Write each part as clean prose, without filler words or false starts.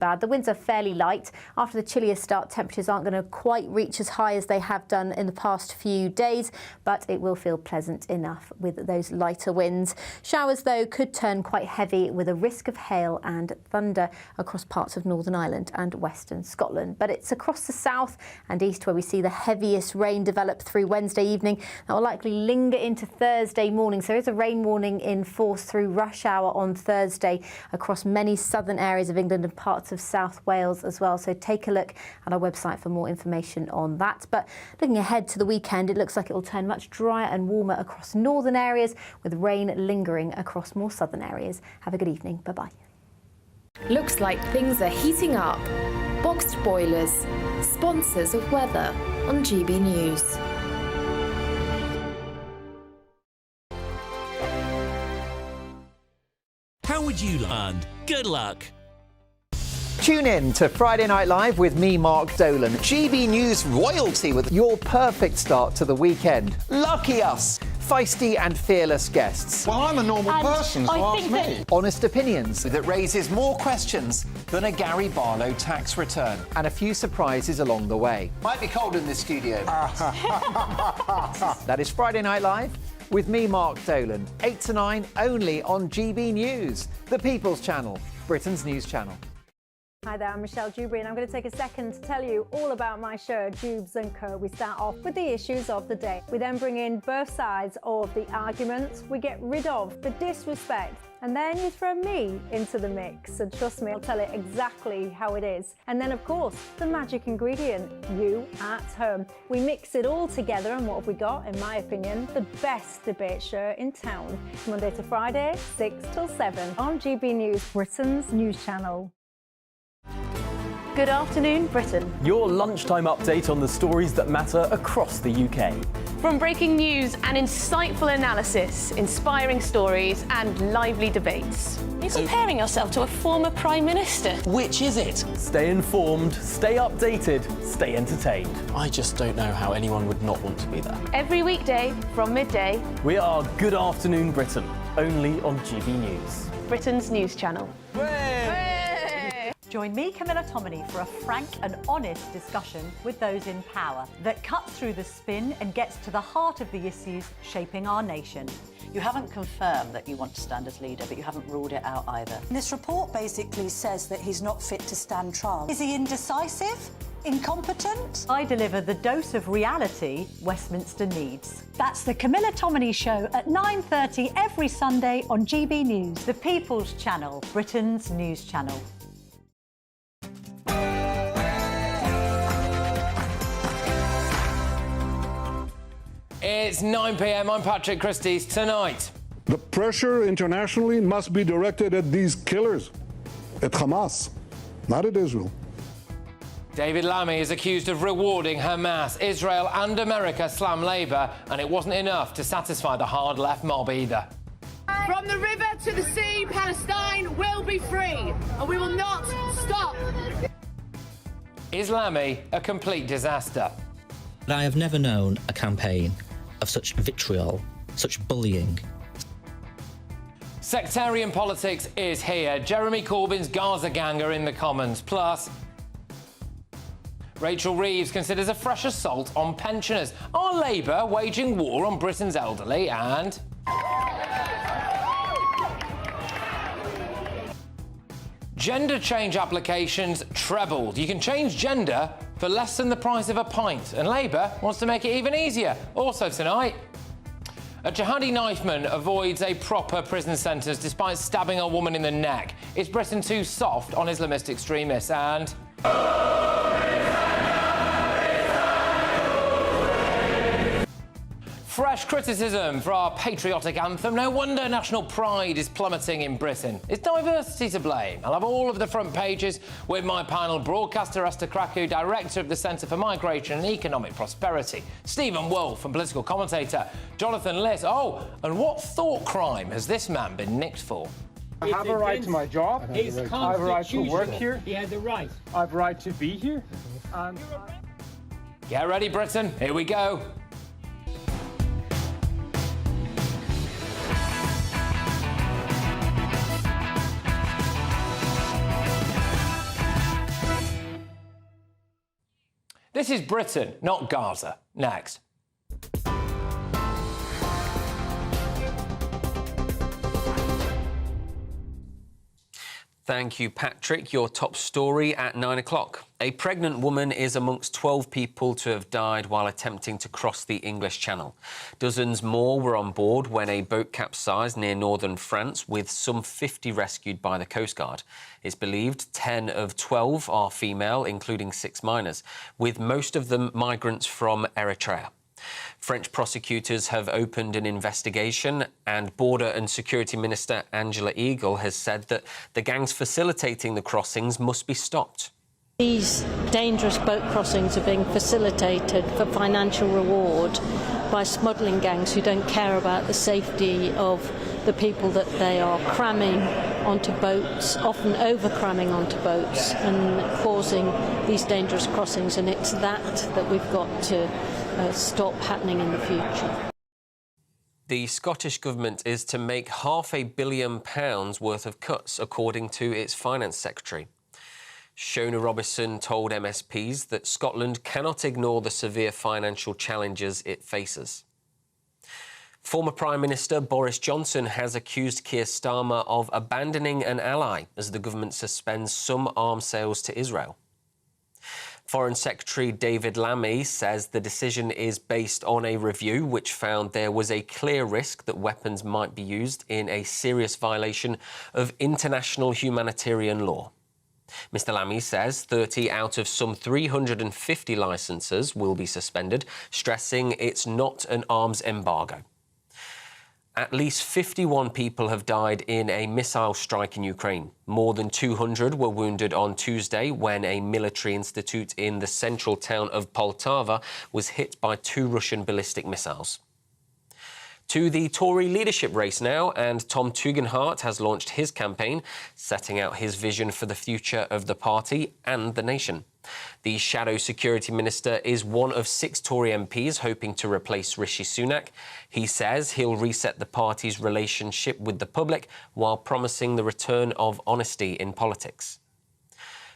The winds are fairly light. After the chilliest start, temperatures aren't going to quite reach as high as they have done in the past few days, but it will feel pleasant enough with those lighter winds. Showers, though, could turn quite heavy with a risk of hail and thunder across parts of Northern Ireland and western Scotland. But it's across the south and east where we see the heaviest rain develop through Wednesday evening. That will likely linger into Thursday morning. So there is a rain warning in force through rush hour on Thursday across many southern areas of England and parts of South Wales as well. So take a look at our website for more information on that. But looking ahead to the weekend, it looks like it will turn much drier and warmer across northern areas, with rain lingering across more southern areas. Have a good evening. Bye-bye. Looks like things are heating up. Boxed boilers, sponsors of weather on GB News. How would you land? Good luck. Tune in to Friday Night Live with me, Mark Dolan. GB News royalty with your perfect start to the weekend. Lucky us. Feisty and fearless guests. Well, I'm a normal person, so ask me. Honest opinions That raises more questions than a Gary Barlow tax return. and a few surprises along the way. Might be cold in this studio. That is Friday Night Live with me, Mark Dolan. 8 to 9 only on GB News, the People's Channel, Britain's news channel. Hi there, I'm Michelle Dewberry, and I'm going to take a second to tell you all about my show, Dubes & Co. We start off with the issues of the day. We then bring in both sides of the arguments. We get rid of the disrespect. And then you throw me into the mix. And trust me, I'll tell it exactly how it is. And then, of course, the magic ingredient, you at home. We mix it all together, and what have we got? In my opinion, the best debate show in town. Monday to Friday, 6 till 7 on GB News, Britain's news channel. Good afternoon, Britain. Your lunchtime update on the stories that matter across the UK. From breaking news and insightful analysis, inspiring stories and lively debates. You're comparing yourself to a former Prime Minister. Which is it? Stay informed, stay updated, stay entertained. I just don't know how anyone would not want to be there. Every weekday from midday, We are Good Afternoon Britain, only on GB News. Britain's news channel. Join me, Camilla Tominey, for a frank and honest discussion with those in power that cuts through the spin and gets to the heart of the issues shaping our nation. You haven't confirmed that you want to stand as leader, but you haven't ruled it out either. This report basically says that he's not fit to stand trial. Is he indecisive? Incompetent? I deliver the dose of reality Westminster needs. That's the Camilla Tominey Show at 9:30 every Sunday on GB News, the People's Channel, Britain's news channel. It's 9 p.m. I'm Patrick Christys. Tonight, the pressure internationally must be directed at these killers, at Hamas, not at Israel. David Lammy is accused of rewarding Hamas. Israel and America slam Labour, and it wasn't enough to satisfy the hard-left mob either. From the river to the sea, Palestine will be free, and we will not stop. Is Lammy a complete disaster? I have never known a campaign of such vitriol, such bullying. Sectarian politics is here. Jeremy Corbyn's Gaza gang are in the Commons. Plus, Rachel Reeves considers a fresh assault on pensioners. Are Labour waging war on Britain's elderly? And gender change applications trebled. You can change gender for less than the price of a pint, and Labour wants to make it even easier. Also tonight, a jihadi knifeman avoids a proper prison sentence despite stabbing a woman in the neck. Is Britain too soft on Islamist extremists? And fresh criticism for our patriotic anthem. No wonder national pride is plummeting in Britain. Is diversity to blame? I'll have all of the front pages with my panel: broadcaster Esther Krakow, director of the Centre for Migration and Economic Prosperity, Stephen Wolfe, and political commentator Jonathan Liss. Oh, and what thought crime has this man been nicked for? I have a right to my job. I have a right to work here. He has a right. I have a right to be here. Get ready, Britain. Here we go. This is Britain, not Gaza. Next. Thank you, Patrick. Your top story at 9 o'clock. A pregnant woman is amongst 12 people to have died while attempting to cross the English Channel. Dozens more were on board when a boat capsized near northern France, with some 50 rescued by the Coast Guard. It's believed 10 of 12 are female, including 6 minors, with most of them migrants from Eritrea. French prosecutors have opened an investigation, and Border and Security Minister Angela Eagle has said that the gangs facilitating the crossings must be stopped. These dangerous boat crossings are being facilitated for financial reward by smuggling gangs who don't care about the safety of the people that they are cramming onto boats, often over-cramming onto boats and causing these dangerous crossings. And it's that we've got to stop happening in the future. The Scottish Government is to make £500 million worth of cuts, according to its Finance Secretary. Shona Robison told MSPs that Scotland cannot ignore the severe financial challenges it faces. Former Prime Minister Boris Johnson has accused Keir Starmer of abandoning an ally as the government suspends some arms sales to Israel. Foreign Secretary David Lammy says the decision is based on a review which found there was a clear risk that weapons might be used in a serious violation of international humanitarian law. Mr Lammy says 30 out of some 350 licences will be suspended, stressing it's not an arms embargo. At least 51 people have died in a missile strike in Ukraine. More than 200 were wounded on Tuesday when a military institute in the central town of Poltava was hit by 2 Russian ballistic missiles. To the Tory leadership race now, and Tom Tugendhat has launched his campaign, setting out his vision for the future of the party and the nation. The Shadow Security Minister is one of 6 Tory MPs hoping to replace Rishi Sunak. He says he'll reset the party's relationship with the public while promising the return of honesty in politics.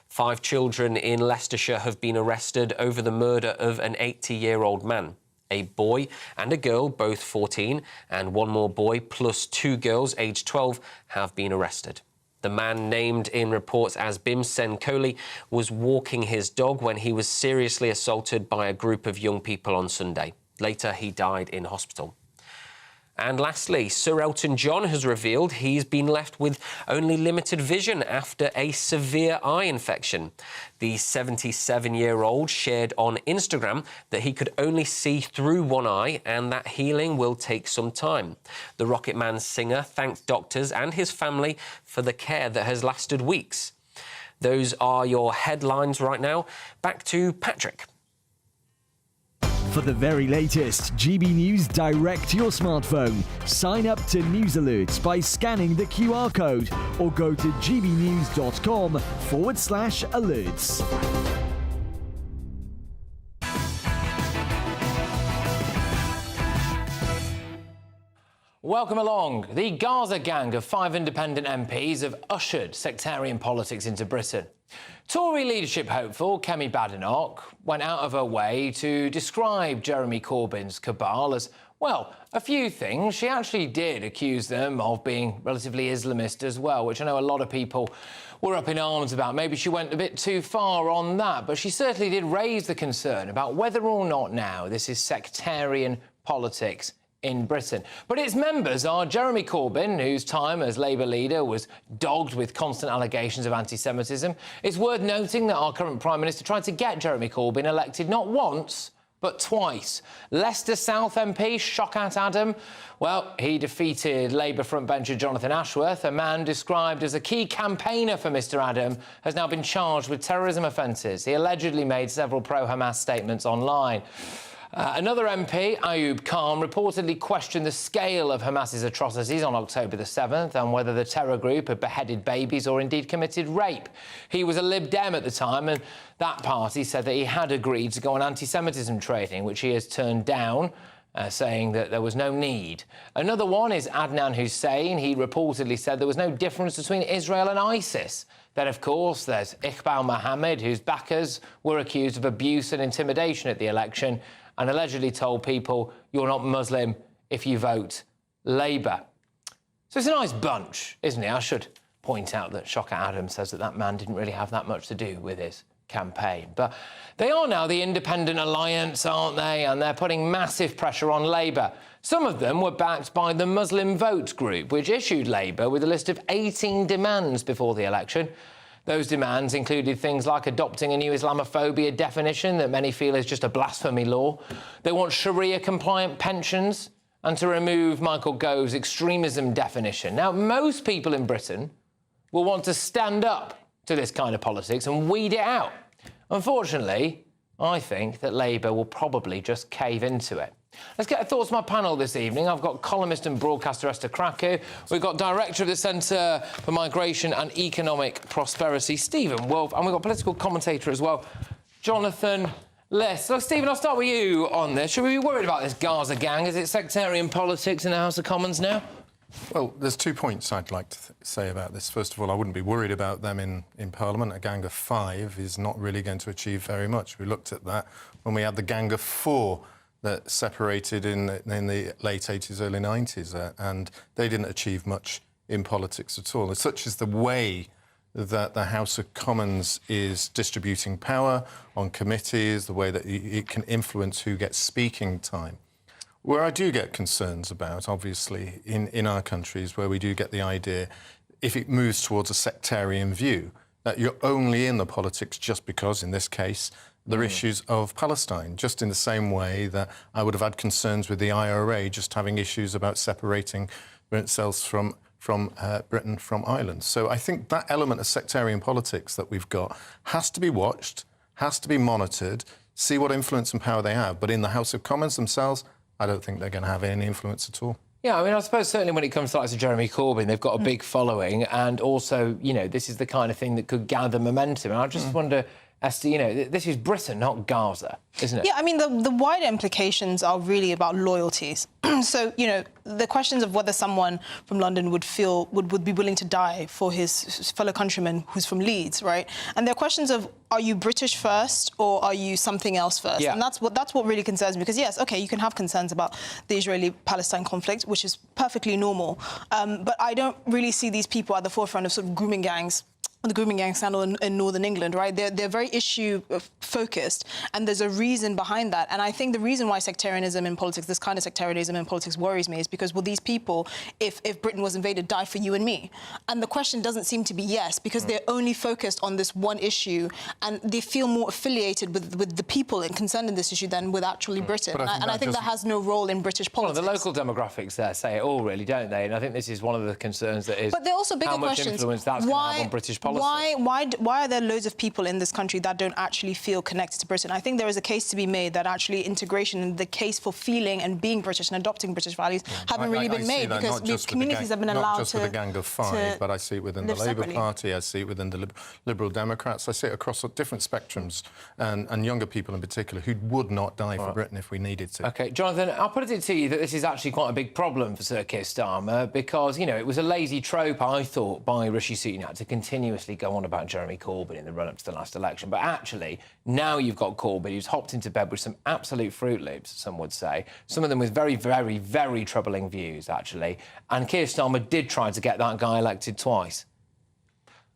5 children in Leicestershire have been arrested over the murder of an 80-year-old man. A boy and a girl, both 14, and 1 more boy plus 2 girls aged 12 have been arrested. The man, named in reports as Bimsen Kohli, was walking his dog when he was seriously assaulted by a group of young people on Sunday. Later, he died in hospital. And lastly, Sir Elton John has revealed he's been left with only limited vision after a severe eye infection. The 77-year-old shared on Instagram that he could only see through one eye and that healing will take some time. The Rocket Man singer thanked doctors and his family for the care that has lasted weeks. Those are your headlines right now. Back to Patrick. For the very latest GB News direct to your smartphone, sign up to News Alerts by scanning the QR code or go to gbnews.com/alerts. Welcome along. The Gaza gang of 5 independent MPs have ushered sectarian politics into Britain. Tory leadership hopeful Kemi Badenoch went out of her way to describe Jeremy Corbyn's cabal as, well, a few things. She actually did accuse them of being relatively Islamist as well, which I know a lot of people were up in arms about. Maybe she went a bit too far on that, but she certainly did raise the concern about whether or not now this is sectarian politics in Britain. But its members are Jeremy Corbyn, whose time as Labour leader was dogged with constant allegations of anti-Semitism. It's worth noting that our current Prime Minister tried to get Jeremy Corbyn elected not once, but twice. Leicester South MP Shochat Adam, well, he defeated Labour frontbencher Jonathan Ashworth. A man described as a key campaigner for Mr Adam has now been charged with terrorism offences. He allegedly made several pro-Hamas statements online. Another MP, Ayub Khan, reportedly questioned the scale of Hamas's atrocities on October the 7th and whether the terror group had beheaded babies or indeed committed rape. He was a Lib Dem at the time, and that party said that he had agreed to go on anti-Semitism training, which he has turned down. saying that there was no need. Another one is Adnan Hussein. He reportedly said there was no difference between Israel and ISIS. Then, of course, there's Iqbal Mohammed, whose backers were accused of abuse and intimidation at the election and allegedly told people, you're not Muslim if you vote Labour. So it's a nice bunch, isn't it? I should point out that Shocker Adam says that man didn't really have that much to do with his campaign. But they are now the Independent Alliance, aren't they? And they're putting massive pressure on Labour. Some of them were backed by the Muslim Vote Group, which issued Labour with a list of 18 demands before the election. Those demands included things like adopting a new Islamophobia definition that many feel is just a blasphemy law. They want Sharia-compliant pensions and to remove Michael Gove's extremism definition. Now, most people in Britain will want to stand up to this kind of politics and weed it out. Unfortunately, I think that Labour will probably just cave into it. Let's get thoughts from my panel this evening. I've got columnist and broadcaster Esther Krakow. We've got director of the Centre for Migration and Economic Prosperity, Stephen Wolfe. And we've got political commentator as well, Jonathan Liss. So, Stephen, I'll start with you on this. Should we be worried about this Gaza gang? Is it sectarian politics in the House of Commons now? Well, there's 2 points I'd like to say about this. First of all, I wouldn't be worried about them in Parliament. A gang of 5 is not really going to achieve very much. We looked at that when we had the gang of 4 that separated in the late 80s, early 90s, and they didn't achieve much in politics at all. Such is the way that the House of Commons is distributing power on committees, the way that it can influence who gets speaking time. Where I do get concerns about, obviously, in our countries, where we do get the idea, if it moves towards a sectarian view, that you're only in the politics just because, in this case, there are issues of Palestine, just in the same way that I would have had concerns with the IRA just having issues about separating itself from Britain from Ireland. So I think that element of sectarian politics that we've got has to be watched, has to be monitored, see what influence and power they have. But in the House of Commons themselves, I don't think they're going to have any influence at all. Yeah, I mean, I suppose certainly when it comes to like Jeremy Corbyn, they've got a big following, and also, you know, this is the kind of thing that could gather momentum. And I just wonder, Esther, you know, this is Britain, not Gaza, isn't it? Yeah, I mean, the wider implications are really about loyalties. So, you know, the questions of whether someone from London would be willing to die for his fellow countryman who's from Leeds, right? And there are questions of, are you British first or are you something else first? Yeah. And that's what really concerns me, because, yes, OK, you can have concerns about the Israeli-Palestine conflict, which is perfectly normal. But I don't really see these people at the forefront of sort of grooming gangs. The grooming gang scandal in Northern England, right? They're very issue-focused, and there's a reason behind that. And I think the reason why sectarianism in politics, this kind of sectarianism in politics, worries me is because, will these people, if Britain was invaded, die for you and me? And the question doesn't seem to be yes, because they're only focused on this one issue, and they feel more affiliated with the people concerned in this issue than with actually Britain. And I think that has no role in British politics. Well, the local demographics there say it all, really, don't they? And I think this is one of the concerns that is but there are also bigger how much questions. Influence that's going to have on British policy. Why are there loads of people in this country that don't actually feel connected to Britain? I think there is a case to be made that actually integration and the case for feeling and being British and adopting British values haven't really been made, because communities have been allowed to... Not just with the Gang of 5, but I see it within the Labour Party, I see it within the Liberal Democrats, I see it across different spectrums, and younger people in particular who would not die for Britain if we needed to. OK, Jonathan, I'll put it to you that this is actually quite a big problem for Sir Keir Starmer, because, you know, it was a lazy trope, I thought, by Rishi Sunak to continuously go on about Jeremy Corbyn in the run-up to the last election. But actually, now you've got Corbyn, who's hopped into bed with some absolute Fruit Loops, some would say, some of them with very, very, very troubling views, actually. And Keir Starmer did try to get that guy elected twice.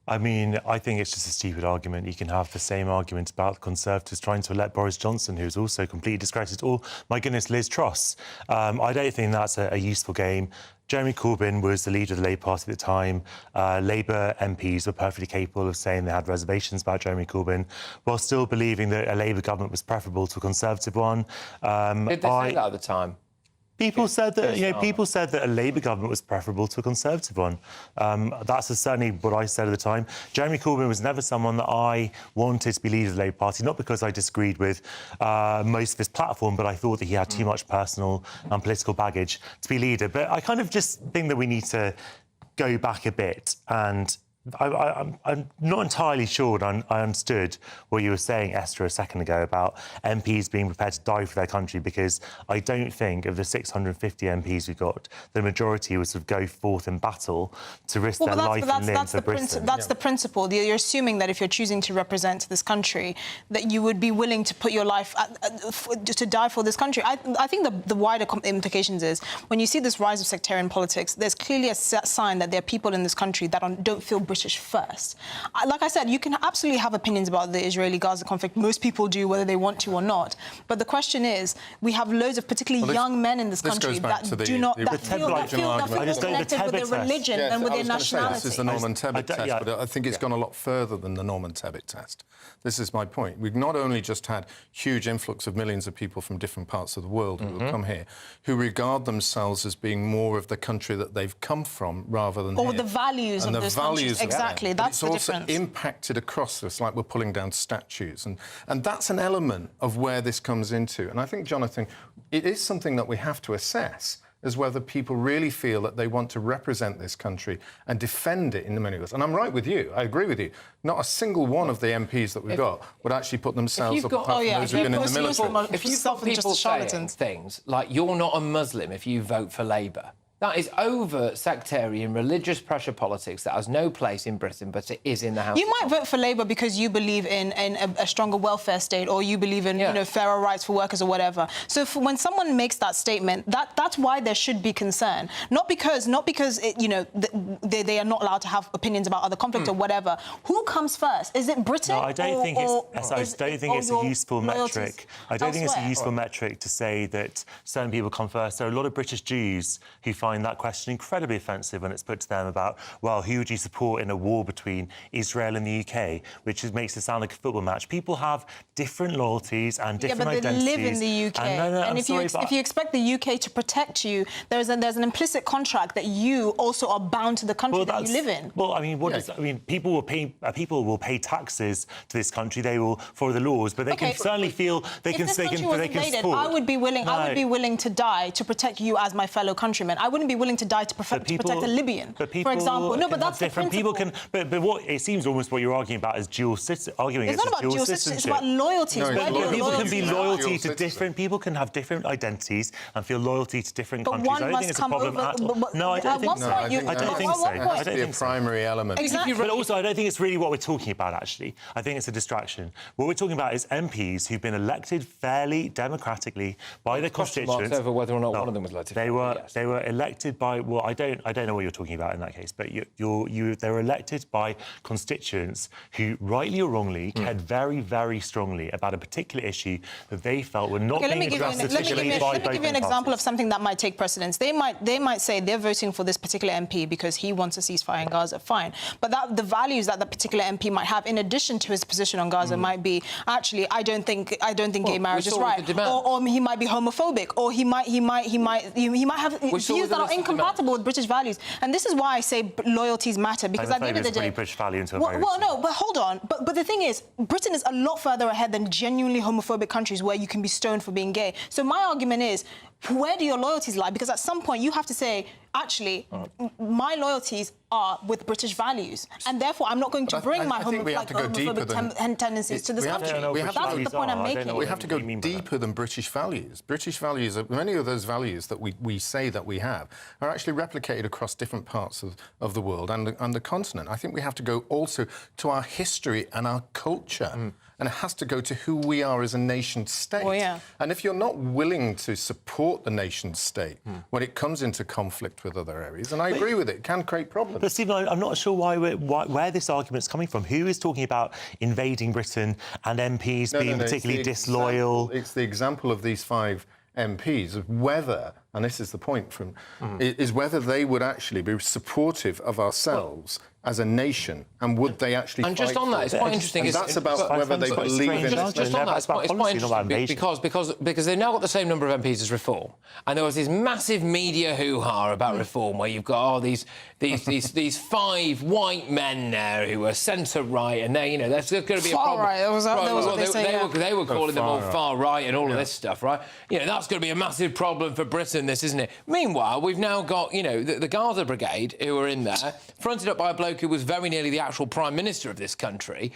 I mean, I think it's just a stupid argument. You can have the same argument about the Conservatives trying to elect Boris Johnson, who's also completely discredited. Oh, my goodness, Liz Truss. I don't think that's a useful game. Jeremy Corbyn was the leader of the Labour Party at the time. Labour MPs were perfectly capable of saying they had reservations about Jeremy Corbyn, while still believing that a Labour government was preferable to a Conservative one. Did they say that at the time? People said that, you know, people said that a Labour government was preferable to a Conservative one. That's certainly what I said at the time. Jeremy Corbyn was never someone that I wanted to be leader of the Labour Party, not because I disagreed with most of his platform, but I thought that he had too much personal and political baggage to be leader. But I kind of just think that we need to go back a bit and I'm not entirely sure I understood what you were saying, Esther, a second ago about MPs being prepared to die for their country, because I don't think of the 650 MPs we got, the majority would sort of go forth in battle to risk their life and limb for Britain. That's the principle. You're assuming that if you're choosing to represent this country, that you would be willing to put your life to die for this country. I think the wider implications is when you see this rise of sectarian politics, there's clearly a sign that there are people in this country that don't feel British first. Like I said, you can absolutely have opinions about the Israeli-Gaza conflict. Most people do, whether they want to or not. But the question is, we have loads of particularly young men in this country that feel more connected with their religion than with their nationality. This is the Norman Tebbit test, but I think it's gone a lot further than the Norman Tebbit test. This is my point. We've not only just had huge influx of millions of people from different parts of the world who have come here, who regard themselves as being more of the country that they've come from rather than or the values of those countries. Exactly, that's the difference. It's also impacted across us, like we're pulling down statues, and that's an element of where this comes into. And I think, Jonathan, it is something that we have to assess, as whether people really feel that they want to represent this country and defend it in many ways. And I'm right with you. I agree with you. Not a single one of the MPs that we've got would actually put themselves up apart from those who've been in the military. If you've got people saying things like, you're not a Muslim if you vote for Labour, that is overt sectarian religious pressure politics that has no place in Britain, but it is in the House. You might vote for Labour because you believe in a stronger welfare state, or you believe in fairer rights for workers or whatever. So when someone makes that statement, that's why there should be concern. Not because they are not allowed to have opinions about other conflict or whatever. Who comes first? Is it Britain? No, I don't think it's a useful metric. I don't think it's a useful metric to say that certain people come first. There are a lot of British Jews who find that question incredibly offensive when it's put to them about, well, who would you support in a war between Israel and the UK, which makes it sound like a football match. People have different loyalties and different identities. Yeah, but they live in the UK. And if you expect the UK to protect you, there's an implicit contract that you also are bound to the country that you live in. Well, I mean, people will pay taxes to this country. They will follow the laws, but they can certainly feel they can support. I would be willing to die to protect you as my fellow countrymen. I wouldn't be willing to die to protect a Libyan, for example. No, but that's different. People can, but what it seems almost what you're arguing about is dual citizenship. It's not about dual citizenship. It's about loyalties. People can be loyalty to different. People can have different identities and feel loyalty to different countries. I don't think it's a problem at all. No, I don't think so. I don't think so. I don't think a primary element. Exactly. But also, I don't think it's really what we're talking about. Actually, I think it's a distraction. What we're talking about is MPs who've been elected fairly democratically by their constituents. Over whether or not one of them was elected. They were elected by. Well, I don't know what you're talking about in that case, but they were elected by constituents who, rightly or wrongly, cared very, very strongly about a particular issue that they felt were not being addressed sufficiently by both parties. Let me give you an example of something that might take precedence. They might say they're voting for this particular MP because he wants a ceasefire in Gaza. Fine, but the values that particular MP might have, in addition to his position on Gaza, might be actually I don't think gay marriage is right, or he might be homophobic, or he might have views that are incompatible with British values. And this is why I say loyalties matter, because at the end of the day... British value into no, but hold on. But the thing is, Britain is a lot further ahead than genuinely homophobic countries where you can be stoned for being gay. So my argument is, where do your loyalties lie? Because at some point you have to say, actually, my loyalties are with British values, and therefore I'm not going to bring my homophobic tendencies to this country. That's the point I'm making. We have to go deeper than British values. British values, many of those values that we say that we have, are actually replicated across different parts of the world and the continent. I think we have to go also to our history and our culture. And it has to go to who we are as a nation-state. Well, yeah. And if you're not willing to support the nation-state when it comes into conflict with other areas, and I agree with it can create problems. But, Stephen, I'm not sure where this argument's coming from. Who is talking about invading Britain and MPs being particularly disloyal? It's the example of these 5 MPs of whether, and this is the point is whether they would actually be supportive of ourselves as a nation, and would they actually fight? And just on that, it's quite interesting. And that's about whether they believe in it. Just on that, it's quite interesting because they've now got the same number of MPs as Reform, and there was this massive media hoo-ha about Reform, where you've got these 5 white men there who are centre-right, and there's going to be a problem. Far-right, that was what they were calling them all far-right and all of this stuff, right? That's going to be a massive problem for Britain. this, isn't it? Meanwhile, we've now got, you know, the Gaza Brigade, who are in there, fronted up by a bloke who was very nearly the actual Prime Minister of this country,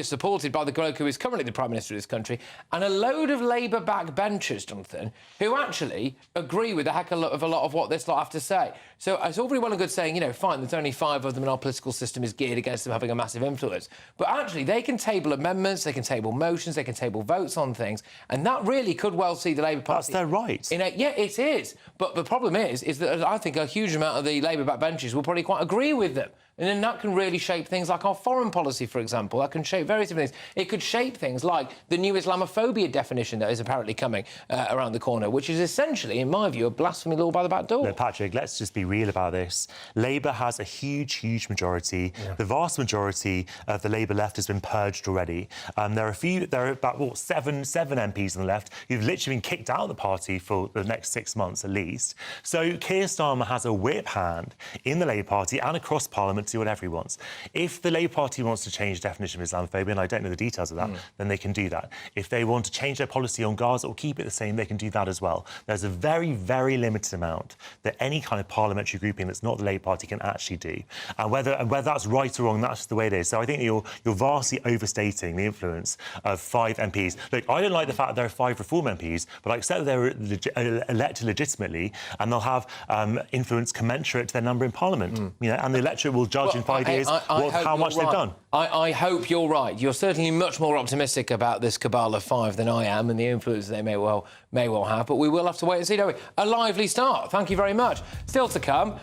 supported by the bloke who is currently the Prime Minister of this country, and a load of Labour backbenchers, Jonathan, who actually agree with a heck of a lot of what this lot have to say. So it's all very well and good saying, you know, fine, there's only 5 of them and our political system is geared against them having a massive influence. But actually, they can table amendments, they can table motions, they can table votes on things, and that really could well see the Labour Party... That's their right. Yeah, it is. But the problem is that I think a huge amount of the Labour backbenchers will probably quite agree with them. And then that can really shape things like our foreign policy, for example. That can shape various different things. It could shape things like the new Islamophobia definition that is apparently coming around the corner, which is essentially, in my view, a blasphemy law by the back door. No, Patrick, let's just be real about this. Labour has a huge, huge majority. Yeah. The vast majority of the Labour left has been purged already. There are about, seven MPs on the left who've literally been kicked out of the party for the next 6 months at least. So Keir Starmer has a whip hand in the Labour Party and across Parliament to do whatever he wants. If the Labour Party wants to change the definition of Islamophobia, and I don't know the details of that, then they can do that. If they want to change their policy on Gaza or keep it the same, they can do that as well. There's a very, very limited amount that any kind of parliamentary grouping that's not the Labour Party can actually do. And whether that's right or wrong, that's just the way it is. So I think that you're vastly overstating the influence of 5 MPs. Look, I don't like the fact that there are 5 Reform MPs, but I accept that they're elected legitimately and they'll have influence commensurate to their number in Parliament. You know, and the electorate will judge in 5 years how much they've done. I hope you're right. You're certainly much more optimistic about this cabal of 5 than I am and the influence they may well have, but we will have to wait and see, don't we? A lively start. Thank you very much. Still to come,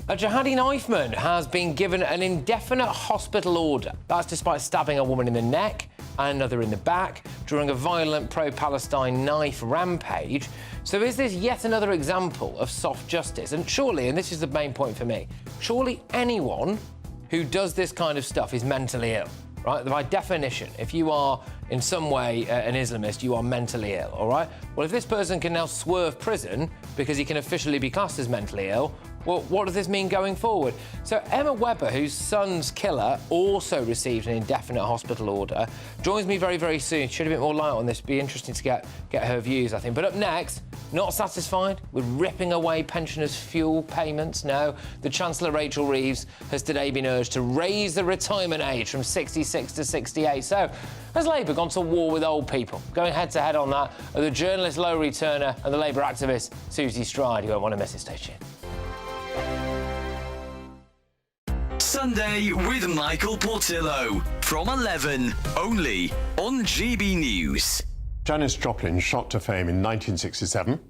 a jihadi knifeman has been given an indefinite hospital order. That's despite stabbing a woman in the neck and another in the back during a violent pro-Palestine knife rampage. So is this yet another example of soft justice? And surely, and this is the main point for me, surely anyone who does this kind of stuff is mentally ill, right? By definition, if you are in some way an Islamist, you are mentally ill, all right? Well, if this person can now swerve prison because he can officially be classed as mentally ill, well, what does this mean going forward? So Emma Webber, whose son's killer also received an indefinite hospital order, joins me very, very soon. Shed a bit more light on this. Be interesting to get her views, I think. But up next, not satisfied with ripping away pensioners' fuel payments. No, the Chancellor, Rachel Reeves, has today been urged to raise the retirement age from 66 to 68. So has Labour gone to war with old people? Going head-to-head on that are the journalist Lowry Turner and the Labour activist Susie Stride. You won't want to miss it. Stay tuned. Sunday with Michael Portillo from 11, only on GB News. Janis Joplin shot to fame in 1967,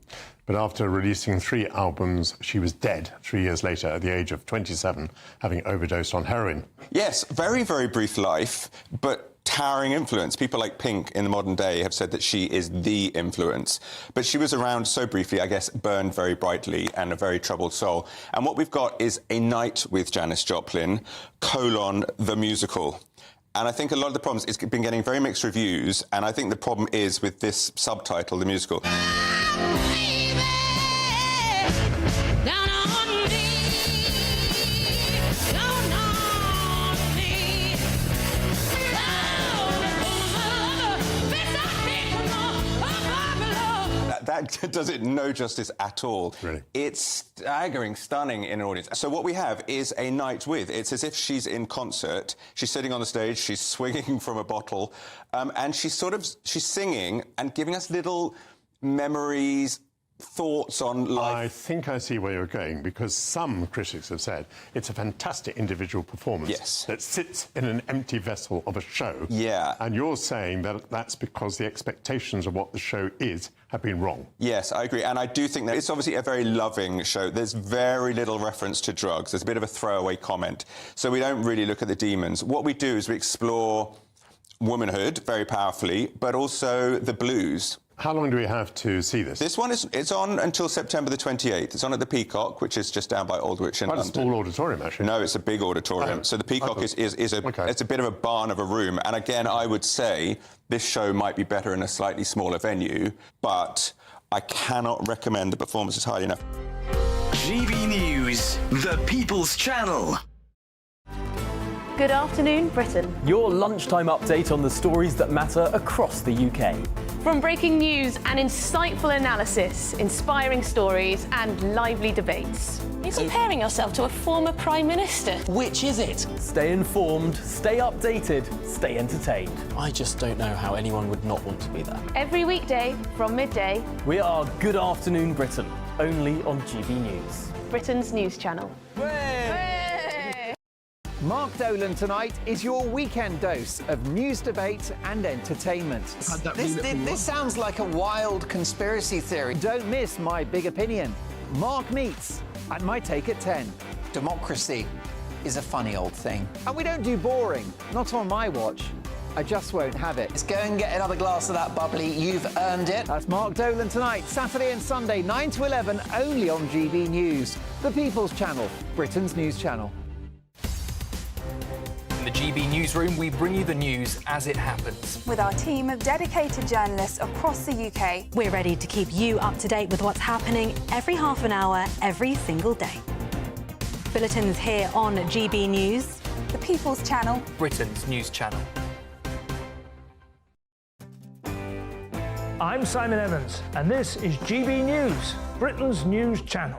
but after releasing 3 albums, she was dead 3 years later at the age of 27, having overdosed on heroin. Yes, very, very brief life, but towering influence. People like Pink in the modern day have said that she is the influence. But she was around so briefly, I guess, burned very brightly and a very troubled soul. And what we've got is A Night with Janis Joplin, the musical. And I think a lot of the problems, it's been getting very mixed reviews, and I think the problem is with this subtitle, the musical. That does it no justice at all. Really? It's staggering, stunning in an audience. So what we have is A Night with. It's as if she's in concert. She's sitting on the stage, she's swinging from a bottle, and she's singing and giving us little memories, thoughts on life. I think I see where you're going, because some critics have said it's a fantastic individual performance that sits in an empty vessel of a show. Yeah. And you're saying that that's because the expectations of what the show is have been wrong. Yes, I agree. And I do think that it's obviously a very loving show. There's very little reference to drugs. There's a bit of a throwaway comment. So we don't really look at the demons. What we do is we explore womanhood very powerfully, but also the blues. How long do we have to see this? This one it's on until September the 28th. It's on at the Peacock, which is just down by Aldwych in London. Quite a small auditorium, actually. No, it's a big auditorium. So the Peacock is it's a bit of a barn of a room. And again, I would say this show might be better in a slightly smaller venue, but I cannot recommend the performances highly enough. GB News, the People's Channel. Good afternoon, Britain. Your lunchtime update on the stories that matter across the UK. From breaking news and insightful analysis, inspiring stories and lively debates. You're comparing yourself to a former Prime Minister. Which is it? Stay informed, stay updated, stay entertained. I just don't know how anyone would not want to be there. Every weekday from midday. We are Good Afternoon Britain, only on GB News. Britain's news channel. Mark Dolan tonight is your weekend dose of news, debate and entertainment. This sounds like a wild conspiracy theory. Don't miss My Big Opinion. Mark Meets and My Take at 10. Democracy is a funny old thing. And we don't do boring, not on my watch. I just won't have it. Let's go and get another glass of that bubbly. You've earned it. That's Mark Dolan tonight, Saturday and Sunday, 9 to 11, only on GB News. The People's Channel, Britain's news channel. In the GB Newsroom, we bring you the news as it happens. With our team of dedicated journalists across the UK, we're ready to keep you up to date with what's happening every half an hour, every single day. Bulletins here on GB News. The People's Channel, Britain's news channel. I'm Simon Evans, and this is GB News, Britain's news channel.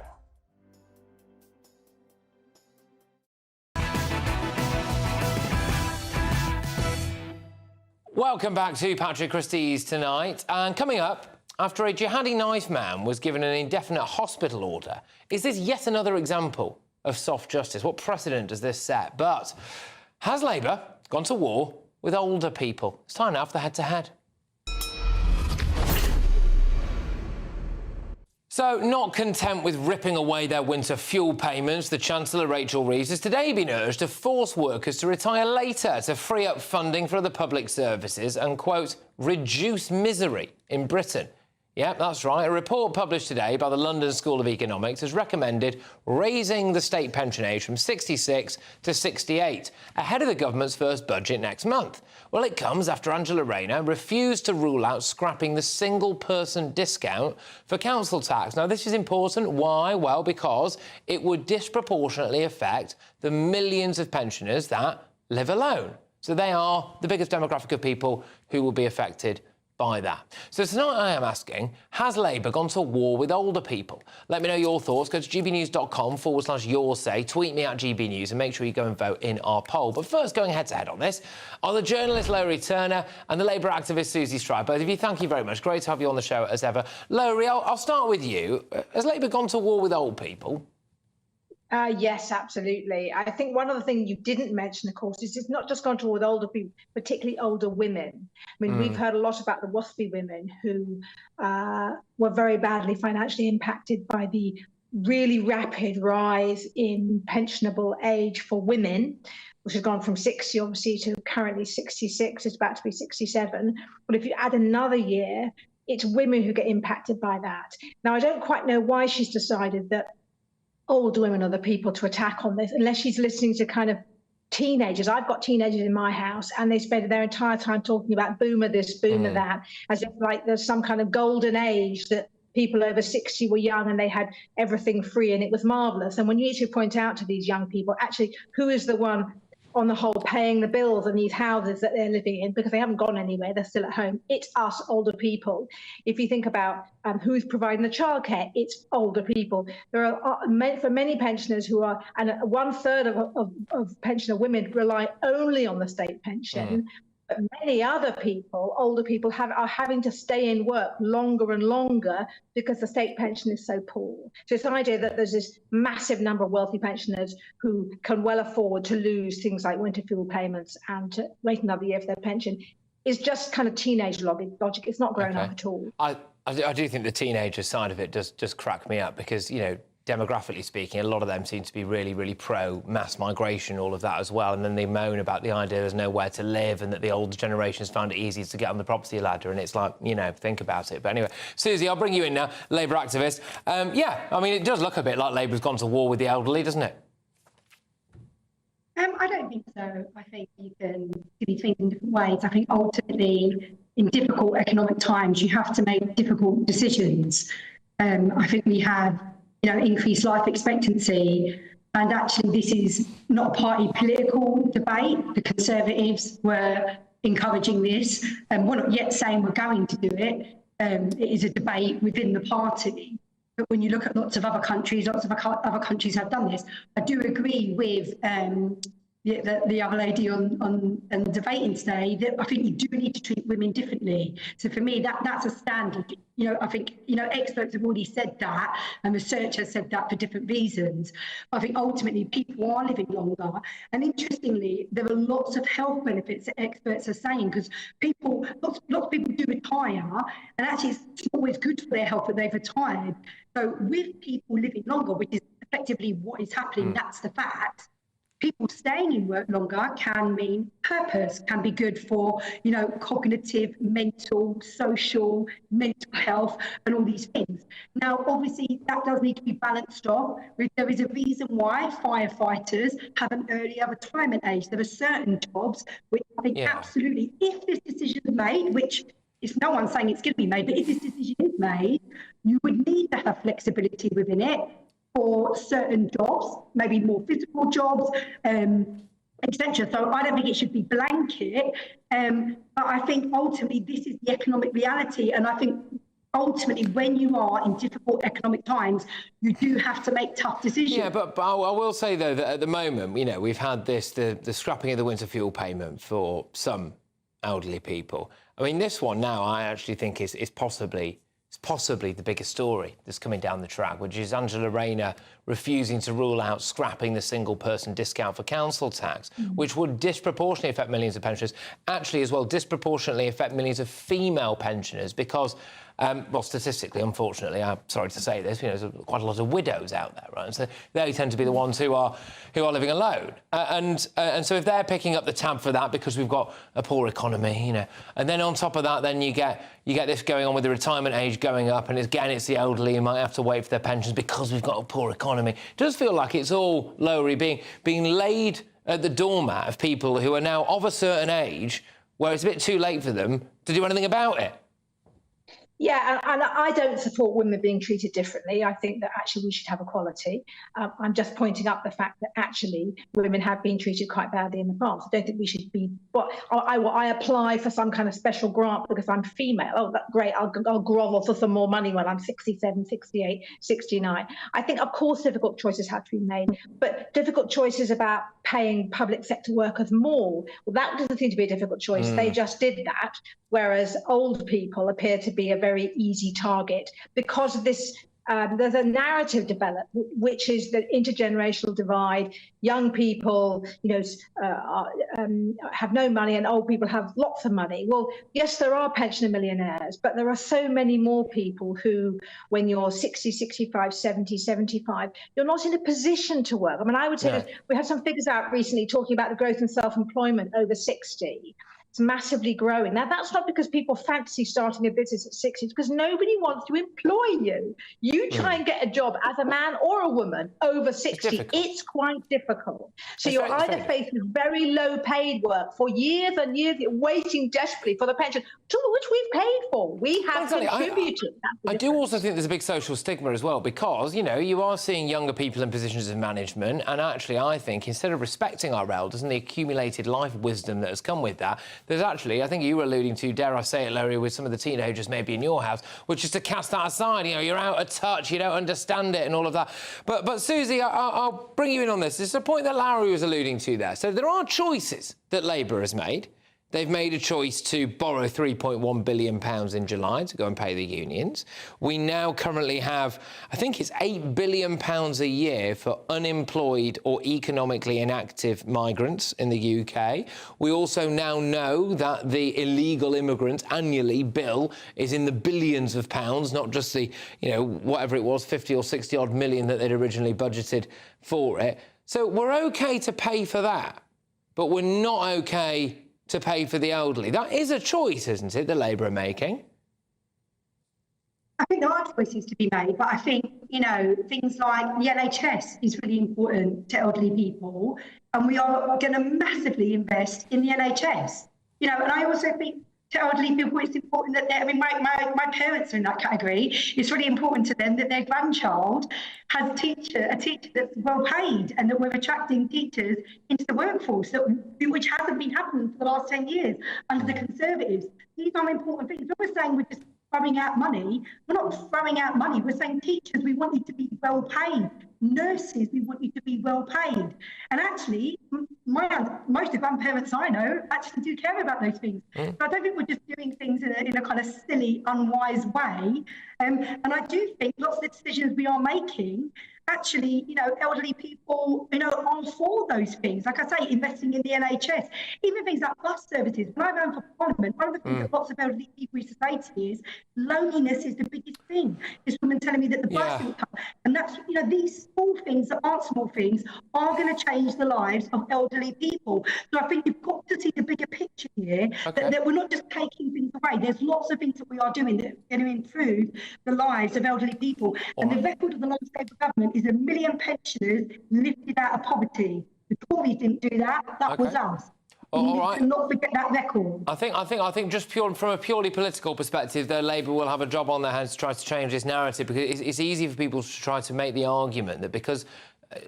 Welcome back to Patrick Christys tonight. And coming up, after a jihadi knife man was given an indefinite hospital order, is this yet another example of soft justice? What precedent does this set? But has Labour gone to war with older people? It's time now for the head-to-head. So, not content with ripping away their winter fuel payments, the Chancellor, Rachel Reeves, has today been urged to force workers to retire later to free up funding for other public services and, quote, reduce misery in Britain. Yep, that's right. A report published today by the London School of Economics has recommended raising the state pension age from 66 to 68, ahead of the government's first budget next month. Well, it comes after Angela Rayner refused to rule out scrapping the single-person discount for council tax. Now, this is important. Why? Well, because it would disproportionately affect the millions of pensioners that live alone. So they are the biggest demographic of people who will be affected by that. So tonight I am asking, has Labour gone to war with older people? Let me know your thoughts. Go to gbnews.com/your say. Tweet me at GB News and make sure you go and vote in our poll. But first, going head-to-head on this, are the journalist Lowry Turner and the Labour activist Susie Stride. Both of you, thank you very much. Great to have you on the show as ever. Lowry, I'll start with you. Has Labour gone to war with old people? Yes, absolutely. I think one of the things you didn't mention, of course, is it's not just gone to war with older people, particularly older women. I mean, we've heard a lot about the WASPy women who were very badly financially impacted by the really rapid rise in pensionable age for women, which has gone from 60, obviously, to currently 66. It's about to be 67. But if you add another year, it's women who get impacted by that. Now, I don't quite know why she's decided that older women are the people to attack on this, unless she's listening to kind of teenagers. I've got teenagers in my house and they spend their entire time talking about boomer this, boomer that, as if like there's some kind of golden age that people over 60 were young and they had everything free and it was marvellous. And when you need to point out to these young people, actually, who is the one on the whole paying the bills in these houses that they're living in, because they haven't gone anywhere, they're still at home. It's us older people. If you think about who's providing the childcare, it's older people. There are for many pensioners who are, and 1/3 of pensioner women rely only on the state pension. But many other people, older people, are having to stay in work longer and longer because the state pension is so poor. So it's the idea that there's this massive number of wealthy pensioners who can well afford to lose things like winter fuel payments and to wait another year for their pension is just kind of teenage logic. It's not grown up at all. I do think the teenager side of it does just crack me up because, you know, demographically speaking, a lot of them seem to be really, really pro-mass migration, all of that as well. And then they moan about the idea there's nowhere to live and that the older generations found it easy to get on the property ladder. And it's like, you know, think about it. But anyway, Susie, I'll bring you in now, Labour activist. Yeah, I mean, it does look a bit like Labour's gone to war with the elderly, doesn't it? I don't think so. I think you can see things in different ways. I think ultimately, in difficult economic times, you have to make difficult decisions. I think we have, you know, increased life expectancy, And actually, this is not a party political debate. The Conservatives were encouraging this, and we're not yet saying we're going to do it. It is a debate within the party. But when you look at lots of other countries have done this. I do agree with the other lady on debating today that I think you do need to treat women differently. So for me, that's a standard. I think experts have already said that, and research has said that for different reasons. I think ultimately people are living longer, and interestingly, there are lots of health benefits that experts are saying, because lots of people do retire, and actually it's always good for their health that they've retired. So with people living longer, which is effectively what is happening, that's the fact. People staying in work longer can mean purpose, can be good for, cognitive, mental, social, mental health, and all these things. Now, obviously, that does need to be balanced off. There is a reason why firefighters have an earlier retirement age. There are certain jobs which I think absolutely, if this decision is made, which is no one saying it's going to be made, but if this decision is made, you would need to have flexibility within it for certain jobs, maybe more physical jobs, etc. So I don't think it should be blanket, but I think ultimately this is the economic reality, and I think ultimately when you are in difficult economic times, you do have to make tough decisions. Yeah, but I will say though that at the moment, we've had the scrapping of the winter fuel payment for some elderly people. I mean, this one now I actually think is possibly the biggest story that's coming down the track, which is Angela Rayner refusing to rule out scrapping the single-person discount for council tax, which would disproportionately affect millions of pensioners, actually as well disproportionately affect millions of female pensioners because, statistically, unfortunately, I'm sorry to say this, there's quite a lot of widows out there, right? And so they tend to be the ones who are living alone. And so if they're picking up the tab for that because we've got a poor economy, and then on top of that, then you get this going on with the retirement age going up, and again, it's the elderly who might have to wait for their pensions because we've got a poor economy. It does feel like it's all lowery being laid at the doormat of people who are now of a certain age where it's a bit too late for them to do anything about it. Yeah, and I don't support women being treated differently. I think that actually we should have equality. I'm just pointing up the fact that actually women have been treated quite badly in the past. I don't think we should be, I apply for some kind of special grant because I'm female. Oh, that's great. I'll grovel for some more money when I'm 67, 68, 69. I think, of course, difficult choices have to be made, but difficult choices about paying public sector workers more, well, that doesn't seem to be a difficult choice. They just did that, whereas old people appear to be a very easy target because of this. There's a narrative developed, which is the intergenerational divide. Young people, have no money, and old people have lots of money. Well, yes, there are pensioner millionaires, but there are so many more people who, when you're 60, 65, 70, 75, you're not in a position to work. I mean, I would say that we had some figures out recently talking about the growth in self-employment over 60. It's massively growing. Now, that's not because people fancy starting a business at 60, it's because nobody wants to employ you. You try and get a job as a man or a woman over 60, it's quite difficult. So you're either faced with very low paid work for years and years, waiting desperately for the pension, to which we've paid for. We have contributed. I do also think there's a big social stigma as well because, you are seeing younger people in positions of management, and actually I think instead of respecting our elders and the accumulated life wisdom that has come with that, there's actually, I think you were alluding to, dare I say it, Larry, with some of the teenagers maybe in your house, which is to cast that aside. You're out of touch, you don't understand it and all of that. But Susie, I'll bring you in on this. This is a point that Larry was alluding to there. So there are choices that Labour has made. They've made a choice to borrow £3.1 billion in July to go and pay the unions. We now currently have, I think it's £8 billion a year for unemployed or economically inactive migrants in the UK. We also now know that the illegal immigrant annually bill is in the billions of pounds, not just the, whatever it was, 50 or 60 odd million that they'd originally budgeted for it. So we're OK to pay for that, but we're not OK to pay for the elderly. That is a choice, isn't it, that Labour are making? I think there are choices to be made, but I think, things like the NHS is really important to elderly people, and we are going to massively invest in the NHS. And I also think to elderly people, it's important that my parents are in that category. It's really important to them that their grandchild has a teacher that's well paid, and that we're attracting teachers into the workforce, which hasn't been happening for the last 10 years under the Conservatives. These are important things. When we're saying we're just throwing out money, we're not throwing out money. We're saying teachers, we want you to be well paid. Nurses, we want you to be well paid. And actually, most of the grandparents I know actually do care about those things. So I don't think we're just doing things in a kind of silly, unwise way. And I do think lots of the decisions we are making, actually, elderly people, are for those things. Like I say, investing in the NHS, even things like bus services. When I ran for Parliament, one of the things that lots of elderly people used to say to me is loneliness is the biggest thing. This woman telling me that the bus didn't come. And that's, these small things that aren't small things are going to change the lives of elderly people. So I think you've got to see the bigger picture here, that we're not just taking things away. There's lots of things that we are doing that are going to improve the lives of elderly people. And the record of the Labour government is 1 million pensioners lifted out of poverty. The Tories didn't do that. That was us. All right. Not forget that record. I think just from a purely political perspective, though, Labour will have a job on their hands to try to change this narrative, because it's easy for people to try to make the argument that because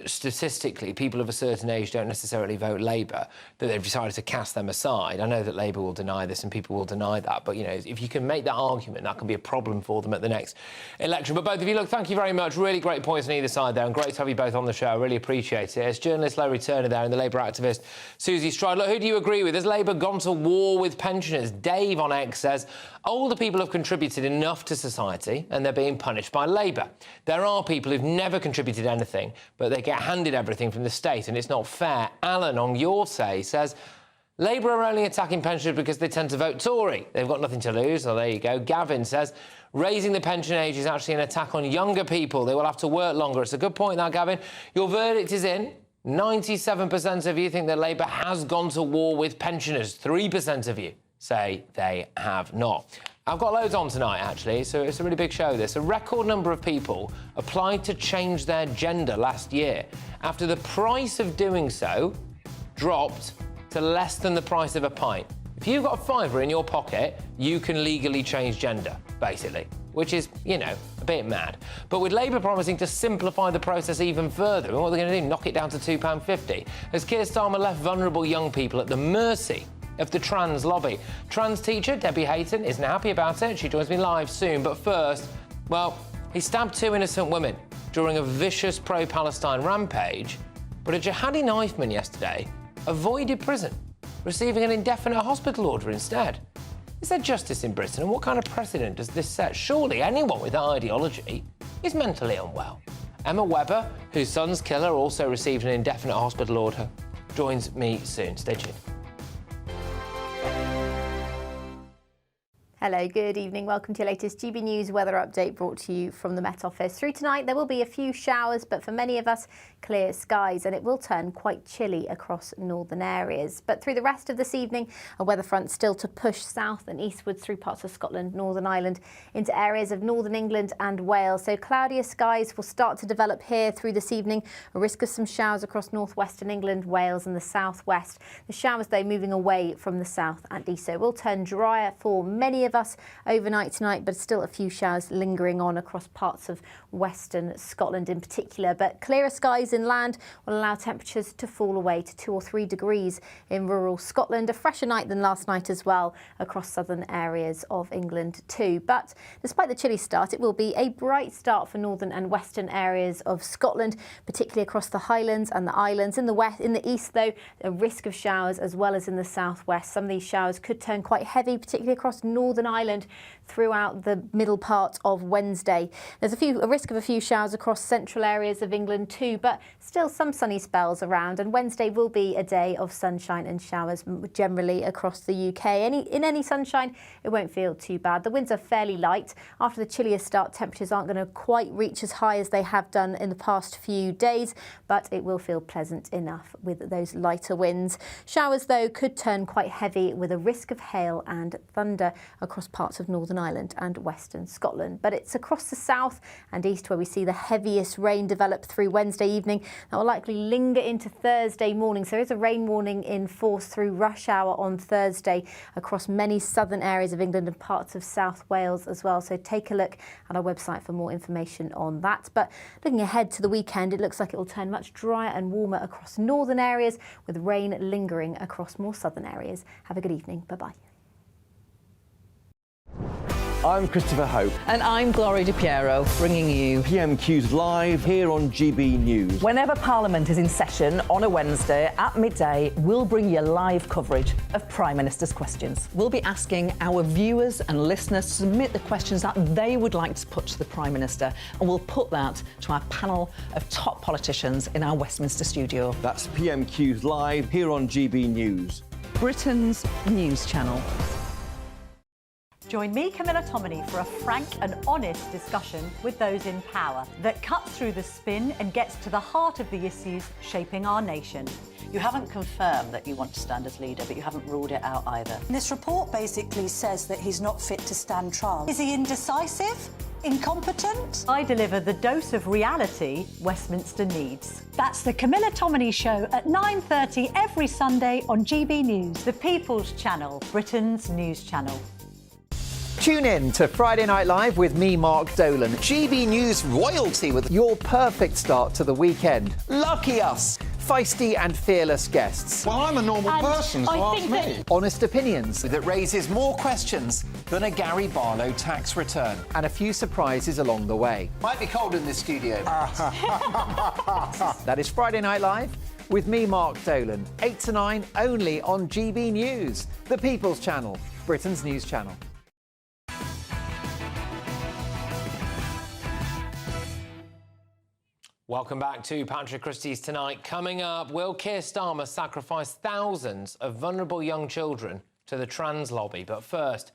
statistically people of a certain age don't necessarily vote Labour, that they've decided to cast them aside. I know that Labour will deny this and people will deny that, but, if you can make that argument, that can be a problem for them at the next election. But both of you, look, thank you very much. Really great points on either side there, and great to have you both on the show. I really appreciate it. It's journalist Larry Turner there and the Labour activist Susie Stride. Look, who do you agree with? Has Labour gone to war with pensioners? Dave on X says, older people have contributed enough to society and they're being punished by Labour. There are people who've never contributed anything, but they get handed everything from the state, and it's not fair. Alan on Your Say says, Labour are only attacking pensioners because they tend to vote Tory. They've got nothing to lose, so there you go. Gavin says, raising the pension age is actually an attack on younger people. They will have to work longer. It's a good point, that, Gavin. Your verdict is in. 97% of you think that Labour has gone to war with pensioners. 3% of you say they have not. I've got loads on tonight, actually, so it's a really big show, this. A record number of people applied to change their gender last year after the price of doing so dropped to less than the price of a pint. If you've got a fiver in your pocket, you can legally change gender, basically, which is, a bit mad. But with Labour promising to simplify the process even further, what are they going to do, knock it down to £2.50? Has Keir Starmer left vulnerable young people at the mercy of the trans lobby? Trans teacher Debbie Hayton isn't happy about it. She joins me live soon. But first, well, he stabbed 2 innocent women during a vicious pro-Palestine rampage, but a jihadi knifeman yesterday avoided prison, receiving an indefinite hospital order instead. Is there justice in Britain, and what kind of precedent does this set? Surely anyone with that ideology is mentally unwell. Emma Webber, whose son's killer also received an indefinite hospital order, joins me soon. Stay tuned. Hello, good evening. Welcome to your latest GB News weather update brought to you from the Met Office. Through tonight, there will be a few showers, but for many of us, clear skies, and it will turn quite chilly across northern areas. But through the rest of this evening, a weather front still to push south and eastwards through parts of Scotland, Northern Ireland, into areas of northern England and Wales. So cloudier skies will start to develop here through this evening. A risk of some showers across northwestern England, Wales and the southwest. The showers, though, moving away from the south and east. So it will turn drier for many of us overnight tonight, but still a few showers lingering on across parts of western Scotland in particular. But clearer skies inland will allow temperatures to fall away to 2 or 3 degrees in rural Scotland. A fresher night than last night as well across southern areas of England too. But despite the chilly start, it will be a bright start for northern and western areas of Scotland, particularly across the Highlands and the Islands. In the west, in the east, though, a risk of showers as well as in the southwest. Some of these showers could turn quite heavy, particularly across Northern Ireland throughout the middle part of Wednesday. There's a risk of a few showers across central areas of England too, but still some sunny spells around, and Wednesday will be a day of sunshine and showers generally across the UK. In any sunshine, it won't feel too bad. The winds are fairly light. After the chillier start, temperatures aren't going to quite reach as high as they have done in the past few days, but it will feel pleasant enough with those lighter winds. Showers, though, could turn quite heavy with a risk of hail and thunder across across parts of Northern Ireland and Western Scotland. But it's across the south and east where we see the heaviest rain develop through Wednesday evening. That will likely linger into Thursday morning. So there is a rain warning in force through rush hour on Thursday across many southern areas of England and parts of South Wales as well. So take a look at our website for more information on that. But looking ahead to the weekend, it looks like it will turn much drier and warmer across northern areas, with rain lingering across more southern areas. Have a good evening. Bye-bye. I'm Christopher Hope. And I'm Gloria Di Piero, bringing you PMQ's live here on GB News. Whenever Parliament is in session on a Wednesday at midday, we'll bring you live coverage of Prime Minister's questions. We'll be asking our viewers and listeners to submit the questions that they would like to put to the Prime Minister, and we'll put that to our panel of top politicians in our Westminster studio. That's PMQ's live here on GB News, Britain's news channel. Join me, Camilla Tominey, for a frank and honest discussion with those in power that cuts through the spin and gets to the heart of the issues shaping our nation. You haven't confirmed that you want to stand as leader, but you haven't ruled it out either. This report basically says that he's not fit to stand trial. Is he indecisive? Incompetent? I deliver the dose of reality Westminster needs. That's the Camilla Tominey Show at 9:30 every Sunday on GB News, the People's Channel, Britain's news channel. Tune in to Friday Night Live with me, Mark Dolan. GB News royalty with your perfect start to the weekend. Lucky us. Feisty and fearless guests. Well, I'm a normal person, so ask me. Honest opinions that raises more questions than a Gary Barlow tax return. And a few surprises along the way. Might be cold in this studio. That is Friday Night Live with me, Mark Dolan. 8 to 9 only on GB News, the People's Channel, Britain's news channel. Welcome back to Patrick Christys Tonight. Coming up, will Keir Starmer sacrifice thousands of vulnerable young children to the trans lobby? But first,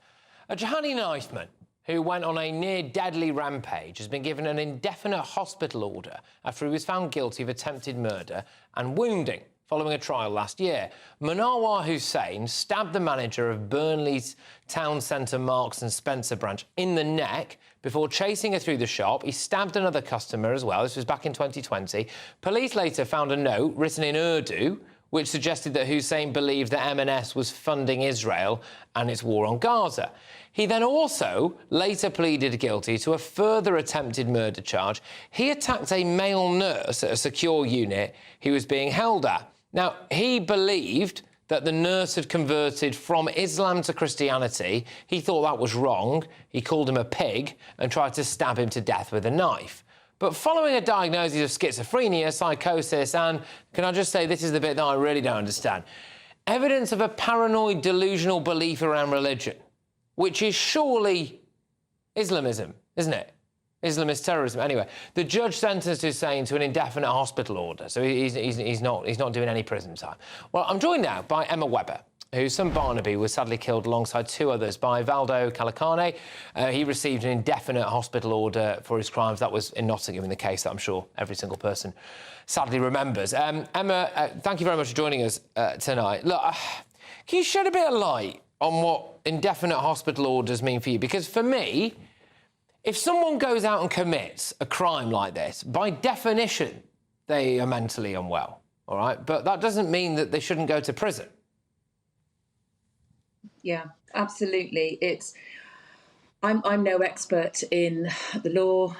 a jihadi knifeman who went on a near-deadly rampage has been given an indefinite hospital order after he was found guilty of attempted murder and wounding following a trial last year. Munawar Hussain stabbed the manager of Burnley's town centre Marks and Spencer branch in the neck before chasing her through the shop. He stabbed another customer as well. This was back in 2020. Police later found a note written in Urdu which suggested that Hussain believed that M&S was funding Israel and its war on Gaza. He then also later pleaded guilty to a further attempted murder charge. He attacked a male nurse at a secure unit he was being held at. Now, he believed that the nurse had converted from Islam to Christianity. He thought that was wrong. He called him a pig and tried to stab him to death with a knife. But following a diagnosis of schizophrenia, psychosis, and, can I just say, this is the bit that I really don't understand, evidence of a paranoid, delusional belief around religion, which is surely Islamism, isn't it? Islamist terrorism. Anyway, the judge sentenced Hussain to an indefinite hospital order, so he's not doing any prison time. Well, I'm joined now by Emma Webber, whose son Barnaby was sadly killed alongside two others by Valdo Calacane. He received an indefinite hospital order for his crimes. That was in Nottingham, in the case that I'm sure every single person sadly remembers. Emma, thank you very much for joining us tonight. Look, can you shed a bit of light on what indefinite hospital orders mean for you? Because for me, if someone goes out and commits a crime like this, by definition, they are mentally unwell, all right? But that doesn't mean that they shouldn't go to prison. Yeah, absolutely. I'm no expert in the law,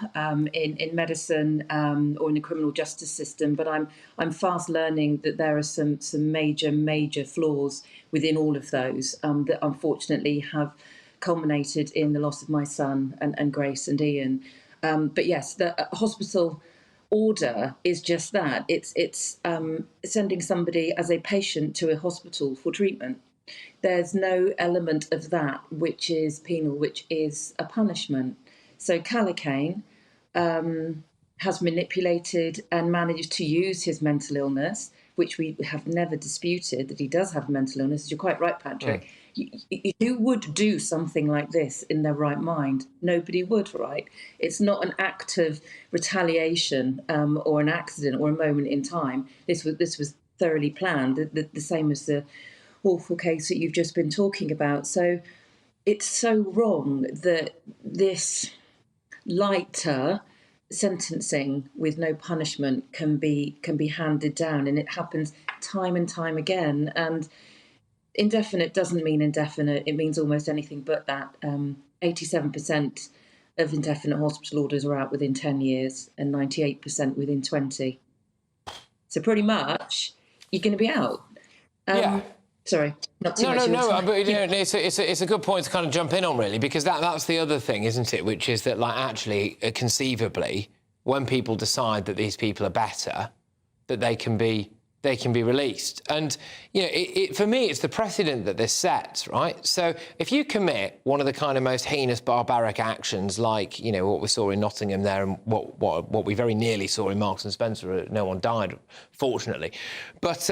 in medicine, or in the criminal justice system, but I'm fast learning that there are some major flaws within all of those that unfortunately have culminated in the loss of my son and Grace and Ian. But yes, the hospital order is just that. It's sending somebody as a patient to a hospital for treatment. There's no element of that which is penal, which is a punishment. So Calacane has manipulated and managed to use his mental illness, which we have never disputed that he does have mental illness. You're quite right, Patrick. Who would do something like this in their right mind? Nobody would, right? It's not an act of retaliation or an accident or a moment in time. This was thoroughly planned, the same as the awful case that you've just been talking about. So it's so wrong that this lighter sentencing with no punishment can be handed down, and it happens time and time again. And indefinite doesn't mean indefinite; it means almost anything but that. 87% of indefinite hospital orders are out within 10 years, and 98% within 20. So pretty much, you're going to be out. Yeah. Sorry, not too much. No, but you know, it's a good point to kind of jump in on, really, because that's the other thing, isn't it? Which is that, like, actually, conceivably, when people decide that these people are better, that they can be released. And, you know, for me, it's the precedent that this sets, right? So if you commit one of the kind of most heinous, barbaric actions, like, you know, what we saw in Nottingham there, and what we very nearly saw in Marks and Spencer, no one died, fortunately. But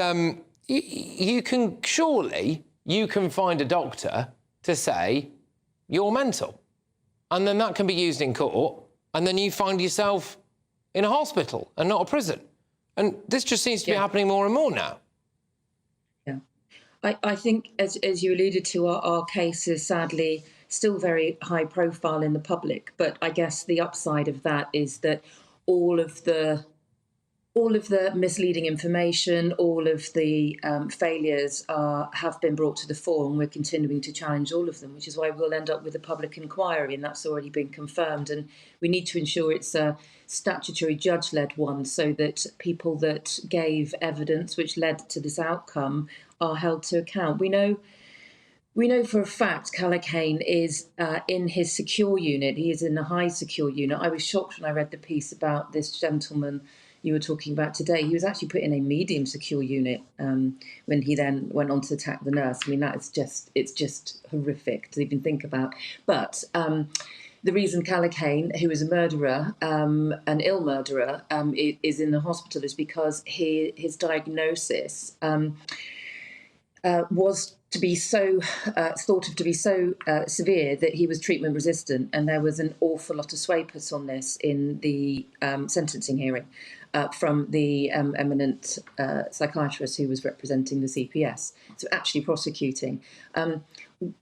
you can find a doctor to say you're mental, and then that can be used in court, and then you find yourself in a hospital and not a prison. And this just seems to be happening more and more now. Yeah. I think, as you alluded to, our case is sadly still very high profile in the public. But I guess the upside of that is that all of the misleading information, all of the failures have been brought to the fore, and we're continuing to challenge all of them, which is why we'll end up with a public inquiry, and that's already been confirmed. And we need to ensure it's a statutory judge-led one, so that people that gave evidence which led to this outcome are held to account. We know for a fact Clarkson is in his secure unit. He is in the high secure unit. I was shocked when I read the piece about this gentleman you were talking about today. He was actually put in a medium secure unit when he then went on to attack the nurse. I mean, it's just horrific to even think about. But the reason Clarkson, who is a murderer, an ill murderer, is in the hospital is because his diagnosis was to be so thought of to be so severe that he was treatment resistant, and there was an awful lot of sway put on this in the sentencing hearing from the eminent psychiatrist who was representing the CPS, so actually prosecuting.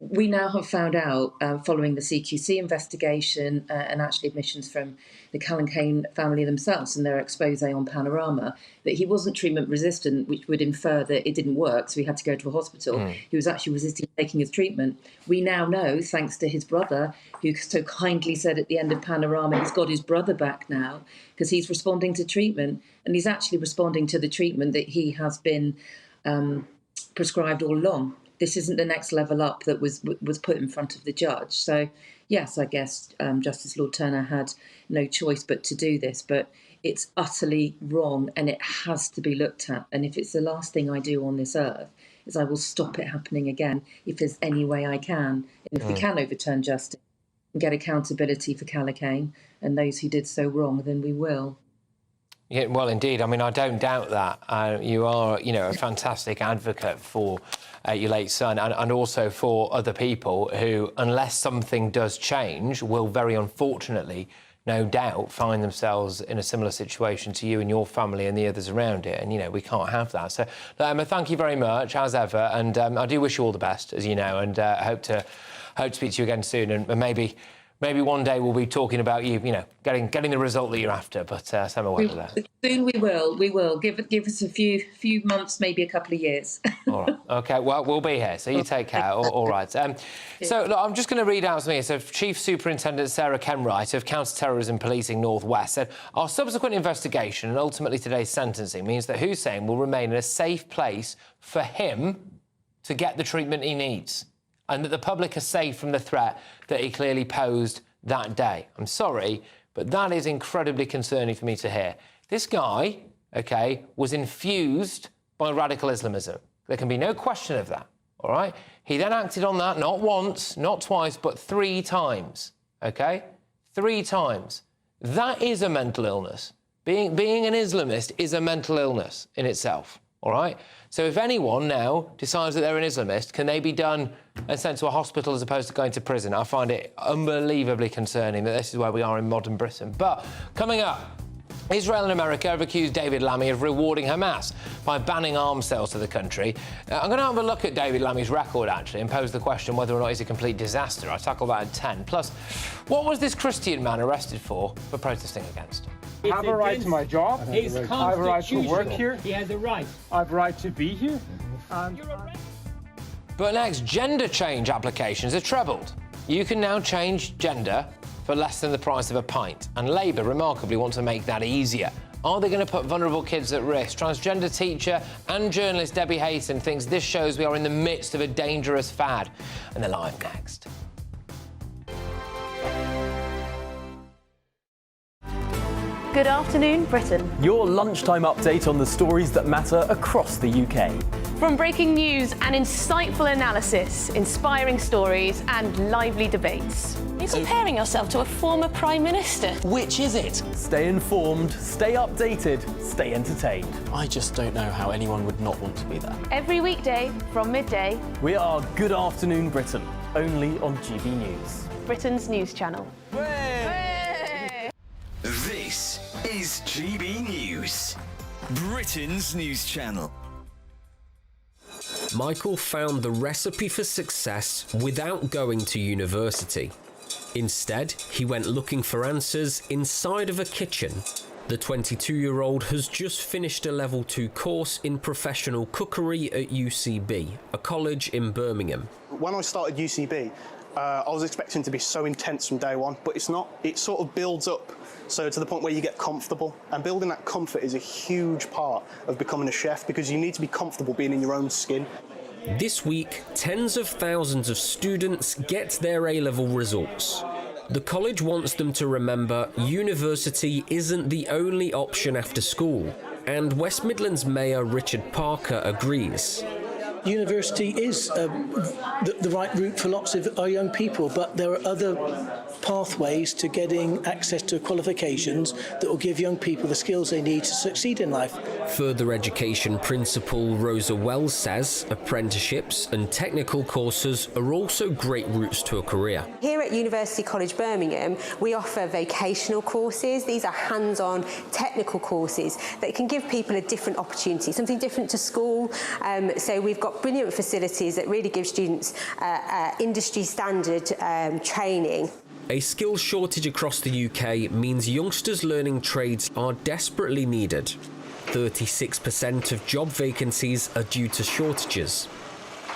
We now have found out, following the CQC investigation and actually admissions from the Clarkson family themselves and their expose on Panorama, that he wasn't treatment resistant, which would infer that it didn't work, so he had to go to a hospital. He was actually resisting taking his treatment. We now know, thanks to his brother, who so kindly said at the end of Panorama, he's got his brother back now because he's responding to treatment, and he's actually responding to the treatment that he has been prescribed all along. This isn't the next level up that was put in front of the judge. So, yes, I guess Justice Lord Turner had no choice but to do this, but it's utterly wrong and it has to be looked at. And if it's the last thing I do on this earth, is I will stop it happening again if there's any way I can. And if we can overturn justice and get accountability for Clarkson and those who did so wrong, then we will. Yeah, well, indeed. I mean, I don't doubt that. You are, you know, a fantastic advocate for your late son and also for other people who, unless something does change, will very unfortunately, no doubt, find themselves in a similar situation to you and your family and the others around it. And, you know, we can't have that. So, Emma, thank you very much, as ever. And I do wish you all the best, as you know, and hope to speak to you again soon. And maybe one day we'll be talking about you, you know, getting the result that you're after. But Emma won't do that. Soon we will. We will. Give us a few months, maybe a couple of years. All right. OK, well, we'll be here, so you take care. All right. So, look, I'm just going to read out something here. So, Chief Superintendent Sarah Kenwright of Counter-Terrorism Policing North West said, our subsequent investigation and ultimately today's sentencing means that Hussein will remain in a safe place for him to get the treatment he needs, and that the public are safe from the threat that he clearly posed that day. I'm sorry, but that is incredibly concerning for me to hear. This guy, OK, was infused by radical Islamism. There can be no question of that, all right? He then acted on that not once, not twice, but 3 times, OK? 3 times. That is a mental illness. Being an Islamist is a mental illness in itself, all right? So if anyone now decides that they're an Islamist, can they be done and sent to a hospital as opposed to going to prison? I find it unbelievably concerning that this is where we are in modern Britain. But coming up, Israel and America have accused David Lammy of rewarding Hamas by banning arms sales to the country. I'm going to have a look at David Lammy's record, actually, and pose the question whether or not he's a complete disaster. I'll tackle that at 10. Plus, what was this Christian man arrested for protesting against? I have a right to my job. I have a right to work here. He has a right. I have a right to be here. But next, gender change applications are trebled. You can now change gender for less than the price of a pint. And Labour, remarkably, want to make that easier. Are they going to put vulnerable kids at risk? Transgender teacher and journalist Debbie Hayton thinks this shows we are in the midst of a dangerous fad. And they're live next. Good afternoon, Britain. Your lunchtime update on the stories that matter across the UK. From breaking news and insightful analysis, inspiring stories and lively debates. You're comparing yourself to a former Prime Minister. Which is it? Stay informed, stay updated, stay entertained. I just don't know how anyone would not want to be there. Every weekday from midday. We are Good Afternoon Britain, only on GB News. Britain's news channel. This is GB News, Britain's news channel. Michael found the recipe for success without going to university. Instead, he went looking for answers inside of a kitchen. The 22-year-old has just finished a level 2 course in professional cookery at UCB, a college in Birmingham. When I started UCB, I was expecting to be so intense from day one, but it's not. It sort of builds up, so to the point where you get comfortable. And building that comfort is a huge part of becoming a chef, because you need to be comfortable being in your own skin. This week, tens of thousands of students get their A-level results. The college wants them to remember university isn't the only option after school, and West Midlands Mayor Richard Parker agrees. University is the right route for lots of our young people, but there are other pathways to getting access to qualifications that will give young people the skills they need to succeed in life. Further education principal Rosa Wells says apprenticeships and technical courses are also great routes to a career. Here at University College Birmingham, we offer vocational courses. These are hands-on technical courses that can give people a different opportunity, something different to school. So we've got brilliant facilities that really give students industry standard training. A skills shortage across the UK means youngsters learning trades are desperately needed. 36% of job vacancies are due to shortages.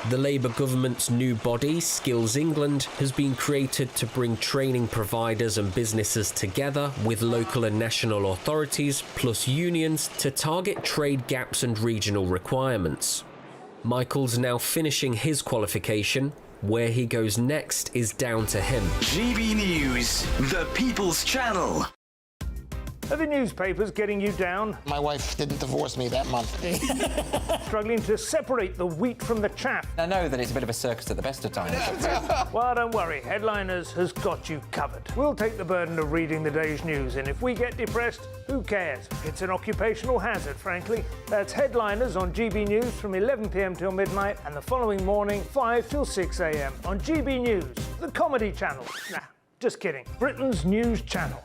The Labour government's new body, Skills England, has been created to bring training providers and businesses together with local and national authorities plus unions to target trade gaps and regional requirements. Michael's now finishing his qualification. Where he goes next is down to him. GB News, the People's Channel. Are the newspapers getting you down? My wife didn't divorce me that month. Struggling to separate the wheat from the chaff? I know that it's a bit of a circus at the best of times. Well, don't worry, Headliners has got you covered. We'll take the burden of reading the day's news, and if we get depressed, who cares? It's an occupational hazard, frankly. That's Headliners on GB News from 11 p.m. till midnight, and the following morning, 5 till 6 a.m. on GB News, the comedy channel. Nah, just kidding. Britain's news channel.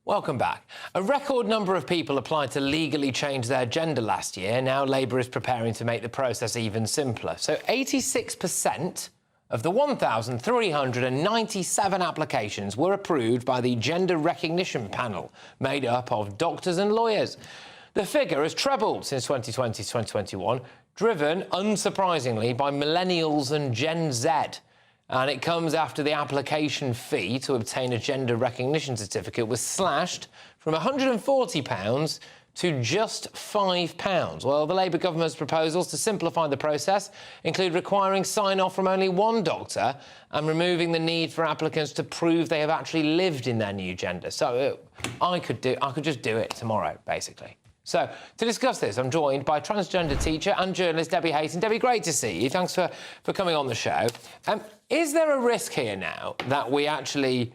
Welcome back. A record number of people applied to legally change their gender last year. Now Labour is preparing to make the process even simpler. So 86% of the 1,397 applications were approved by the Gender Recognition Panel, made up of doctors and lawyers. The figure has trebled since 2020 to 2021, driven, unsurprisingly, by millennials and Gen Z. And it comes after the application fee to obtain a gender recognition certificate was slashed from £140 to just £5. Well, the Labour government's proposals to simplify the process include requiring sign-off from only one doctor and removing the need for applicants to prove they have actually lived in their new gender. So I could just do it tomorrow, basically. So, to discuss this, I'm joined by transgender teacher and journalist Debbie Hayton. Debbie, great to see you. Thanks for coming on the show. Is there a risk here now that we actually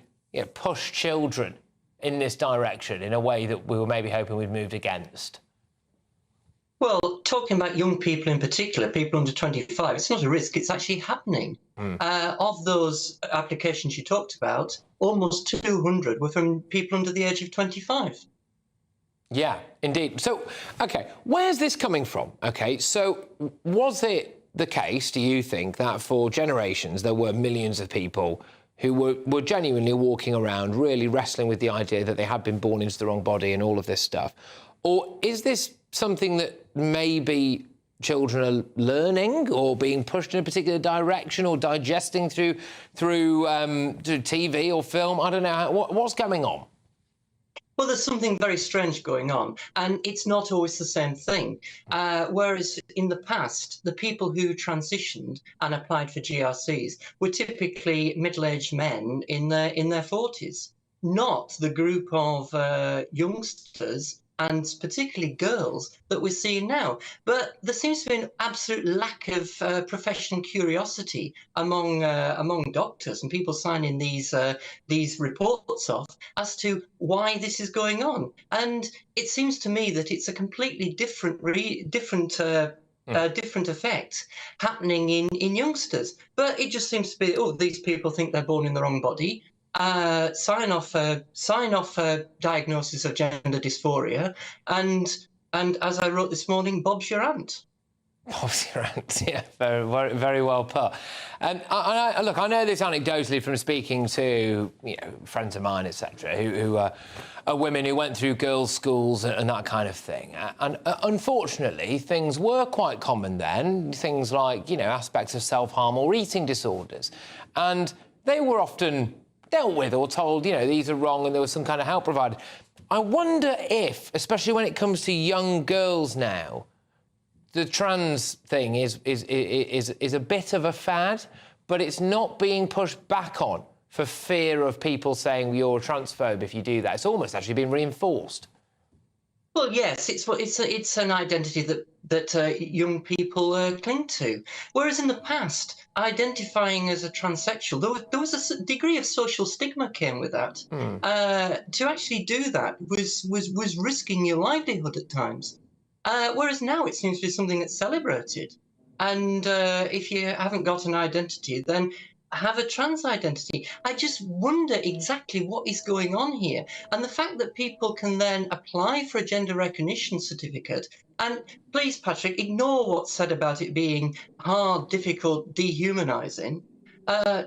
push children in this direction in a way that we were maybe hoping we'd moved against? Well, talking about young people in particular, people under 25, it's not a risk, it's actually happening. Of those applications you talked about, almost 200 were from people under the age of 25. Yeah, indeed. So, OK, where's this coming from? OK, so was it the case, do you think, that for generations there were millions of people who were genuinely walking around really wrestling with the idea that they had been born into the wrong body and all of this stuff? Or is this something that maybe children are learning or being pushed in a particular direction or digesting through TV or film? I don't know. What's going on? Well, there's something very strange going on, and it's not always the same thing. Whereas in the past, the people who transitioned and applied for GRCs were typically middle-aged men in their 40s, not the group of youngsters and particularly girls that we're seeing now. But there seems to be an absolute lack of professional curiosity among doctors and people signing these reports off as to why this is going on. And it seems to me that it's a completely different effect happening in youngsters. But it just seems to be, oh, these people think they're born in the wrong body. Sign off a diagnosis of gender dysphoria, and as I wrote this morning, Bob's your aunt. Bob's your aunt, yeah, very, very well put. And look, I know this anecdotally from speaking to friends of mine, etc., who are women who went through girls' schools and that kind of thing. And unfortunately, things were quite common then. Things like aspects of self-harm or eating disorders, and they were often dealt with or told, these are wrong and there was some kind of help provided. I wonder if, especially when it comes to young girls now, the trans thing is a bit of a fad, but it's not being pushed back on for fear of people saying you're a transphobe if you do that. It's almost actually been reinforced. Well, yes, it's an identity that young people cling to. Whereas in the past, identifying as a transsexual, there was a degree of social stigma came with that. To actually do that was risking your livelihood at times. Whereas now it seems to be something that's celebrated. And if you haven't got an identity, then have a trans identity. I just wonder exactly what is going on here. And the fact that people can then apply for a gender recognition certificate, and please, Patrick, ignore what's said about it being hard, difficult, dehumanising.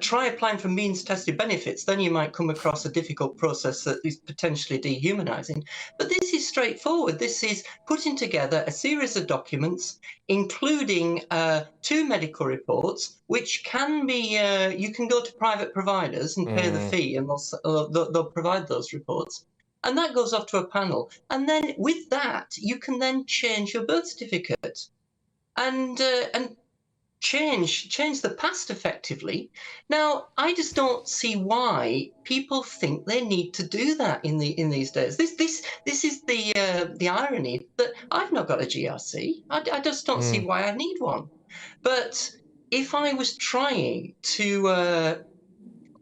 Try applying for means-tested benefits, then you might come across a difficult process that is potentially dehumanising. But this is straightforward. This is putting together a series of documents, including 2 medical reports, which can be, you can go to private providers and pay the fee, and they'll provide those reports. And that goes off to a panel. And then with that, you can then change your birth certificate and change the past effectively. Now, I just don't see why people think they need to do that in these days. This is the irony that I've not got a GRC. I just don't see why I need one. But if I was trying to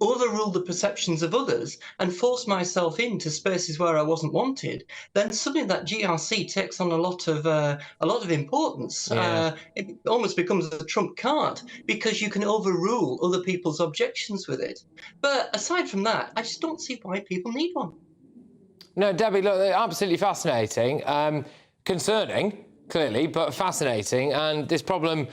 overrule the perceptions of others and force myself into spaces where I wasn't wanted, then suddenly that GRC takes on a lot of importance. Yeah. It almost becomes a trump card because you can overrule other people's objections with it. But aside from that, I just don't see why people need one. No, Debbie, look, they're absolutely fascinating. Concerning, clearly, but fascinating. And this problem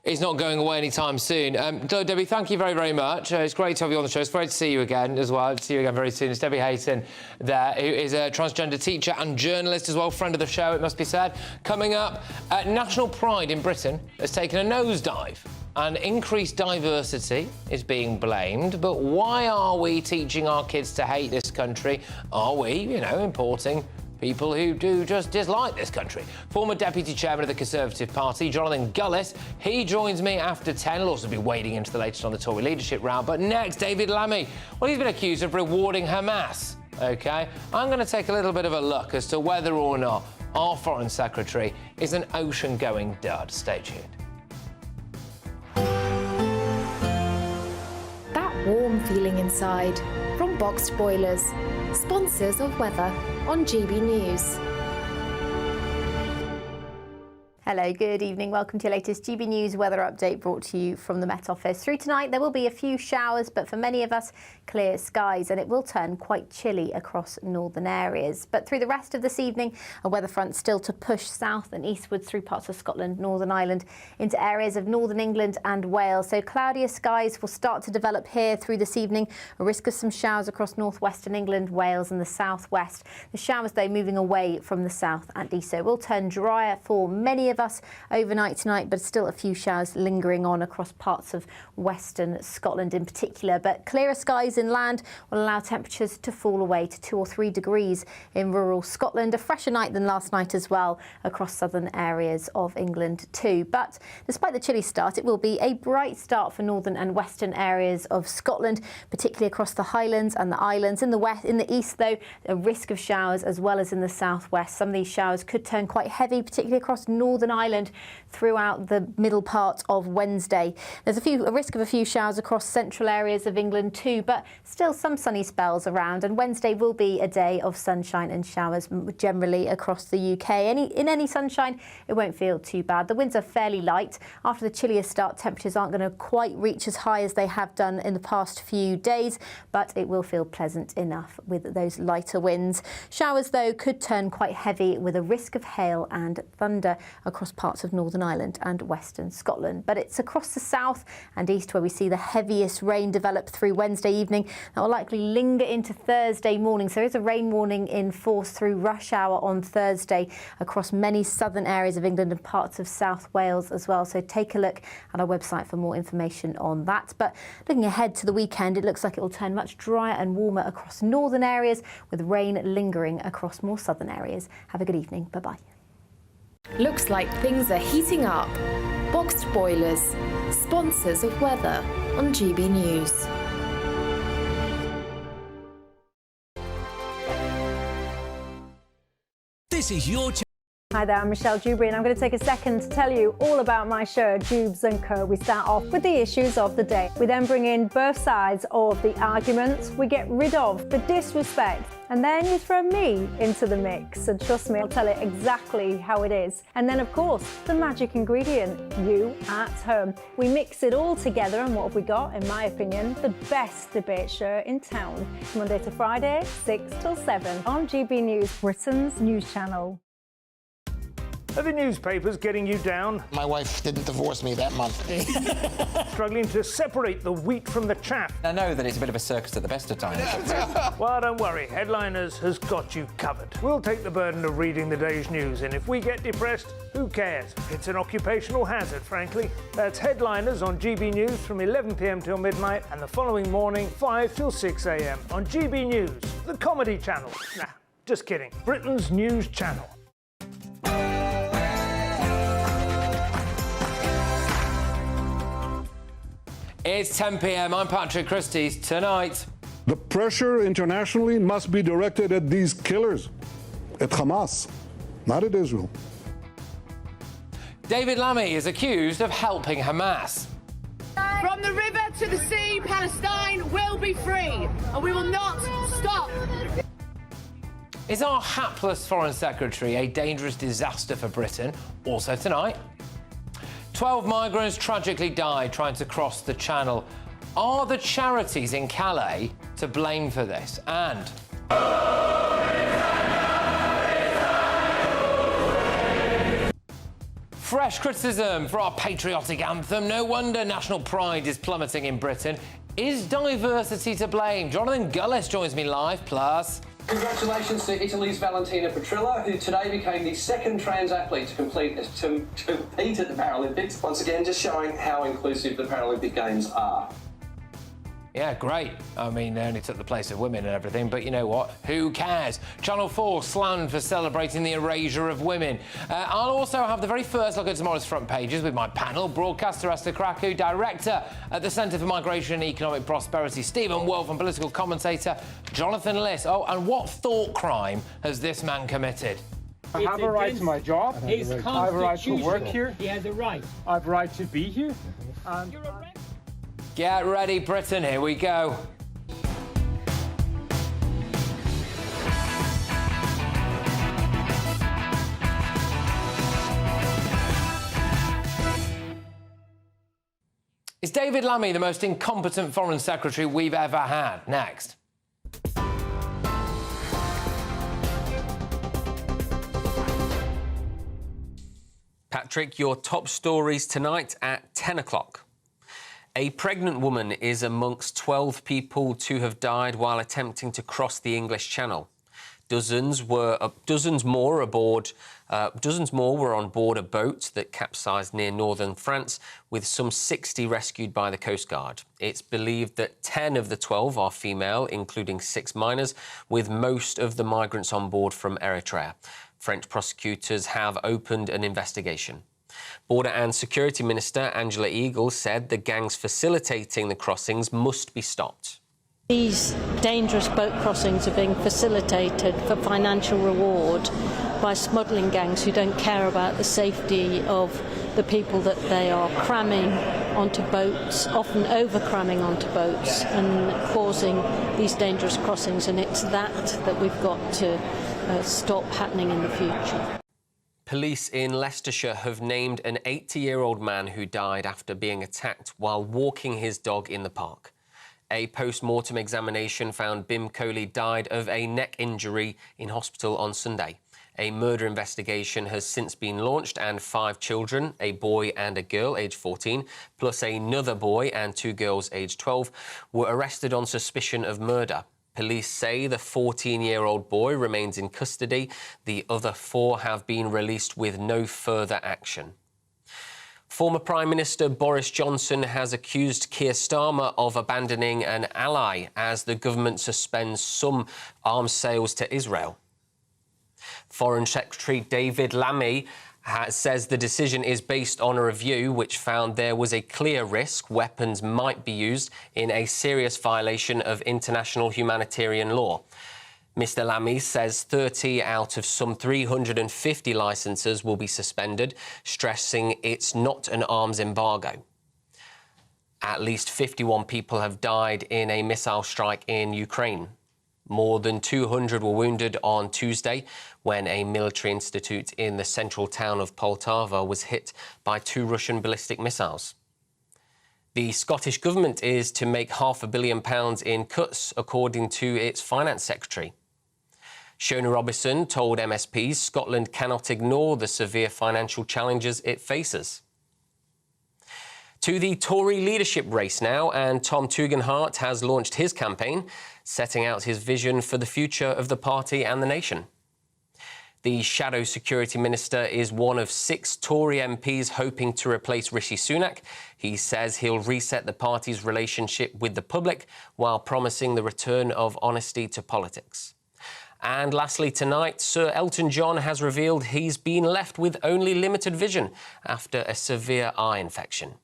is not going away anytime soon. Debbie, thank you very, very much. It's great to have you on the show. It's great to see you again as well. See you again very soon. It's Debbie Hayton there, who is a transgender teacher and journalist as well, friend of the show, it must be said. Coming up, national pride in Britain has taken a nosedive and increased diversity is being blamed. But why are we teaching our kids to hate this country? Are we, importing people who do just dislike this country? Former Deputy Chairman of the Conservative Party, Jonathan Gullis, he joins me after 10. He'll also be wading into the latest on the Tory leadership round. But next, David Lammy. Well, he's been accused of rewarding Hamas, OK? I'm going to take a little bit of a look as to whether or not our Foreign Secretary is an ocean-going dud. Stay tuned. That warm feeling inside from Boxed Boilers, sponsors of weather on GB News. Hello, good evening. Welcome to your latest GB News weather update brought to you from the Met Office. Through tonight, there will be a few showers, but for many of us, clear skies, and it will turn quite chilly across northern areas. But through the rest of this evening, a weather front still to push south and eastwards through parts of Scotland, Northern Ireland, into areas of northern England and Wales. So cloudier skies will start to develop here through this evening. A risk of some showers across northwestern England, Wales and the southwest. The showers, though, moving away from the south and east. So it will turn drier for many of us overnight tonight, but still a few showers lingering on across parts of western Scotland in particular. But clearer skies inland will allow temperatures to fall away to 2 or 3 degrees in rural Scotland. A fresher night than last night as well across southern areas of England too. But despite the chilly start, it will be a bright start for northern and western areas of Scotland, particularly across the Highlands and the Islands. In the west, in the east, though, a risk of showers as well as in the southwest. Some of these showers could turn quite heavy, particularly across Northern Ireland throughout the middle part of Wednesday. There's a risk of a few showers across central areas of England too, but still some sunny spells around, and Wednesday will be a day of sunshine and showers generally across the UK. In any sunshine, it won't feel too bad. The winds are fairly light. After the chillier start, temperatures aren't going to quite reach as high as they have done in the past few days, but it will feel pleasant enough with those lighter winds. Showers, though, could turn quite heavy with a risk of hail and thunder across parts of Northern Ireland and western Scotland. But it's across the south and east where we see the heaviest rain develop through Wednesday evening. That will likely linger into Thursday morning. So there is a rain warning in force through rush hour on Thursday across many southern areas of England and parts of South Wales as well. So take a look at our website for more information on that. But looking ahead to the weekend, it looks like it will turn much drier and warmer across northern areas, with rain lingering across more southern areas. Have a good evening. Bye-bye. Looks like things are heating up. Boxed boilers, sponsors of weather on GB News. This is your Hi there, I'm Michelle Dewberry, and I'm going to take a second to tell you all about my show, Dubes & Co. We start off with the issues of the day. We then bring in both sides of the arguments. We get rid of the disrespect, and then you throw me into the mix. And trust me, I'll tell it exactly how it is. And then, of course, the magic ingredient, you at home. We mix it all together, and what have we got? In my opinion, the best debate show in town. Monday to Friday, 6 till 7 on GB News, Britain's news channel. Are the newspapers getting you down? My wife didn't divorce me that month. Struggling to separate the wheat from the chaff? I know that it's a bit of a circus at the best of times. Well, don't worry, Headliners has got you covered. We'll take the burden of reading the day's news, and if we get depressed, who cares? It's an occupational hazard, frankly. That's Headliners on GB News from 11 p.m. till midnight, and the following morning, 5 till 6 a.m. on GB News, the comedy channel. Nah, just kidding. Britain's news channel. It's 10 p.m. I'm Patrick Christys. Tonight, the pressure internationally must be directed at these killers, at Hamas, not at Israel. David Lammy is accused of helping Hamas. From the river to the sea, Palestine will be free, and we will not stop. Is our hapless Foreign Secretary a dangerous disaster for Britain? Also tonight, 12 migrants tragically died trying to cross the Channel. Are the charities in Calais to blame for this? And fresh criticism for our patriotic anthem. No wonder national pride is plummeting in Britain. Is diversity to blame? Jonathan Gullis joins me live, plus... Congratulations to Italy's Valentina Petrilla, who today became the second trans athlete to compete at the Paralympics. Once again, just showing how inclusive the Paralympic Games are. Yeah, great. I mean, they only took the place of women and everything, but you know what? Who cares? Channel 4 slammed for celebrating the erasure of women. I'll also have the very first look at tomorrow's front pages with my panel, broadcaster Esther Krakow, director at the Centre for Migration and Economic Prosperity, Stephen Wolfe, and political commentator Jonathan Liss. Oh, and what thought crime has this man committed? I have a right to my job. I have a right to work here. He has a right. I have a right to be here. Get ready, Britain. Here we go. Is David Lammy the most incompetent Foreign Secretary we've ever had? Next. Patrick, your top stories tonight at 10 o'clock. A pregnant woman is amongst 12 people to have died while attempting to cross the English Channel. Dozens more were on board a boat that capsized near northern France, with some 60 rescued by the Coast Guard. It's believed that 10 of the 12 are female, including 6 minors, with most of the migrants on board from Eritrea. French prosecutors have opened an investigation. Border and Security Minister Angela Eagle said the gangs facilitating the crossings must be stopped. These dangerous boat crossings are being facilitated for financial reward by smuggling gangs who don't care about the safety of the people that they are cramming onto boats, often over-cramming onto boats and causing these dangerous crossings, and it's that we've got to stop happening in the future. Police in Leicestershire have named an 80-year-old man who died after being attacked while walking his dog in the park. A post-mortem examination found Bim Coley died of a neck injury in hospital on Sunday. A murder investigation has since been launched and 5 children, a boy and a girl aged 14, plus another boy and 2 girls aged 12, were arrested on suspicion of murder. Police say the 14-year-old boy remains in custody. The other 4 have been released with no further action. Former Prime Minister Boris Johnson has accused Keir Starmer of abandoning an ally as the government suspends some arms sales to Israel. Foreign Secretary David Lammy says the decision is based on a review which found there was a clear risk weapons might be used in a serious violation of international humanitarian law. Mr Lammy says 30 out of some 350 licences will be suspended, stressing it's not an arms embargo. At least 51 people have died in a missile strike in Ukraine. More than 200 were wounded on Tuesday when a military institute in the central town of Poltava was hit by 2 Russian ballistic missiles. The Scottish Government is to make £500 million in cuts, according to its Finance Secretary. Shona Robison told MSPs Scotland cannot ignore the severe financial challenges it faces. To the Tory leadership race now, and Tom Tugendhat has launched his campaign, setting out his vision for the future of the party and the nation. The Shadow Security Minister is one of 6 Tory MPs hoping to replace Rishi Sunak. He says he'll reset the party's relationship with the public while promising the return of honesty to politics. And lastly tonight, Sir Elton John has revealed he's been left with only limited vision after a severe eye infection.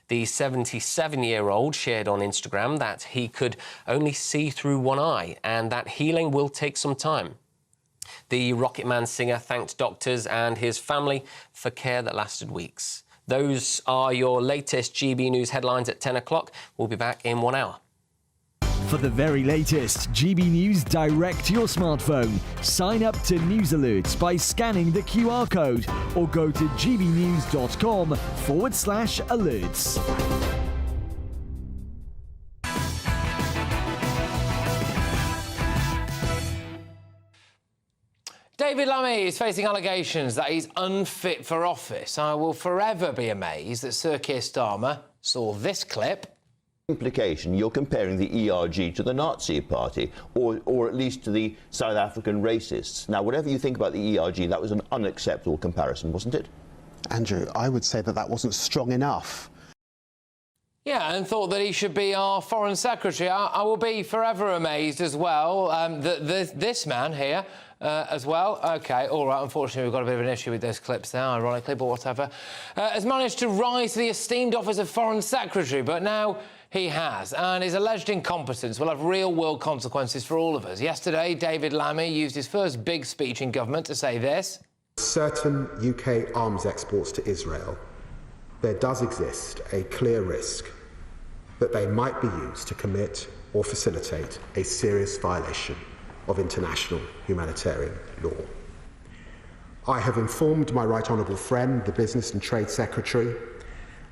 The 77-year-old shared on Instagram that he could only see through one eye and that healing will take some time. The Rocketman singer thanked doctors and his family for care that lasted weeks. Those are your latest GB News headlines at 10 o'clock. We'll be back in 1 hour. For the very latest GB News direct to your smartphone, sign up to News Alerts by scanning the QR code or go to gbnews.com/alerts. David Lammy is facing allegations that he's unfit for office. I will forever be amazed that Sir Keir Starmer saw this clip. Implication, you're comparing the ERG to the Nazi Party, or at least to the South African racists. Now, whatever you think about the ERG, that was an unacceptable comparison, wasn't it? Andrew, I would say that wasn't strong enough. Yeah, and thought that he should be our Foreign Secretary. I will be forever amazed as well that this man here as well. OK, all right, unfortunately we've got a bit of an issue with those clips there, ironically, but whatever. Has managed to rise to the esteemed office of Foreign Secretary, but now he has, and his alleged incompetence will have real-world consequences for all of us. Yesterday, David Lammy used his first big speech in government to say this. Certain UK arms exports to Israel, there does exist a clear risk that they might be used to commit or facilitate a serious violation of international humanitarian law. I have informed my Right Honourable friend, the Business and Trade Secretary,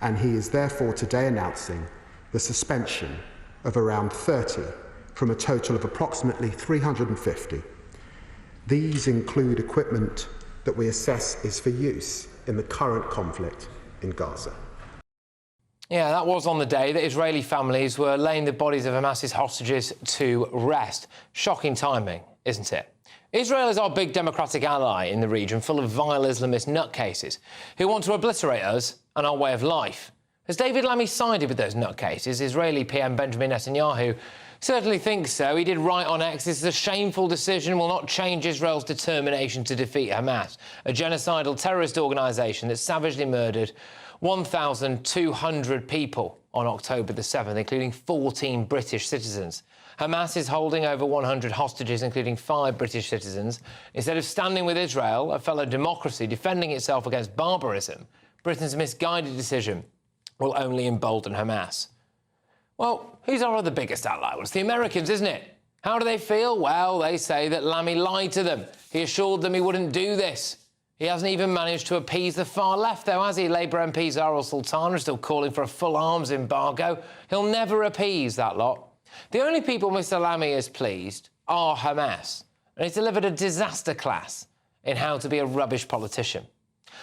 and he is therefore today announcing the suspension of around 30 from a total of approximately 350. These include equipment that we assess is for use in the current conflict in Gaza. Yeah, that was on the day that Israeli families were laying the bodies of Hamas's hostages to rest. Shocking timing, isn't it? Israel is our big democratic ally in the region, full of vile Islamist nutcases who want to obliterate us and our way of life. Has David Lammy sided with those nutcases? Israeli PM Benjamin Netanyahu certainly thinks so. He did write on X, "This is a shameful decision, will not change Israel's determination to defeat Hamas, a genocidal terrorist organisation that savagely murdered 1,200 people on October the 7th, including 14 British citizens. Hamas is holding over 100 hostages, including 5 British citizens. Instead of standing with Israel, a fellow democracy defending itself against barbarism, Britain's misguided decision will only embolden Hamas." Well, who's our other biggest ally? Well, it's the Americans, isn't it? How do they feel? Well, they say that Lammy lied to them. He assured them he wouldn't do this. He hasn't even managed to appease the far left, though, has he? Labour MP Zahra al-Sultan is still calling for a full arms embargo. He'll never appease that lot. The only people Mr Lammy is pleased are Hamas, and he's delivered a disaster class in how to be a rubbish politician.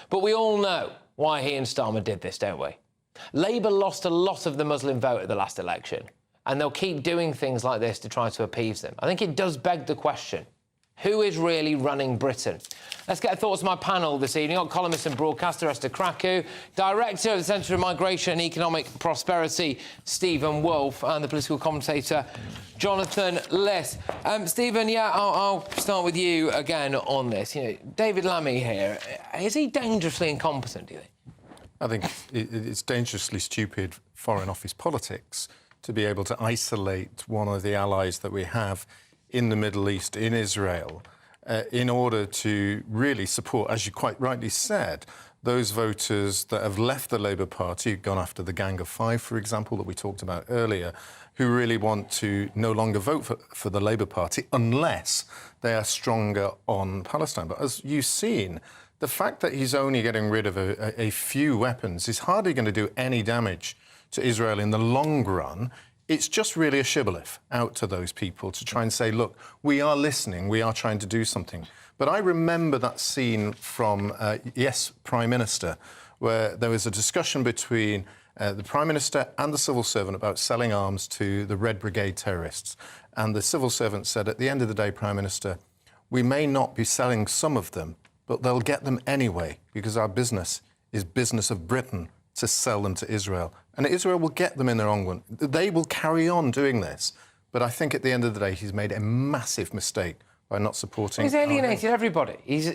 But we all know why he and Starmer did this, don't we? Labour lost a lot of the Muslim vote at the last election, and they'll keep doing things like this to try to appease them. I think it does beg the question, who is really running Britain? Let's get thoughts from my panel this evening. Got columnist and broadcaster Esther Krakow, Director of the Centre for Migration and Economic Prosperity, Stephen Wolfe, and the political commentator, Jonathan Liss. Stephen, yeah, I'll start with you again on this. You know, David Lammy here, is he dangerously incompetent, do you think? I think it's dangerously stupid Foreign Office politics to be able to isolate one of the allies that we have in the Middle East, in Israel, in order to really support, as you quite rightly said, those voters that have left the Labour Party, gone after the Gang of Five, for example, that we talked about earlier, who really want to no longer vote for the Labour Party unless they are stronger on Palestine. But as you've seen, the fact that he's only getting rid of a few weapons is hardly going to do any damage to Israel in the long run. It's just really a shibboleth out to those people to try and say, look, we are listening, we are trying to do something. But I remember that scene from Yes, Prime Minister, where there was a discussion between the Prime Minister and the civil servant about selling arms to the Red Brigade terrorists. And the civil servant said, at the end of the day, Prime Minister, we may not be selling some of them, but they'll get them anyway, because our business is business of Britain to sell them to Israel. And Israel will get them in their own way. They will carry on doing this. But I think at the end of the day, he's made a massive mistake by not supporting... He's alienated everybody. He's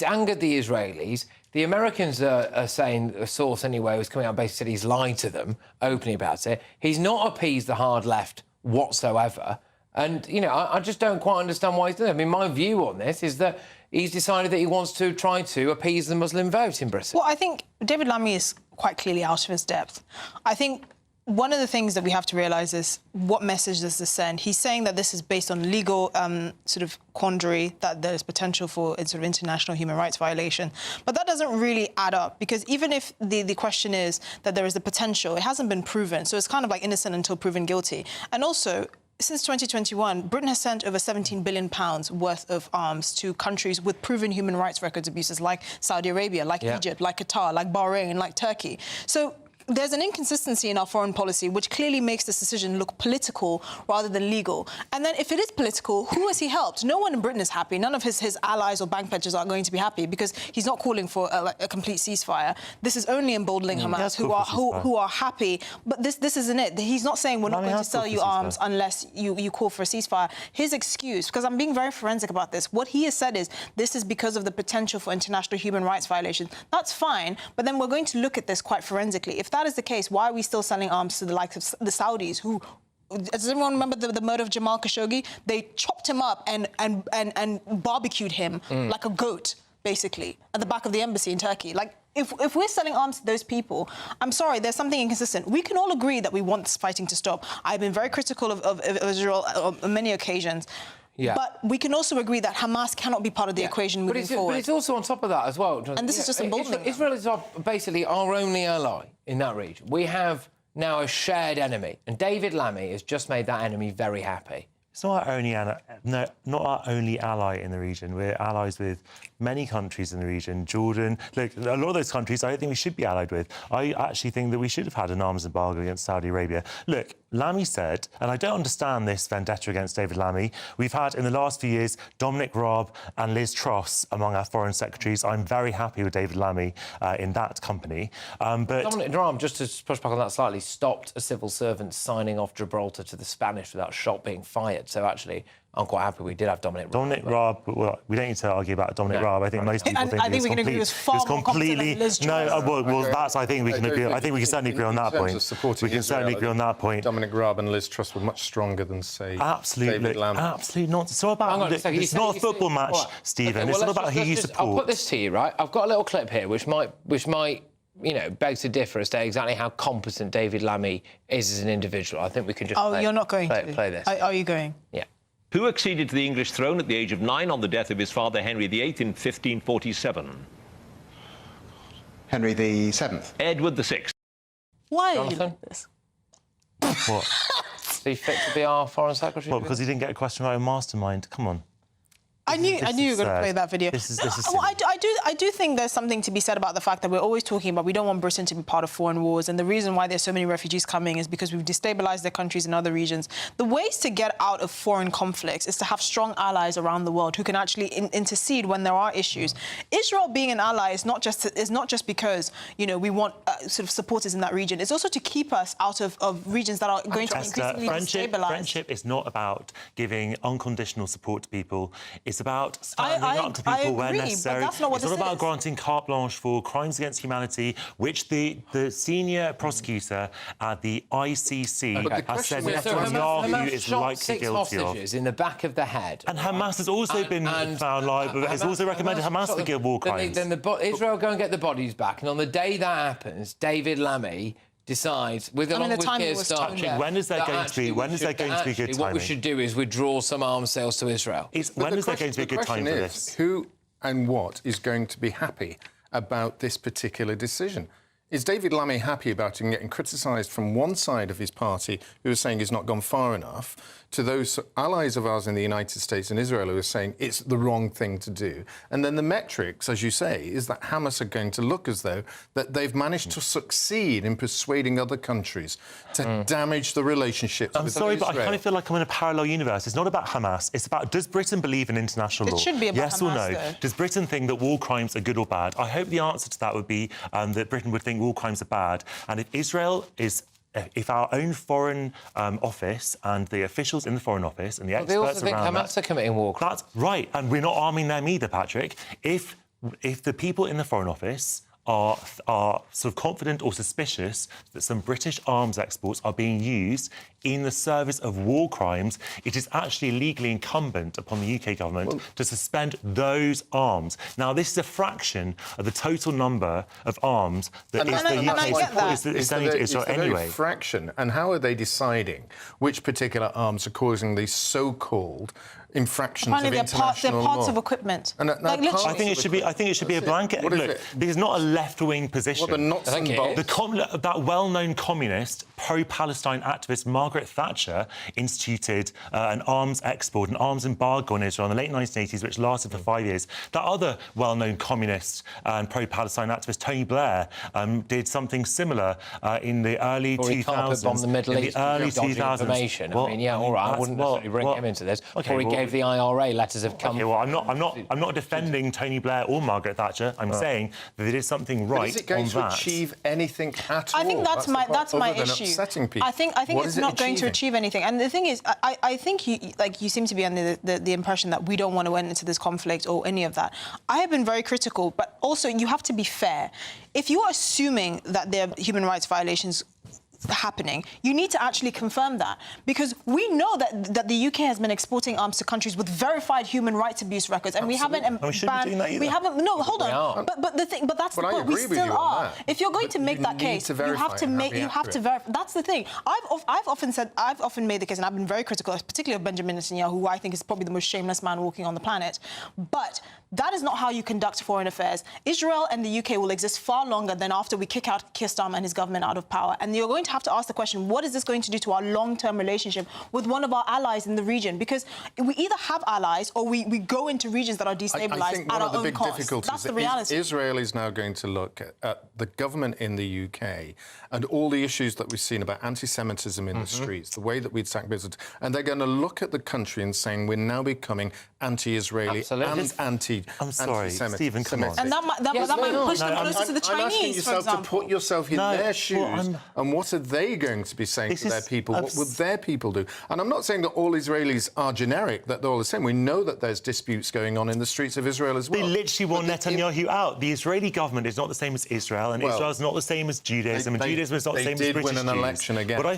angered the Israelis. The Americans are saying, a source anyway was coming out basically said he's lied to them openly about it. He's not appeased the hard left whatsoever. And, you know, I just don't quite understand why he's doing it. I mean, my view on this is that he's decided that he wants to try to appease the Muslim vote in Britain. Well, I think David Lammy is quite clearly out of his depth. I think one of the things that we have to realise is what message does this send? He's saying that this is based on legal sort of quandary, that there's potential for sort of international human rights violation. But that doesn't really add up, because even if the question is that there is the potential, it hasn't been proven. So it's kind of like innocent until proven guilty. And also, since 2021, Britain has sent over £17 billion worth of arms to countries with proven human rights records abuses, like Saudi Arabia, like Egypt, like Qatar, like Bahrain, like Turkey. So there's an inconsistency in our foreign policy which clearly makes this decision look political rather than legal. And then if it is political, who has he helped? No one in Britain is happy. None of his allies or backbenchers are going to be happy, because he's not calling for a complete ceasefire. This is only emboldening Hamas, who are happy. But this isn't it. He's not saying we're not going to sell you arms unless you call for a ceasefire. His excuse, because I'm being very forensic about this, what he has said is this is because of the potential for international human rights violations. That's fine, but then we're going to look at this quite forensically. If that is the case, why are we still selling arms to the likes of the Saudis, who... Does everyone remember the murder of Jamal Khashoggi? They chopped him up and barbecued him like a goat, basically, at the back of the embassy in Turkey. Like, if we're selling arms to those people, I'm sorry, there's something inconsistent. We can all agree that we want this fighting to stop. I've been very critical of Israel on many occasions. Yeah. But we can also agree that Hamas cannot be part of the equation moving forward. But it's also on top of that as well. And this is just emboldening them. Israel is basically our only ally in that region. We have now a shared enemy, and David Lammy has just made that enemy very happy. It's not our only not our only ally in the region. We're allies with many countries in the region. Jordan, look, a lot of those countries I don't think we should be allied with. I actually think that we should have had an arms embargo against Saudi Arabia. Look, Lammy said, and I don't understand this vendetta against David Lammy. We've had, in the last few years, Dominic Raab and Liz Truss among our foreign secretaries. I'm very happy with David Lammy in that company. But Dominic Raab, just to push back on that slightly, stopped a civil servant signing off Gibraltar to the Spanish without a shot being fired. So actually, I'm quite happy we did have Dominic Raab. Dominic Raab, well, we don't need to argue about Dominic Raab. I think most people think we can agree he was far more competent than Liz Truss. That's. I think we can agree. I think we can certainly agree on that point. We can certainly agree on that point. Dominic Raab and Liz Truss were much stronger than, say, David Lammy. Absolutely not. It's all about. It's not a football match, Stephen. It's not about who you support. I'll put this to you, right? I've got a little clip here which might beg to differ as to exactly how competent David Lammy is as an individual. I think we can just you're not going to play this. Are you going? Yeah. Who acceded to the English throne at the age of 9 on the death of his father Henry VIII in 1547? Henry VII. Edward VI. Why Jonathan? are you like this? What? Is he fit to be our foreign secretary? What, because he didn't get a question about a mastermind? Come on. I knew you were going to play that video. This is well, I do think there's something to be said about the fact that we're always talking about we don't want Britain to be part of foreign wars, and the reason why there's so many refugees coming is because we've destabilised their countries in other regions. The ways to get out of foreign conflicts is to have strong allies around the world who can actually intercede when there are issues. Israel being an ally is not just because we want sort of supporters in that region. It's also to keep us out of regions that are going to increasingly destabilise. Friendship is not about giving unconditional support to people. It's about standing up to people where necessary. But that's not what it's not about granting carte blanche for crimes against humanity, which the senior prosecutor at the ICC has said Netanyahu is likely guilty of. In the back of the head. And Hamas has also been found liable, but has also recommended Hamas to give war crimes. Then Israel go and get the bodies back, and on the day that happens, David Lammy decides, along with Keir Starmer, when is there going to be a good timing? What we should do is withdraw some arms sales to Israel. When is there going to be a good time for this? Who and what is going to be happy about this particular decision? Is David Lammy happy about him getting criticised from one side of his party, who is saying he's not gone far enough, to those allies of ours in the United States and Israel who are saying it's the wrong thing to do? And then the metrics, as you say, is that Hamas are going to look as though that they've managed to succeed in persuading other countries to damage the relationships with Israel. I'm sorry, but I kind of feel like I'm in a parallel universe. It's not about Hamas. It's about, does Britain believe in international law? It should be about yes Hamas, or no? though. Does Britain think that war crimes are good or bad? I hope the answer to that would be that Britain would think war crimes are bad. And if our own foreign office and the officials in the foreign office and the experts around they also think Hamas are committing war crimes. That's right, and we're not arming them either, Patrick. If the people in the foreign office are sort of confident or suspicious that some British arms exports are being used in the service of war crimes, it is actually legally incumbent upon the UK government to suspend those arms. Now, this is a fraction of the total number of arms that the UK is sending to Israel anyway. Fraction. And how are they deciding which particular arms are causing these so-called infractions of international law? They're parts of equipment. I think it should be a blanket. Look, this is not a left-wing position. Well, the nuts and bolts. That well-known communist, pro-Palestine activist Margaret Thatcher instituted an arms export, an arms embargo on Israel in the late 1980s, which lasted for 5 years. That other well-known communist and pro-Palestine activist, Tony Blair, did something similar in the early 2000s. Bomb the Middle East, early dodgy 2000s. information. I mean, yeah, all right. I wouldn't necessarily bring him into this. Before he gave the IRA letters of come. Okay, well, I'm not defending Tony Blair or Margaret Thatcher. I'm saying that there is something right on that. Is it going to achieve anything at all? I think that's my issue. I think it's not going to achieve anything. And the thing is, I think you seem to be under the impression that we don't want to enter into this conflict or any of that. I have been very critical, but also you have to be fair. If you are assuming that there are human rights violations happening, you need to actually confirm that, because we know that the UK has been exporting arms to countries with verified human rights abuse records, and we haven't banned. We haven't. No, hold on. But the thing. But that's the point. We still are. If you're going to make that case, you have to make. You have to verify. That's the thing. I've often made the case, and I've been very critical, particularly of Benjamin Netanyahu, who I think is probably the most shameless man walking on the planet. But that is not how you conduct foreign affairs. Israel and the UK will exist far longer than after we kick out Keir Starmer and his government out of power. And you're going to have to ask the question, what is this going to do to our long-term relationship with one of our allies in the region? Because we either have allies or we go into regions that are destabilised at our own cost. That's the reality. Israel is now going to look at the government in the UK and all the issues that we've seen about anti-Semitism in the streets, the way that we'd sack business, and they're going to look at the country and saying we're now becoming anti-Israeli and I'm sorry, Stephen, come on. And that might push them closer to the Chinese, I'm asking yourself to put yourself in their shoes, and what are they going to be saying to their people? What would their people do? And I'm not saying that all Israelis are generic, that they're all the same. We know that there's disputes going on in the streets of Israel as well. They literally want Netanyahu out. The Israeli government is not the same as Israel, and Israel is not the same as Judaism, and Judaism is not the same as British Jews. They did win an election again. What I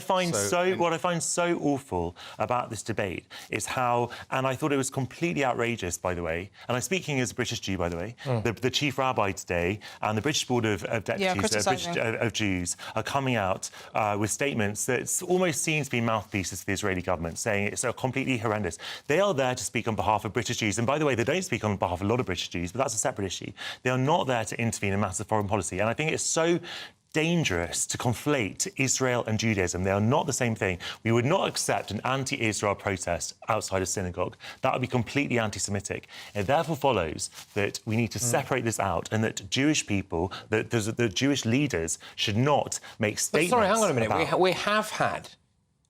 find so awful about this debate is how, and I thought it was completely outrageous, by the way, and I'm speaking as a British Jew, by the way, the chief rabbi today and the British Board of Deputies of Jews are coming out with statements that almost seem to be mouthpieces for the Israeli government, saying it's completely horrendous. They are there to speak on behalf of British Jews, and by the way, they don't speak on behalf of a lot of British Jews, but that's a separate issue. They are not there to intervene in matters of foreign policy, and I think it's so dangerous to conflate Israel and Judaism. They are not the same thing. We would not accept an anti-Israel protest outside a synagogue. That would be completely anti-Semitic. It therefore follows that we need to separate this out, and that Jewish people, that the Jewish leaders should not make statements. Sorry, hang on a minute. We have had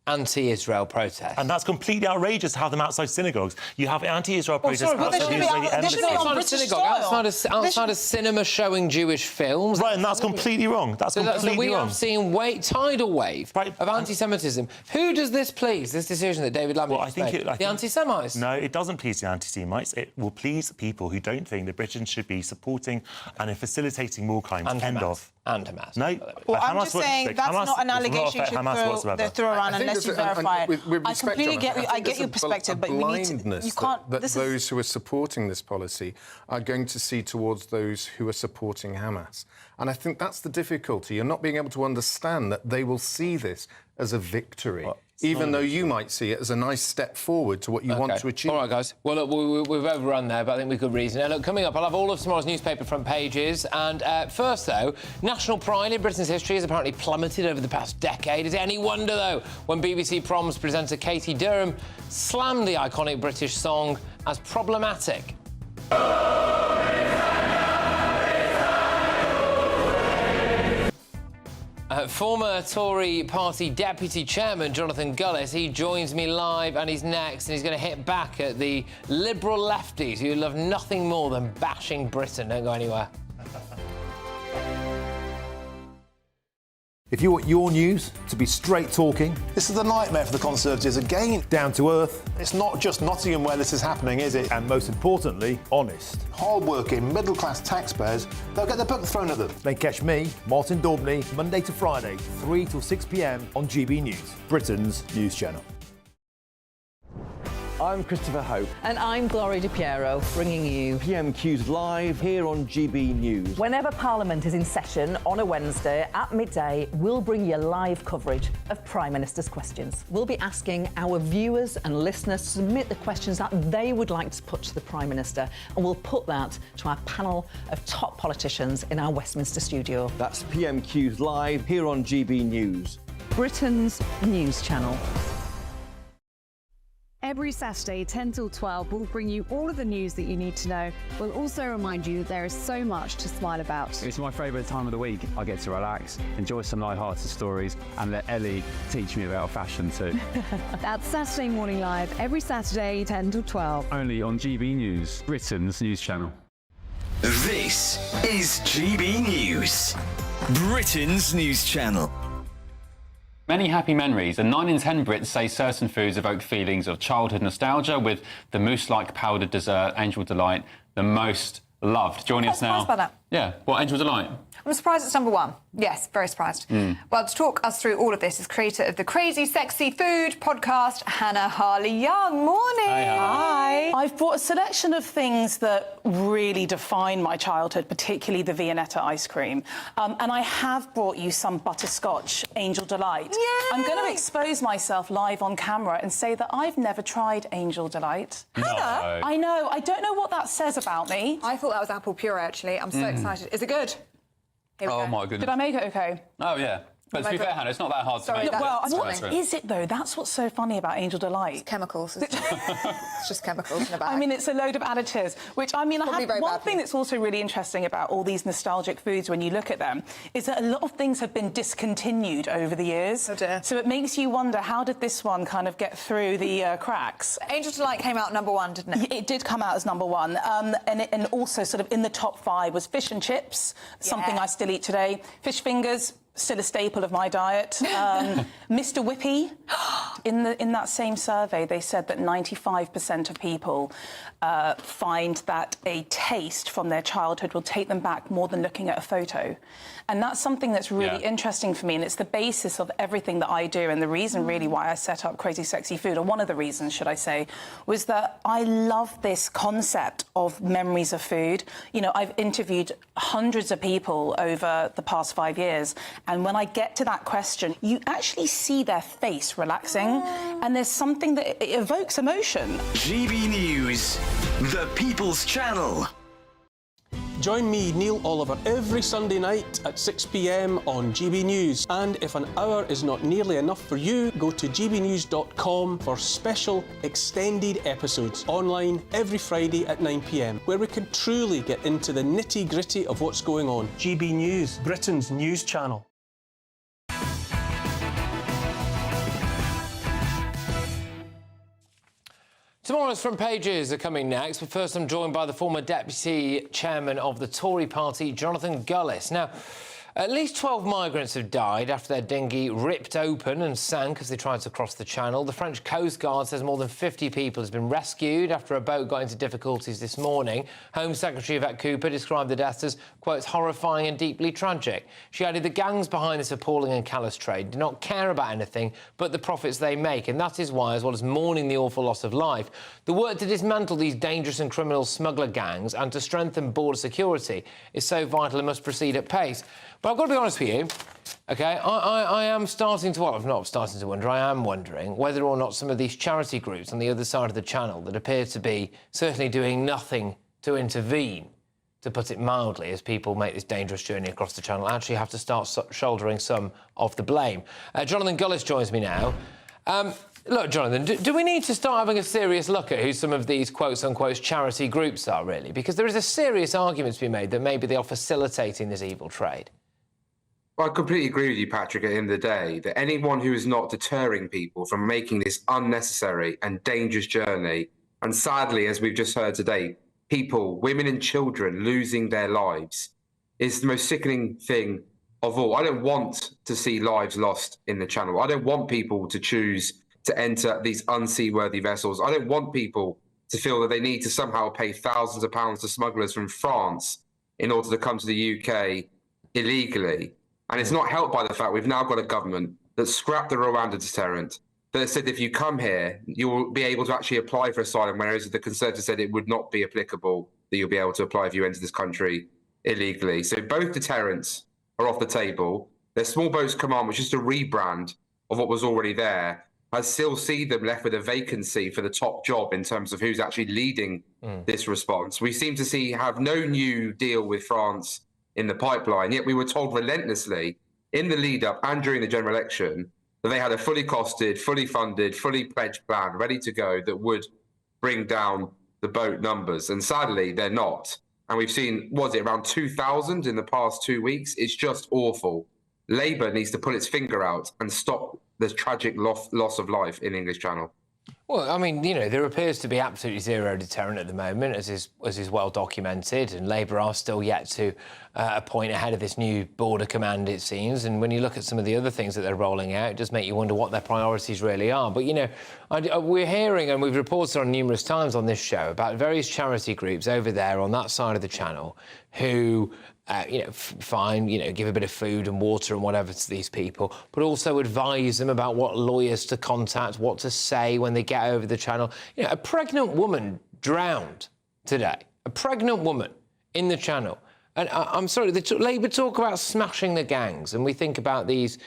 anti-Israel protests. And that's completely outrageous to have them outside synagogues. You have anti-Israel protests outside the Israeli embassy. Outside a cinema showing Jewish films. Right, and that's completely wrong. That's completely wrong. We have seen tidal wave of anti-Semitism. Who does this please, this decision that David Lamb made? The anti-Semites? No, it doesn't please the anti-Semites. It will please people who don't think that Britain should be supporting and facilitating war crimes. And Hamas. No. Well, I'm just saying that's not an allegation you should throw around unless you verify it. I completely get your perspective, but we need to. You can't. That those who are supporting this policy are going to see towards those who are supporting Hamas, and I think that's the difficulty. You're not being able to understand that they will see this as a victory. Even though you might see it as a nice step forward to what you want to achieve. All right, guys. Well, look, we've overrun there, but I think we could reason. Now, look, coming up, I'll have all of tomorrow's newspaper front pages. And first, though, national pride in Britain's history has apparently plummeted over the past decade. Is it any wonder, though, when BBC Proms presenter Katie Durham slammed the iconic British song as problematic? Former Tory party deputy chairman Jonathan Gullis, he joins me live and he's next, and he's going to hit back at the liberal lefties who love nothing more than bashing Britain. Don't go anywhere. If you want your news to be straight talking... This is a nightmare for the Conservatives again. Down to earth. It's not just Nottingham where this is happening, is it? And most importantly, honest. Hard-working, middle-class taxpayers, they'll get their book thrown at them. They catch me, Martin Daubney, Monday to Friday, 3 till 6 p.m. on GB News, Britain's news channel. I'm Christopher Hope. And I'm Gloria Di Piero, bringing you PMQs Live here on GB News. Whenever Parliament is in session on a Wednesday at midday, we'll bring you live coverage of Prime Minister's questions. We'll be asking our viewers and listeners to submit the questions that they would like to put to the Prime Minister, and we'll put that to our panel of top politicians in our Westminster studio. That's PMQs Live here on GB News, Britain's news channel. Every Saturday, 10 till 12, we'll bring you all of the news that you need to know. We'll also remind you that there is so much to smile about. It's my favourite time of the week. I get to relax, enjoy some light-hearted stories, and let Ellie teach me about fashion too. That's Saturday Morning Live, every Saturday, 10 till 12. Only on GB News, Britain's news channel. This is GB News, Britain's news channel. Many happy memories, and 9 in 10 Brits say certain foods evoke feelings of childhood nostalgia, with the mousse-like powdered dessert, Angel Delight, the most loved. Joining us now Yeah. What, Angel Delight? I'm surprised it's number one. Yes, very surprised. Well, to talk us through all of this is creator of the Crazy Sexy Food podcast, Hannah Harley-Young. Morning. Hi. I've brought a selection of things that really define my childhood, particularly the Viennetta ice cream. And I have brought you some butterscotch Angel Delight. Yay! I'm going to expose myself live on camera and say that I've never tried Angel Delight. Hannah? I know. I don't know what that says about me. I thought that was apple puree, actually. I'm so excited. Is it good? Here we go. My goodness. Did I make it okay? Oh, yeah. But to be fair, Hannah, it's not that hard to make. Well, what is it, though? That's what's so funny about Angel Delight. It's chemicals. It's just chemicals in a bag. I mean, it's a load of additives, which, I mean, one thing that's also really interesting about all these nostalgic foods when you look at them is that a lot of things have been discontinued over the years. Oh, dear. So it makes you wonder, how did this one kind of get through the cracks? Angel Delight came out number one, didn't it? It did come out as number one. And also sort of in the top 5 was fish and chips, something I still eat today. Fish fingers, still a staple of my diet. Mr. Whippy, in that same survey, they said that 95% of people find that a taste from their childhood will take them back more than looking at a photo. And that's something that's really interesting for me, and it's the basis of everything that I do, and the reason really why I set up Crazy Sexy Food, or one of the reasons, should I say, was that I love this concept of memories of food. You know, I've interviewed hundreds of people over the past 5 years, and when I get to that question, you actually see their face relaxing, and there's something that it evokes emotion. GB News, the People's Channel. Join me, Neil Oliver, every Sunday night at 6 p.m. on GB News. And if an hour is not nearly enough for you, go to gbnews.com for special extended episodes online every Friday at 9 p.m, where we can truly get into the nitty-gritty of what's going on. GB News, Britain's news channel. Tomorrow's front pages are coming next, but first I'm joined by the former Deputy Chairman of the Tory party, Jonathan Gullis. Now, at least 12 migrants have died after their dinghy ripped open and sank as they tried to cross the Channel. The French Coast Guard says more than 50 people have been rescued after a boat got into difficulties this morning. Home Secretary Yvette Cooper described the deaths as, quote, horrifying and deeply tragic. She added the gangs behind this appalling and callous trade do not care about anything but the profits they make, and that is why, as well as mourning the awful loss of life, the work to dismantle these dangerous and criminal smuggler gangs and to strengthen border security is so vital and must proceed at pace. But I've got to be honest with you, OK, I am starting to... Well, I'm not starting to wonder, I am wondering whether or not some of these charity groups on the other side of the Channel that appear to be certainly doing nothing to intervene, to put it mildly, as people make this dangerous journey across the Channel, actually have to start shouldering some of the blame. Jonathan Gullis joins me now. Look, Jonathan, do we need to start having a serious look at who some of these quotes-unquote charity groups are, really? Because there is a serious argument to be made that maybe they are facilitating this evil trade. Well, I completely agree with you, Patrick, at the end of the day, that anyone who is not deterring people from making this unnecessary and dangerous journey, and sadly, as we've just heard today, people, women and children losing their lives, is the most sickening thing of all. I don't want to see lives lost in the Channel. I don't want people to choose to enter these unseaworthy vessels. I don't want people to feel that they need to somehow pay thousands of pounds to smugglers from France in order to come to the UK illegally. And it's not helped by the fact we've now got a government that scrapped the Rwanda deterrent, that said if you come here, you'll be able to actually apply for asylum, whereas the Conservatives said it would not be applicable, that you'll be able to apply if you enter this country illegally. So both deterrents are off the table. There's Small Boats Command, which is a rebrand of what was already there. I still see them left with a vacancy for the top job in terms of who's actually leading this response. We seem to have no new deal with France in the pipeline, yet we were told relentlessly in the lead up and during the general election that they had a fully costed, fully funded, fully pledged plan ready to go that would bring down the boat numbers. And sadly, they're not. And we've seen, around 2,000 in the past 2 weeks? It's just awful. Labour needs to pull its finger out and stop this tragic loss of life in English Channel. Well, I mean, you know, there appears to be absolutely zero deterrent at the moment, as is well documented, and Labour are still yet to appoint a head of this new border command, it seems. And when you look at some of the other things that they're rolling out, it does make you wonder what their priorities really are. But, you know, we're hearing, and we've reported on numerous times on this show, about various charity groups over there on that side of the Channel who fine, give a bit of food and water and whatever to these people, but also advise them about what lawyers to contact, what to say when they get over the channel. A pregnant woman drowned today. A pregnant woman in the channel. And I'm sorry, Labour talk about smashing the gangs, and we think about these,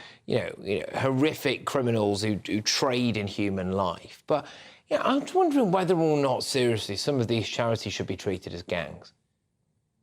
horrific criminals who trade in human life. But I'm wondering whether or not, seriously, some of these charities should be treated as gangs.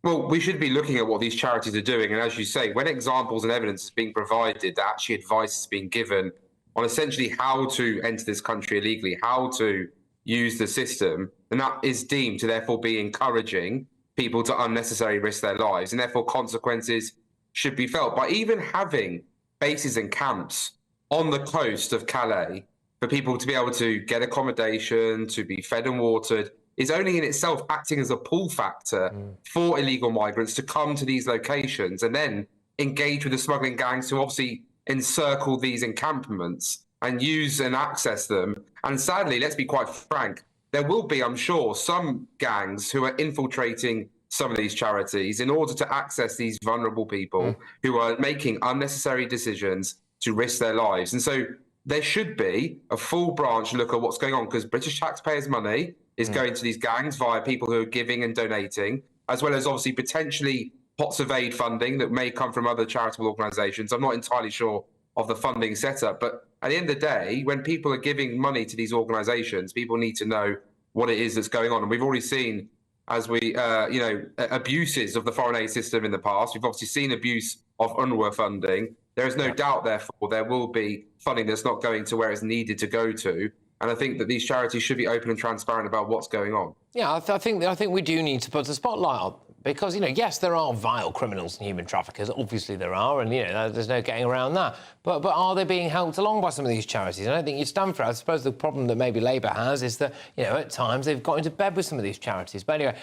Well, we should be looking at what these charities are doing. And as you say, when examples and evidence is being provided, that actually advice is being given on essentially how to enter this country illegally, how to use the system, and that is deemed to therefore be encouraging people to unnecessarily risk their lives, and therefore consequences should be felt. By even having bases and camps on the coast of Calais for people to be able to get accommodation, to be fed and watered, is only in itself acting as a pull factor for illegal migrants to come to these locations and then engage with the smuggling gangs who obviously encircle these encampments and use and access them. And sadly, let's be quite frank, there will be, I'm sure, some gangs who are infiltrating some of these charities in order to access these vulnerable people who are making unnecessary decisions to risk their lives. And so there should be a full branch look at what's going on, because British taxpayers' money is going to these gangs via people who are giving and donating, as well as obviously potentially pots of aid funding that may come from other charitable organisations. I'm not entirely sure of the funding setup, but at the end of the day, when people are giving money to these organisations, people need to know what it is that's going on. And we've already seen, as we, abuses of the foreign aid system in the past. We've obviously seen abuse of UNRWA funding. There is no doubt, therefore, there will be funding that's not going to where it's needed to go to. And I think that these charities should be open and transparent about what's going on. Yeah, I think we do need to put the spotlight on, because, yes, there are vile criminals and human traffickers. Obviously there are, and, there's no getting around that. But are they being helped along by some of these charities? I don't think you stand for it. I suppose the problem that maybe Labour has is that, at times they've got into bed with some of these charities. But anyway,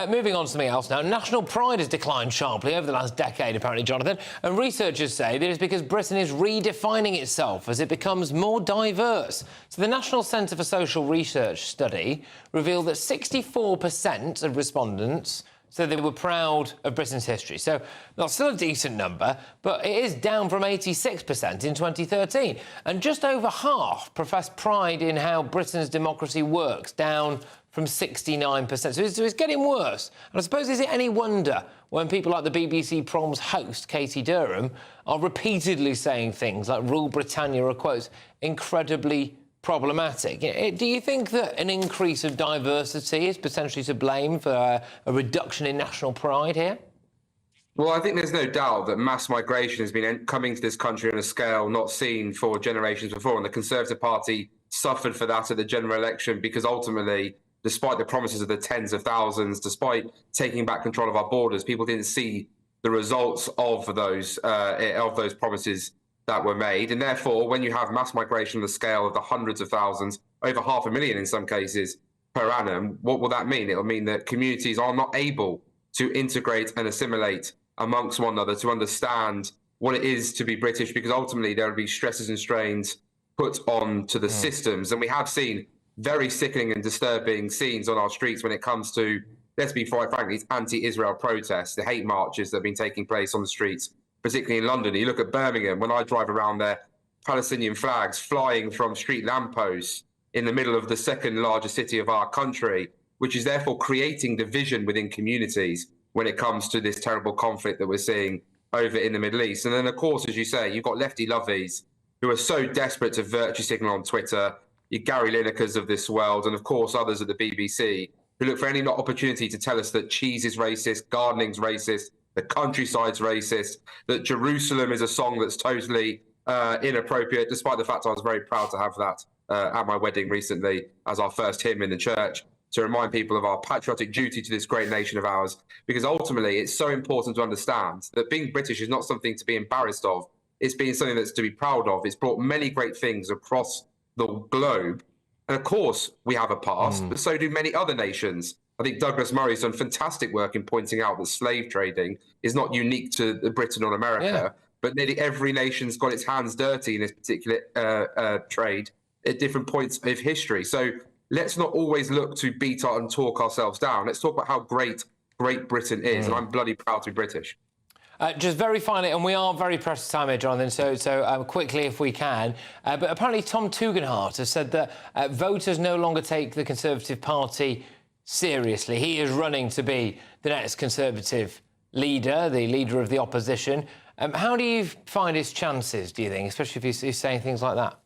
moving on to something else now. National pride has declined sharply over the last decade, apparently, Jonathan. And researchers say that it's because Britain is redefining itself as it becomes more diverse. So the National Centre for Social Research study revealed that 64% of respondents so they were proud of Britain's history. So that's still a decent number, but it is down from 86% in 2013. And just over half profess pride in how Britain's democracy works, down from 69%. So it's getting worse. And I suppose, is it any wonder when people like the BBC Proms host, Katie Durham, are repeatedly saying things like Rule Britannia are, quotes, incredibly problematic? Do you think that an increase of diversity is potentially to blame for a reduction in national pride here? Well, I think there's no doubt that mass migration has been coming to this country on a scale not seen for generations before, and the Conservative Party suffered for that at the general election, because ultimately, despite the promises of the tens of thousands, despite taking back control of our borders, people didn't see the results of those promises that were made. And therefore, when you have mass migration on the scale of the hundreds of thousands, over 500,000 in some cases per annum, what will that mean? It will mean that communities are not able to integrate and assimilate amongst one another, to understand what it is to be British, because ultimately there will be stresses and strains put on to the systems. And we have seen very sickening and disturbing scenes on our streets when it comes to, let's be quite frank, these anti-Israel protests, the hate marches that have been taking place on the streets, particularly in London. You look at Birmingham, when I drive around there, Palestinian flags flying from street lampposts in the middle of the second largest city of our country, which is therefore creating division within communities when it comes to this terrible conflict that we're seeing over in the Middle East. And then, of course, as you say, you've got lefty lovies who are so desperate to virtue signal on Twitter, your Gary Linekers of this world, and of course others at the BBC, who look for any opportunity to tell us that cheese is racist, gardening's racist, the countryside's racist, that Jerusalem is a song that's totally inappropriate, despite the fact I was very proud to have that at my wedding recently as our first hymn in the church, to remind people of our patriotic duty to this great nation of ours. Because ultimately, it's so important to understand that being British is not something to be embarrassed of. It's being something that's to be proud of. It's brought many great things across the globe. And of course, we have a past, but so do many other nations. I think Douglas Murray's done fantastic work in pointing out that slave trading is not unique to Britain or America, but nearly every nation's got its hands dirty in this particular trade at different points of history. So let's not always look to beat and talk ourselves down. Let's talk about how great Britain is, and I'm bloody proud to be British. Just very finally, and we are very pressed for time here, Jonathan, so quickly if we can. But apparently Tom Tugendhat has said that voters no longer take the Conservative Party seriously. He is running to be the next Conservative leader, the leader of the opposition. How do you find his chances, do you think, especially if he's saying things like that?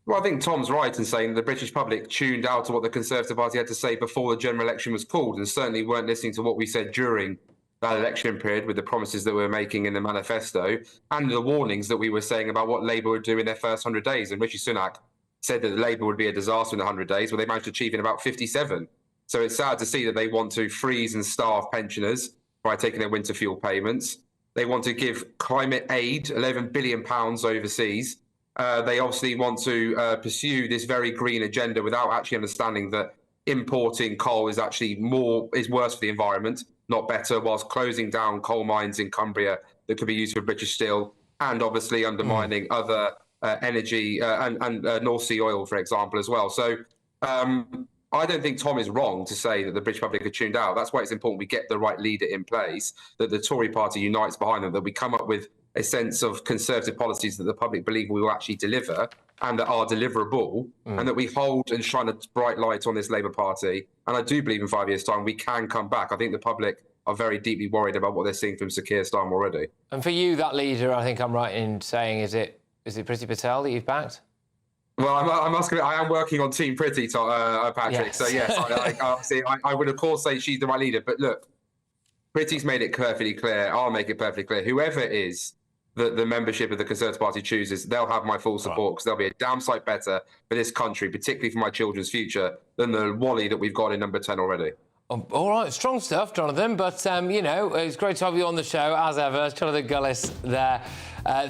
Well, I think Tom's right in saying the British public tuned out to what the Conservative Party had to say before the general election was called, and certainly weren't listening to what we said during that election period with the promises that we were making in the manifesto and the warnings that we were saying about what Labour would do in their first 100 days. And Rishi Sunak said that Labour would be a disaster in the 100 days. Well, they managed to achieve in about 57. So it's sad to see that they want to freeze and starve pensioners by taking their winter fuel payments. They want to give climate aid, £11 billion overseas. They obviously want to pursue this very green agenda without actually understanding that importing coal is actually worse for the environment, not better, whilst closing down coal mines in Cumbria that could be used for British Steel, and obviously undermining other energy and North Sea oil, for example, as well. So I don't think Tom is wrong to say that the British public are tuned out. That's why it's important we get the right leader in place, that the Tory party unites behind them, that we come up with a sense of Conservative policies that the public believe we will actually deliver and that are deliverable, and that we hold and shine a bright light on this Labour Party. And I do believe in 5 years' time we can come back. I think the public are very deeply worried about what they're seeing from Sir Keir Starmer already. And for you, that leader, I think I'm right in saying, is it Priti Patel that you've backed? Well, I am working on Team Priti, Patrick. Yes. So yes, I would of course say she's the right leader. But look, Priti's made it perfectly clear. I'll make it perfectly clear. Whoever it is that the membership of the Conservative Party chooses, they'll have my full support, because they'll be a damn sight better for this country, particularly for my children's future, than the Wally that we've got in number 10 already. All right, strong stuff, Jonathan. But, you know, it's great to have you on the show, as ever. Jonathan Gullis there,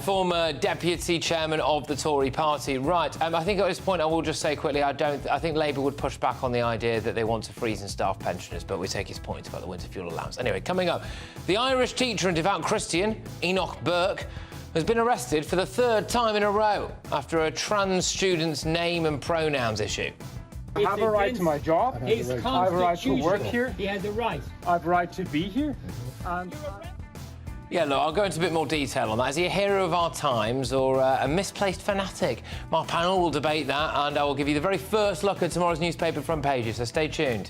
former deputy chairman of the Tory party. Right, I think at this point I will just say quickly, I think Labour would push back on the idea that they want to freeze and starve pensioners, but we take his point about the winter fuel allowance. Anyway, coming up, the Irish teacher and devout Christian, Enoch Burke, has been arrested for the third time in a row after a trans student's name and pronouns issue. I have a right to my job. I have a right to work here. He has a right. I have a right to be here. Yeah, look, I'll go into a bit more detail on that. Is he a hero of our times or a misplaced fanatic? My panel will debate that, and I will give you the very first look at tomorrow's newspaper front pages, so stay tuned.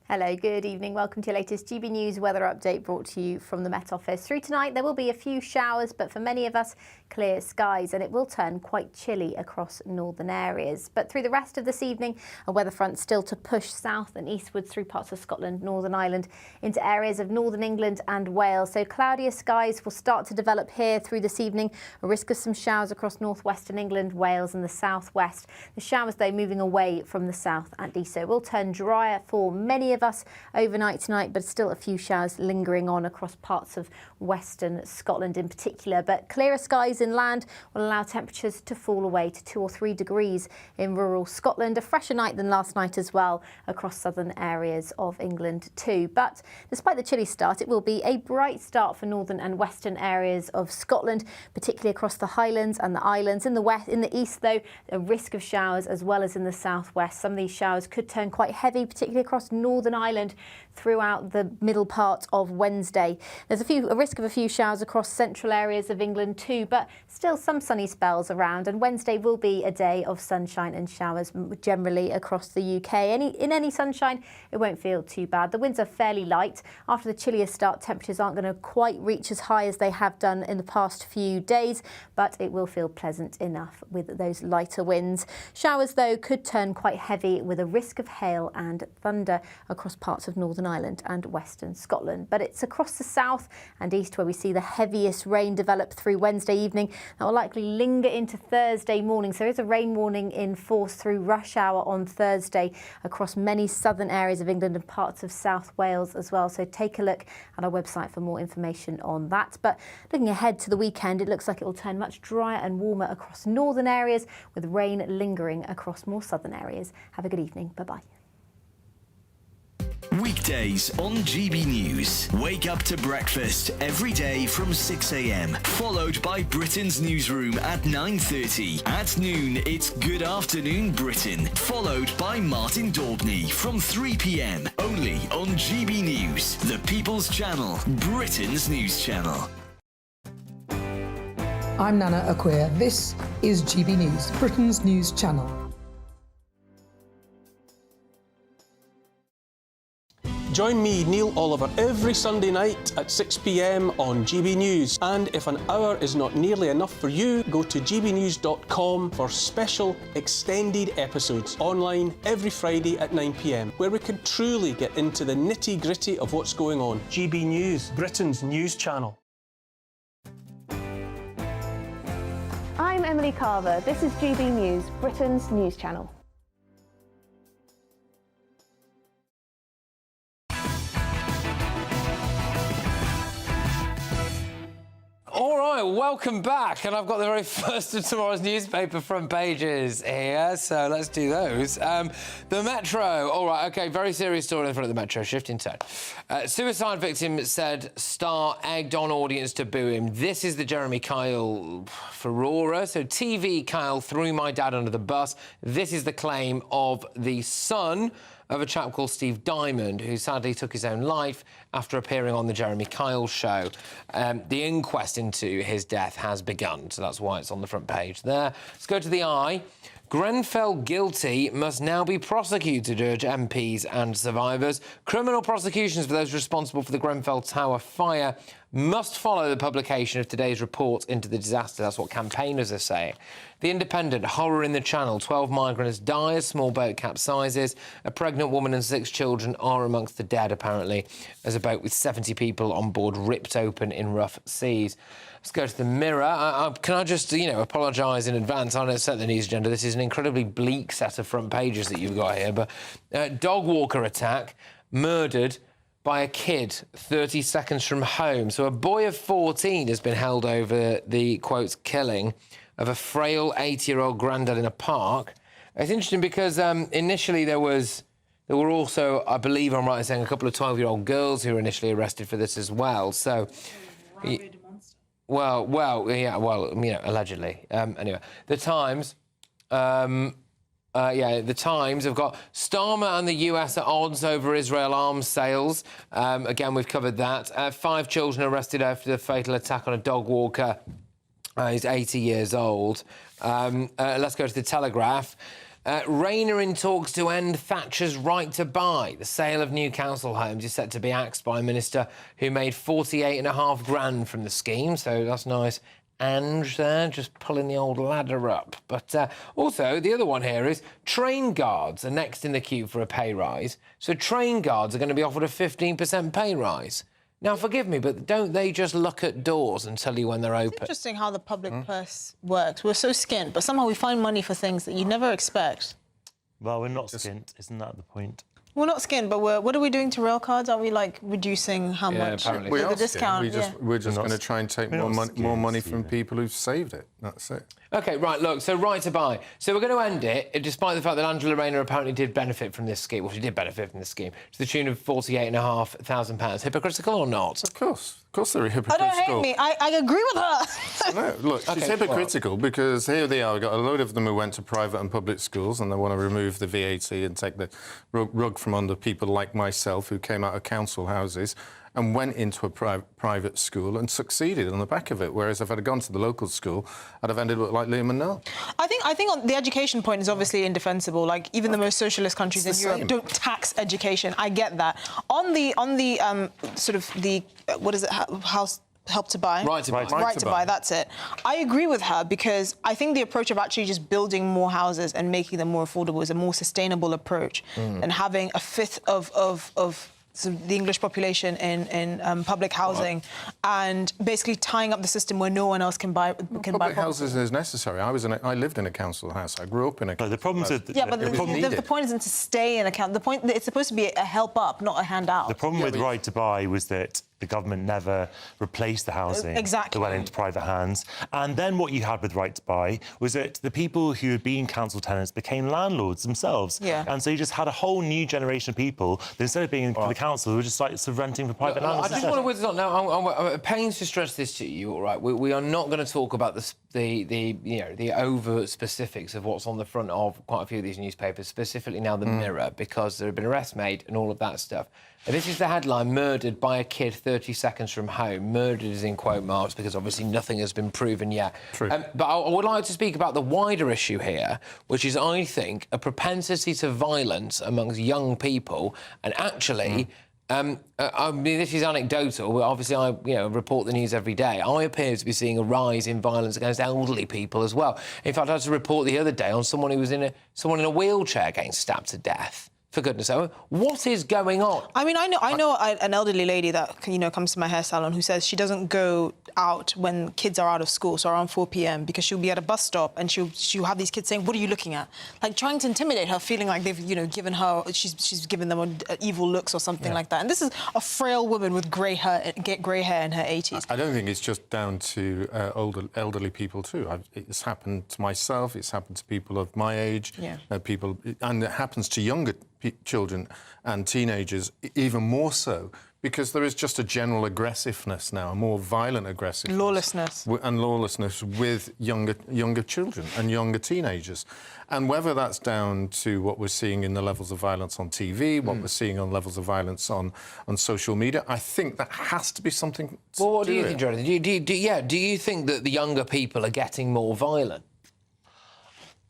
Hello, good evening. Welcome to your latest GB News weather update brought to you from the Met Office. Through tonight, there will be a few showers, but for many of us, clear skies, and it will turn quite chilly across northern areas. But through the rest of this evening, a weather front still to push south and eastwards through parts of Scotland, Northern Ireland, into areas of northern England and Wales. So cloudier skies will start to develop here through this evening. A risk of some showers across northwestern England, Wales and the southwest. The showers, though, moving away from the south and east. So it will turn drier for many of us overnight tonight, but still a few showers lingering on across parts of western Scotland in particular. But clearer skies inland will allow temperatures to fall away to 2 or 3 degrees in rural Scotland. A fresher night than last night as well across southern areas of England too. But despite the chilly start, it will be a bright start for northern and western areas of Scotland, particularly across the Highlands and the Islands. In the west, in the east though, a risk of showers as well as in the southwest. Some of these showers could turn quite heavy, particularly across Northern Ireland throughout the middle part of Wednesday. There's a risk of a few showers across central areas of England too, but still some sunny spells around, and Wednesday will be a day of sunshine and showers generally across the UK. In any sunshine, it won't feel too bad. The winds are fairly light. After the chillier start, temperatures aren't going to quite reach as high as they have done in the past few days, but it will feel pleasant enough with those lighter winds. Showers, though, could turn quite heavy with a risk of hail and thunder across parts of Northern Ireland and western Scotland. But it's across the south and east where we see the heaviest rain develop through Wednesday evening. That will likely linger into Thursday morning. So there is a rain warning in force through rush hour on Thursday across many southern areas of England and parts of South Wales as well. So take a look at our website for more information on that. But looking ahead to the weekend, it looks like it will turn much drier and warmer across northern areas, with rain lingering across more southern areas. Have a good evening. Bye-bye. Weekday weekdays on GB News. Wake up to breakfast every day from 6 a.m, followed by Britain's newsroom at 9:30. At noon, it's Good Afternoon Britain, followed by Martin Daubney from 3 p.m, only on GB News, the People's Channel, Britain's news channel. I'm Nana Acquia. This is GB News, Britain's news channel. Join me, Neil Oliver, every Sunday night at 6 p.m. on GB News. And if an hour is not nearly enough for you, go to gbnews.com for special extended episodes online every Friday at 9 p.m, where we can truly get into the nitty-gritty of what's going on. GB News, Britain's news channel. I'm Emily Carver. This is GB News, Britain's news channel. All right, welcome back. And I've got the very first of tomorrow's newspaper front pages here, so let's do those. The Metro. All right, OK, very serious story in front of the Metro. Shifting tone. Suicide victim said star egged on audience to boo him. This is the Jeremy Kyle furore. So TV Kyle threw my dad under the bus. This is the claim of the son of a chap called Steve Diamond, who sadly took his own life after appearing on the Jeremy Kyle show. The inquest into his death has begun, so that's why it's on the front page there. Let's go to the Eye. Grenfell guilty must now be prosecuted, urge MPs and survivors. Criminal prosecutions for those responsible for the Grenfell Tower fire must follow the publication of today's report into the disaster. That's what campaigners are saying. The Independent, horror in the Channel. 12 migrants die as small boat capsizes. A pregnant woman and 6 children are amongst the dead, apparently, as a boat with 70 people on board ripped open in rough seas. Let's go to the Mirror. Can I just, apologise in advance? I don't set the news agenda. This is an incredibly bleak set of front pages that you've got here. But dog walker attack, murdered by a kid 30 seconds from home. So a boy of 14 has been held over the, quotes, killing of a frail 80-year-old granddad in a park. It's interesting because initially there were also, I believe I'm right in saying, a couple of 12-year-old girls who were initially arrested for this as well. So... allegedly. Anyway, The Times... The Times have got Starmer and the US at odds over Israel arms sales. Again, we've covered that. 5 children arrested after the fatal attack on a dog walker. He's 80 years old. Let's go to the Telegraph. Rayner in talks to end Thatcher's right to buy. The sale of new council homes is set to be axed by a minister who made 48.5 grand from the scheme, so that's nice. Ange there, just pulling the old ladder up. But also, the other one here is train guards are next in the queue for a pay rise. So train guards are going to be offered a 15% pay rise. Now, forgive me, but don't they just look at doors and tell you when they're open? It's interesting how the public purse works. We're so skint, but somehow we find money for things that you never expect. Well, we're not skint. Isn't that the point? We're not skint, but what are we doing to rail cards? Are we, reducing how much? Apparently. We are the discount? We're just going to try and take more money from people who've saved it. That's it. OK, right, look, so right to buy. So we're going to end it, despite the fact that Angela Rayner apparently did benefit from this scheme. Well, she did benefit from this scheme, to the tune of £48,500. Hypocritical or not? Of course they're hypocritical. I don't hate me. I agree with her. No, look, she's hypocritical because here they are. We've got a load of them who went to private and public schools and they want to remove the VAT and take the rug from under people like myself who came out of council houses and went into a private school and succeeded on the back of it. Whereas if I'd have gone to the local school, I'd have ended up like Liam and Nell. I think on the education point is obviously indefensible. Like even the most socialist countries in Europe don't tax education. I get that. On the what is it? House Help to Buy. Right to Buy. Right to buy. That's it. I agree with her because I think the approach of actually just building more houses and making them more affordable is a more sustainable approach than having a fifth of the English population in public housing and basically tying up the system where no one else can buy. Public houses is necessary. I lived in a council house. I grew up in a. The problem is the point isn't to stay in a council. The point it's supposed to be a help up, not a handout. The problem with Right to Buy was that the government never replaced the housing that went into private hands. And then what you had with Right to Buy was that the people who had been council tenants became landlords themselves. Yeah. And so you just had a whole new generation of people that instead of being in the council who are just like sort of renting for private land. I just want to whiz on. Now, I'm at pains to stress this to you. All right, we are not going to talk about the overt specifics of what's on the front of quite a few of these newspapers, specifically now the Mirror, because there have been arrests made and all of that stuff. And this is the headline: "Murdered by a kid 30 seconds from home." Murdered is in quote marks because obviously nothing has been proven yet. True. But I would like to speak about the wider issue here, which is, I think, a propensity to violence amongst young people. And actually, I mean, this is anecdotal, but obviously I report the news every day. I appear to be seeing a rise in violence against elderly people as well. In fact, I had to report the other day on someone who was in a wheelchair getting stabbed to death. For goodness sake, what is going on? I mean, I know an elderly lady that comes to my hair salon who says she doesn't go out when kids are out of school, so around 4 p.m, because she'll be at a bus stop and she'll have these kids saying, "What are you looking at?" Like trying to intimidate her, feeling like they've given her, she's given them evil looks or something like that. And this is a frail woman with grey hair in her 80s. I don't think it's just down to elderly people too. It's happened to myself. It's happened to people of my age. People, and it happens to younger children and teenagers even more so, because there is just a general aggressiveness now, a more violent aggressiveness. Lawlessness with younger children and younger teenagers. And whether that's down to what we're seeing in the levels of violence on TV, what we're seeing on levels of violence on social media, I think that has to be something to Well, what do you it. think, Jonathan? Do you think that the younger people are getting more violent?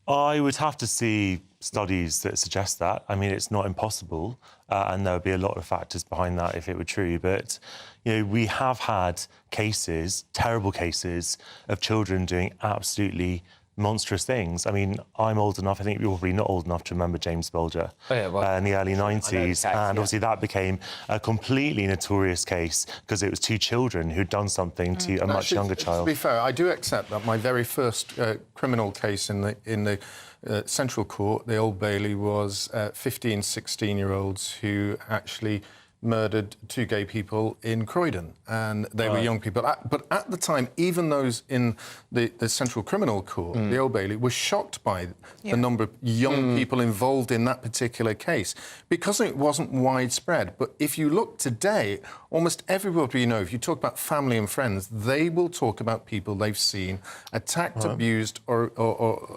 I would have to see studies that suggest that. I mean, it's not impossible, and there would be a lot of factors behind that if it were true. But, we have had cases, terrible cases, of children doing absolutely monstrous things. I mean, I'm old enough, I think you're probably not old enough to remember James Bulger in the early 90s. And obviously that became a completely notorious case because it was two children who'd done something to a much younger child. To be fair, I do accept that my very first criminal case in the Central Court, the Old Bailey, was 15, 16-year-olds who actually murdered two gay people in Croydon, and they were young people. But at the time, even those in the Central Criminal Court, the Old Bailey, were shocked by the number of young people involved in that particular case, because it wasn't widespread. But if you look today, almost everybody if you talk about family and friends, they will talk about people they've seen attacked, abused, or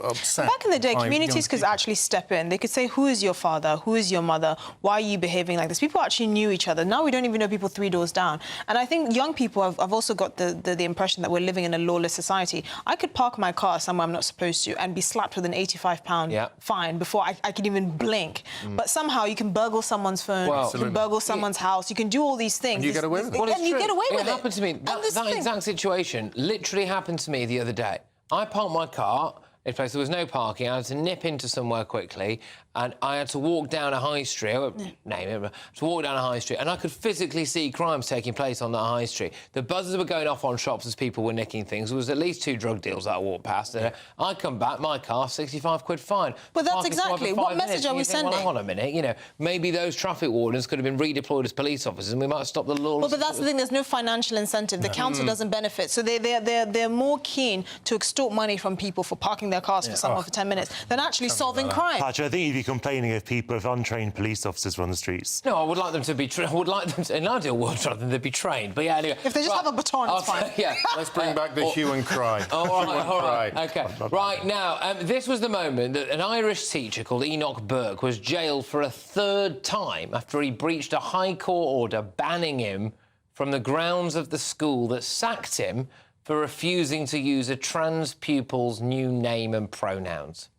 upset. Back in the day, communities could actually step in. They could say, "Who is your father? Who is your mother? Why are you behaving like this?" People actually knew each other. Now we don't even know people 3 doors down. And I think young people have also got the impression that we're living in a lawless society. I could park my car somewhere I'm not supposed to and be slapped with an £85 fine before I could even blink. But somehow you can burgle someone's phone, you can burgle someone's house, you can do all these things. And you get away with it. And you get away with it. It happened to me. That exact situation literally happened to me the other day. I parked my car in a place there was no parking. I had to nip into somewhere quickly, and I had to walk down a high street. I won't name it, but to walk down a high street, and I could physically see crimes taking place on that high street. The buzzers were going off on shops as people were nicking things. There was at least 2 drug deals that I walked past. I come back, my car, £65 fine. But that's exactly what message are we sending? Well, hang on a minute, maybe those traffic wardens could have been redeployed as police officers, and we might stop the law. Well, but that's the thing. There's no financial incentive. The council doesn't benefit, so they're more keen to extort money from people for parking their cars for someone for 10 minutes than actually solving crime. Patrick, I think you'd be complaining if untrained police officers were on the streets. No, I would like them to be trained. I would like them to, in an ideal world, rather than be trained. But yeah, anyway. If they just have a baton, it's fine. Let's bring back the hue and cry. All right. OK. Right, now, this was the moment that an Irish teacher called Enoch Burke was jailed for a 3rd time after he breached a High Court order banning him from the grounds of the school that sacked him for refusing to use a trans pupil's new name and pronouns.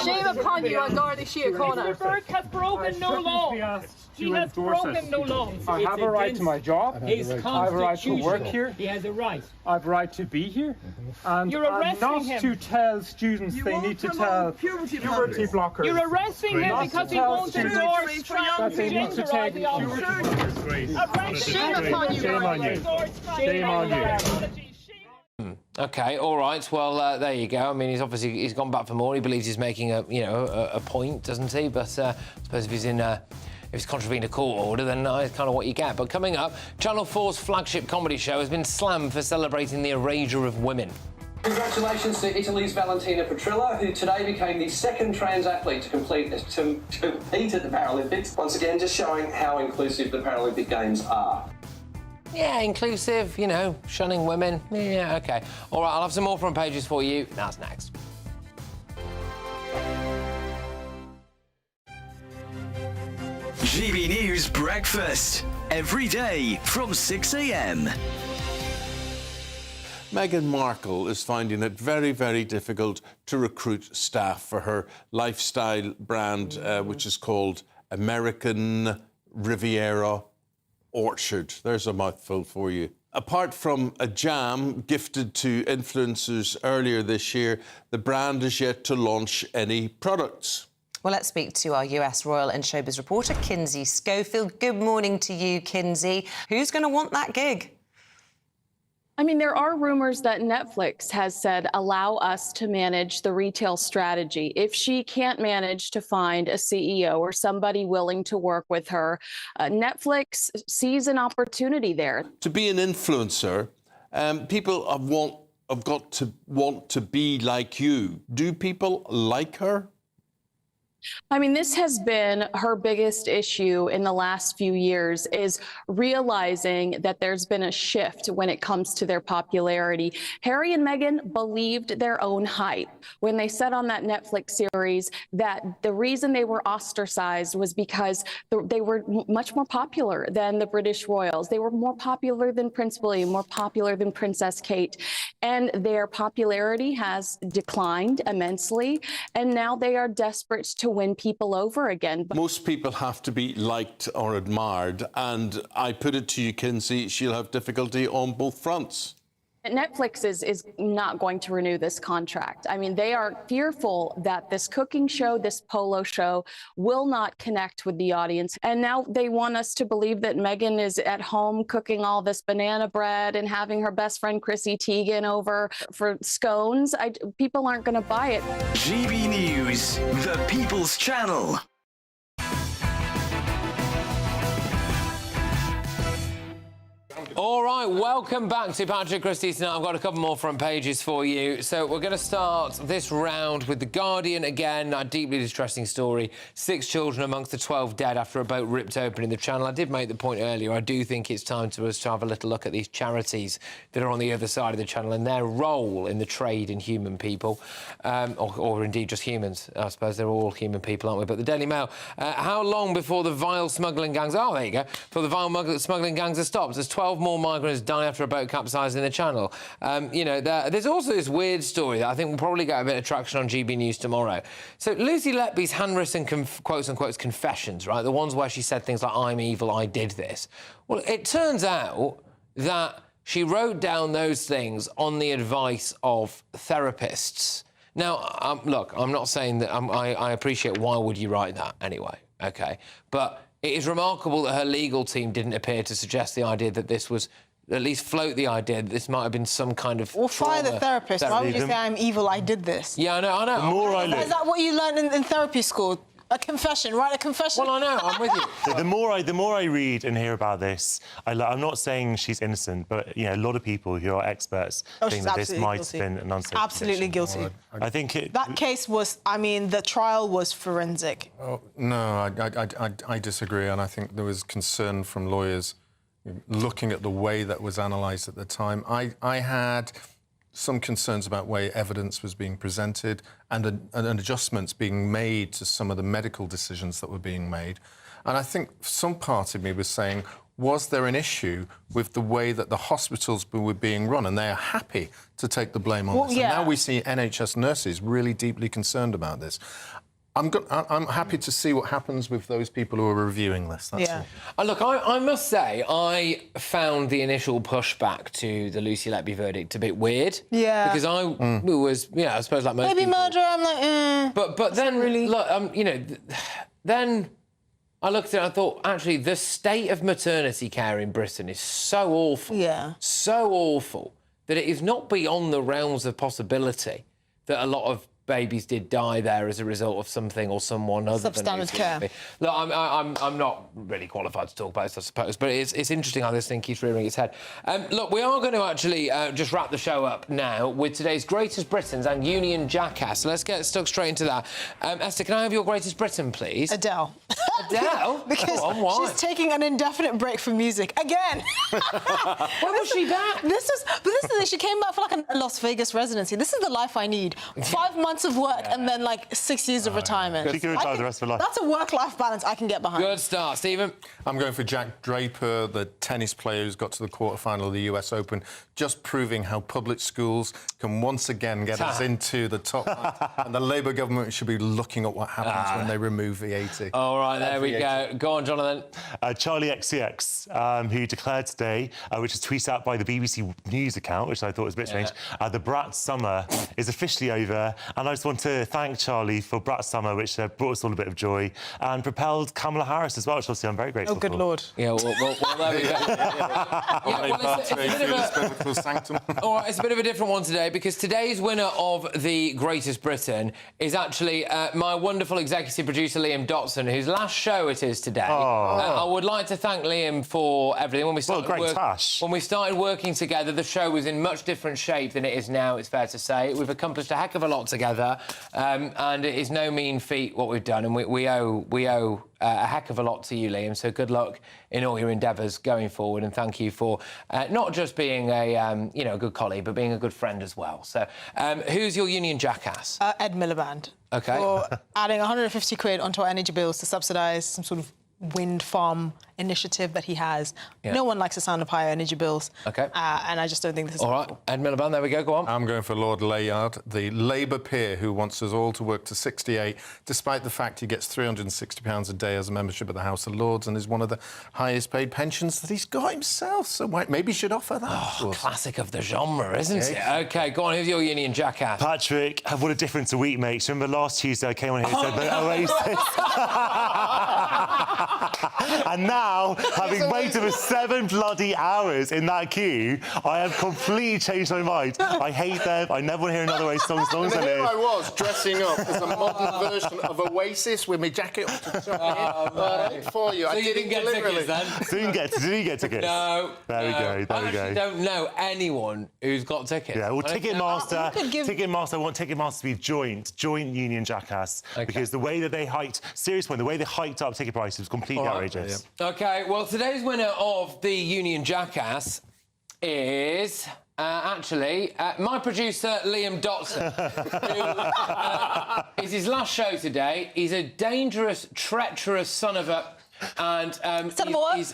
Shame upon you, Garda Síochána. Mr. Burke has broken no law. He has broken no law. I have a right to my job. I have a right to work here. He has a right. I have a right to be here. And You're arresting not him. to tell students they need to tell puberty blockers. You're arresting him because he won't endorse transgender ideology. Shame upon you. Shame on you. Shame on you. OK, all right. Well, there you go. I mean, he's gone back for more. He believes he's making a point, doesn't he? But I suppose if he's contravened a court order, then that's kind of what you get. But coming up, Channel 4's flagship comedy show has been slammed for celebrating the erasure of women. Congratulations to Italy's Valentina Petrilla, who today became the second trans athlete to compete at the Paralympics. Once again, just showing how inclusive the Paralympic Games are. Yeah, inclusive, you know, shunning women. Yeah, OK. All right, I'll have some more front pages for you. That's next. GB News Breakfast. Every day from 6 a.m. Meghan Markle is finding it very, very difficult to recruit staff for her lifestyle brand, which is called American Riviera Orchard. There's a mouthful for you. Apart from a jam gifted to influencers earlier this year, the brand is yet to launch any products. Well, let's speak to our US royal and showbiz reporter, Kinsey Schofield. Good morning to you, Kinsey. Who's going to want that gig? I mean, there are rumors that Netflix has said, allow us to manage the retail strategy. If she can't manage to find a CEO or somebody willing to work with her, Netflix sees an opportunity there. To be an influencer, people have got to want to be like you. Do people like her? I mean, this has been her biggest issue in the last few years, is realizing that there's been a shift when it comes to their popularity. Harry and Meghan believed their own hype when they said on that Netflix series that the reason they were ostracized was because they were much more popular than the British royals. They were more popular than Prince William, more popular than Princess Kate. And their popularity has declined immensely. And now they are desperate to win people over again. Most people have to be liked or admired, and I put it to you, Kinsey, she'll have difficulty on both fronts. Netflix is not going to renew this contract. I mean, they are fearful that this cooking show, this polo show, will not connect with the audience. And now they want us to believe that Meghan is at home cooking all this banana bread and having her best friend Chrissy Teigen over for scones. People aren't going to buy it. GB News, the People's Channel. All right, welcome back to Patrick Christys tonight. I've got a couple more front pages for you. So we're going to start this round with The Guardian again. A deeply distressing story. 6 children amongst the 12 dead after a boat ripped open in the Channel. I did make the point earlier, I do think it's time for us to have a little look at these charities that are on the other side of the Channel and their role in the trade in human people, or indeed just humans. I suppose they're all human people, aren't we? But the Daily Mail, how long before the vile smuggling gangs... Oh, there you go. Before the vile smuggling gangs are stopped. There's 12 more migrants die after a boat capsized in the Channel. You know, there's also this weird story that I think will probably get a bit of traction on GB News tomorrow. So Lucy Letby's handwritten quotes-unquote confessions, right, the ones where she said things like, I'm evil, I did this. Well, it turns out that she wrote down those things on the advice of therapists. Now, look, I'm not saying that... I appreciate why would you write that anyway, OK? But it is remarkable that her legal team didn't appear to suggest the idea that this was... at least float the idea that this might have been some kind of... Or fire the therapist. Why would you say, I'm evil, I did this? Yeah, I know. The more I look... Is that what you learned in therapy school? A confession, write a confession? Well, I know, I'm with you. So the more I read and hear about this, I'm not saying she's innocent, but, you know, a lot of people who are experts think that this might have been an unsafe Absolutely guilty. I think that case was... I mean, the trial was forensic. Oh, no, I disagree, and I think there was concern from lawyers looking at the way that was analysed at the time. I had some concerns about the way evidence was being presented and adjustments being made to some of the medical decisions that were being made. And I think some part of me was saying, was there an issue with the way that the hospitals were being run? And they are happy to take the blame on this. Yeah. And now we see NHS nurses really deeply concerned about this. I'm happy to see what happens with those people who are reviewing this. That's all. Look, I must say, I found the initial pushback to the Lucy Letby verdict a bit weird. Yeah. Because I was, yeah, I suppose like most Maybe people... murder, I'm like, But then, really... look, you know, then I looked at it and I thought, actually, the state of maternity care in Britain is so awful. Yeah. So awful that it is not beyond the realms of possibility that a lot of babies did die there as a result of something or someone other than substandard care. Look, I'm not really qualified to talk about this, I suppose, but it's interesting how this thing keeps rearing its head. Look, we are going to actually just wrap the show up now with today's Greatest Britons and Union Jackass. So let's get stuck straight into that. Esther, can I have your Greatest Briton, please? Adele. Adele? Because Go on, why? she's taking an indefinite break from music again. When was she back? But this is the thing. She came back for like a Las Vegas residency. This is the life I need. 5 months of work and then like 6 years of retirement. She can retire the rest of her life. That's a work-life balance I can get behind. Good start, Stephen. I'm going for Jack Draper, the tennis player who's got to the quarterfinal of the US Open, just proving how public schools can once again get us into the top line. And the Labour government should be looking at what happens when they remove VAT. All right, there we go. Go on, Jonathan. Charlie XCX, who declared today, which was tweeted out by the BBC News account, which I thought was a bit strange, the Brat Summer is officially over. And I just want to thank Charlie for Brat Summer, which brought us all a bit of joy and propelled Kamala Harris as well, which obviously I'm very grateful for. Oh, good Lord. Yeah, well there we go. All right, it's a bit of a different one today because today's winner of the Greatest Britain is actually my wonderful executive producer, Liam Dotson, whose last show it is today. I would like to thank Liam for everything. When we started working together, the show was in much different shape than it is now, it's fair to say. We've accomplished a heck of a lot together, and it is no mean feat what we've done, and we owe a heck of a lot to you, Liam, so good luck in all your endeavours going forward, and thank you for not just being a good colleague, but being a good friend as well. So, who's your Union Jackass? Ed Miliband. OK. For adding 150 quid onto our energy bills to subsidise some sort of wind farm initiative that he has. Yeah. No one likes the sound of higher energy bills. OK. And I just don't think this is all right. Ed Miliband, there we go, go on. I'm going for Lord Layard, the Labour peer who wants us all to work to 68, despite the fact he gets £360 a day as a membership of the House of Lords and is one of the highest paid pensions that he's got himself. So maybe he should offer that. Oh, classic of the genre, isn't it? OK, go on, who's your Union Jackass? Patrick, what a difference a week makes. Remember last Tuesday I came on here and said that Oasis... And now, having waited for 7 bloody hours in that queue, I have completely changed my mind. I hate them. I never want to hear another Oasis song as long as I live. Here I was, dressing up as a modern version of Oasis with my jacket up to the top for you. So I didn't get tickets then? Did he get tickets? No. There we go. I actually don't know anyone who's got tickets. Yeah, well, Ticketmaster, I want Ticketmaster to be joint Union Jackass, because the way that they hiked, serious point, the way they hiked up ticket prices was completely outrageous. OK, well, today's winner of the Union Jackass is... actually, my producer, Liam Dotson, who is his last show today. He's a dangerous, treacherous son of a... And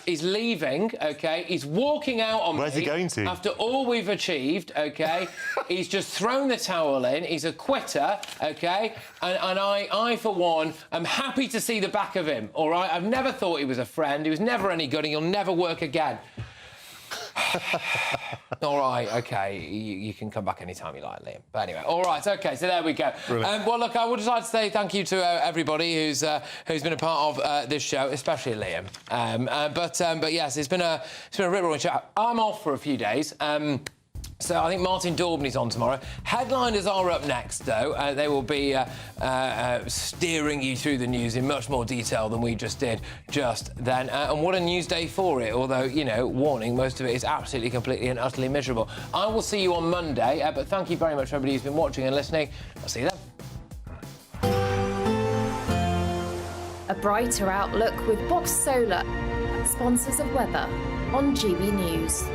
he's leaving, OK? He's walking out on me. Where's he going to? After all we've achieved, OK? He's just thrown the towel in. He's a quitter, OK? And I, for one, am happy to see the back of him, all right? I've never thought he was a friend. He was never any good and he'll never work again. All right, OK, you can come back anytime you like, Liam. But anyway, all right, OK, so there we go. Well, look, I would just like to say thank you to everybody who's been a part of this show, especially Liam. But yes, it's been a rip-roaring chat. I'm off for a few days. So I think Martin Daubney's on tomorrow. Headliners are up next, though. They will be steering you through the news in much more detail than we just did just then. And what a news day for it, although, you know, warning, most of it is absolutely, completely and utterly miserable. I will see you on Monday, but thank you very much, everybody who's been watching and listening. I'll see you then. A brighter outlook with Box Solar, sponsors of weather on GB News.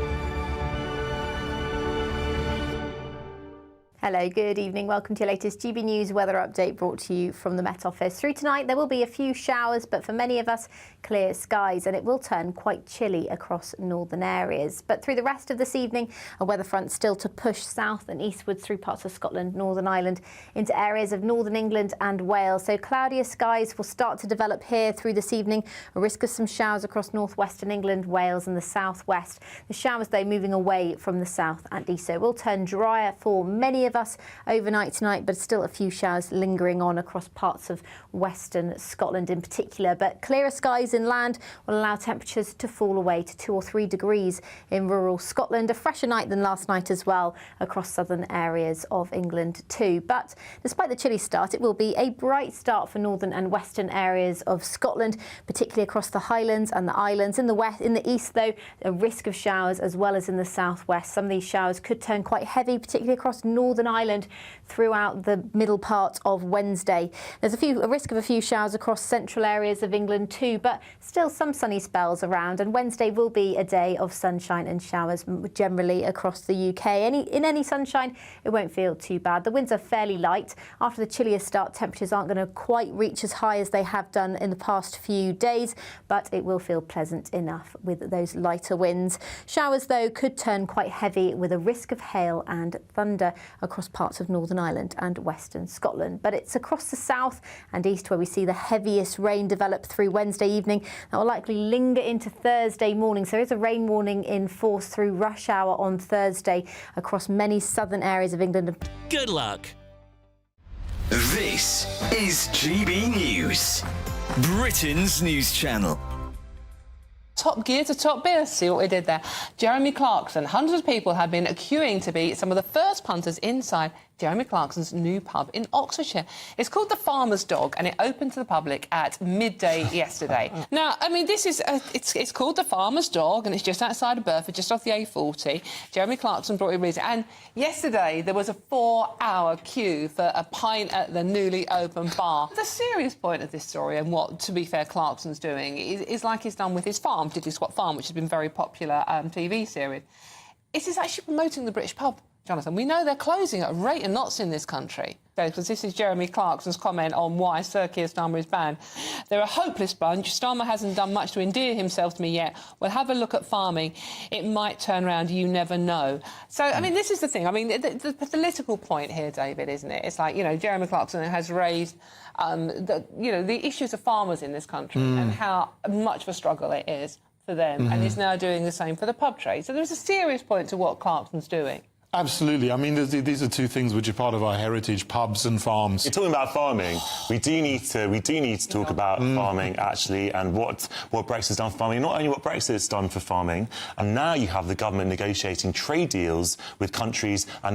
Hello, good evening. Welcome to your latest GB News weather update brought to you from the Met Office. Through tonight, there will be a few showers, but for many of us, clear skies, and it will turn quite chilly across northern areas. But through the rest of this evening, a weather front still to push south and eastwards through parts of Scotland, Northern Ireland, into areas of northern England and Wales. So cloudier skies will start to develop here through this evening. A risk of some showers across northwestern England, Wales and the southwest. The showers, though, moving away from the south and east. So it will turn drier for many of of us overnight tonight, but still a few showers lingering on across parts of western Scotland in particular. But clearer skies inland will allow temperatures to fall away to 2 or 3 degrees in rural Scotland. A fresher night than last night as well across southern areas of England too. But despite the chilly start, it will be a bright start for northern and western areas of Scotland, particularly across the Highlands and the Islands. In the east, though, a risk of showers as well as in the southwest. Some of these showers could turn quite heavy, particularly across Northern Ireland throughout the middle part of Wednesday. There's a risk of a few showers across central areas of England too, but still some sunny spells around, and Wednesday will be a day of sunshine and showers generally across the UK. In any sunshine, it won't feel too bad. The winds are fairly light. After the chillier start, temperatures aren't going to quite reach as high as they have done in the past few days, but it will feel pleasant enough with those lighter winds. Showers, though, could turn quite heavy with a risk of hail and thunder across parts of Northern Ireland and western Scotland. But it's across the south and east where we see the heaviest rain develop through Wednesday evening. That will likely linger into Thursday morning. So there is a rain warning in force through rush hour on Thursday across many southern areas of England. Good luck. This is GB News, Britain's news channel. Top gear to top beer. See what we did there. Jeremy Clarkson. Hundreds of people have been queuing to be some of the first punters inside Jeremy Clarkson's new pub in Oxfordshire. It's called The Farmer's Dog, and it opened to the public at midday yesterday. Now, I mean, this is it's called The Farmer's Dog, and it's just outside of Burford, just off the A40. Jeremy Clarkson brought it with him, and yesterday there was a 4-hour queue for a pint at the newly opened bar. The serious point of this story, and what, to be fair, Clarkson's doing, is like he's done with his farm, Diddley Squat Farm, which has been a very popular TV series. He's actually promoting the British pub. Jonathan, we know they're closing at a rate of knots in this country. Because this is Jeremy Clarkson's comment on why Sir Keir Starmer is banned. They're a hopeless bunch. Starmer hasn't done much to endear himself to me yet. Well, have a look at farming. It might turn around. You never know. So, I mean, this is the thing. I mean, the political point here, David, isn't it? It's like, you know, Jeremy Clarkson has raised, the issues of farmers in this country and how much of a struggle it is for them. And he's now doing the same for the pub trade. So there's a serious point to what Clarkson's doing. Absolutely. I mean, these are two things which are part of our heritage: pubs and farms. You're talking about farming. We do need to talk about farming actually, and what Brexit has done for farming. Not only what Brexit has done for farming, and now you have the government negotiating trade deals with countries and the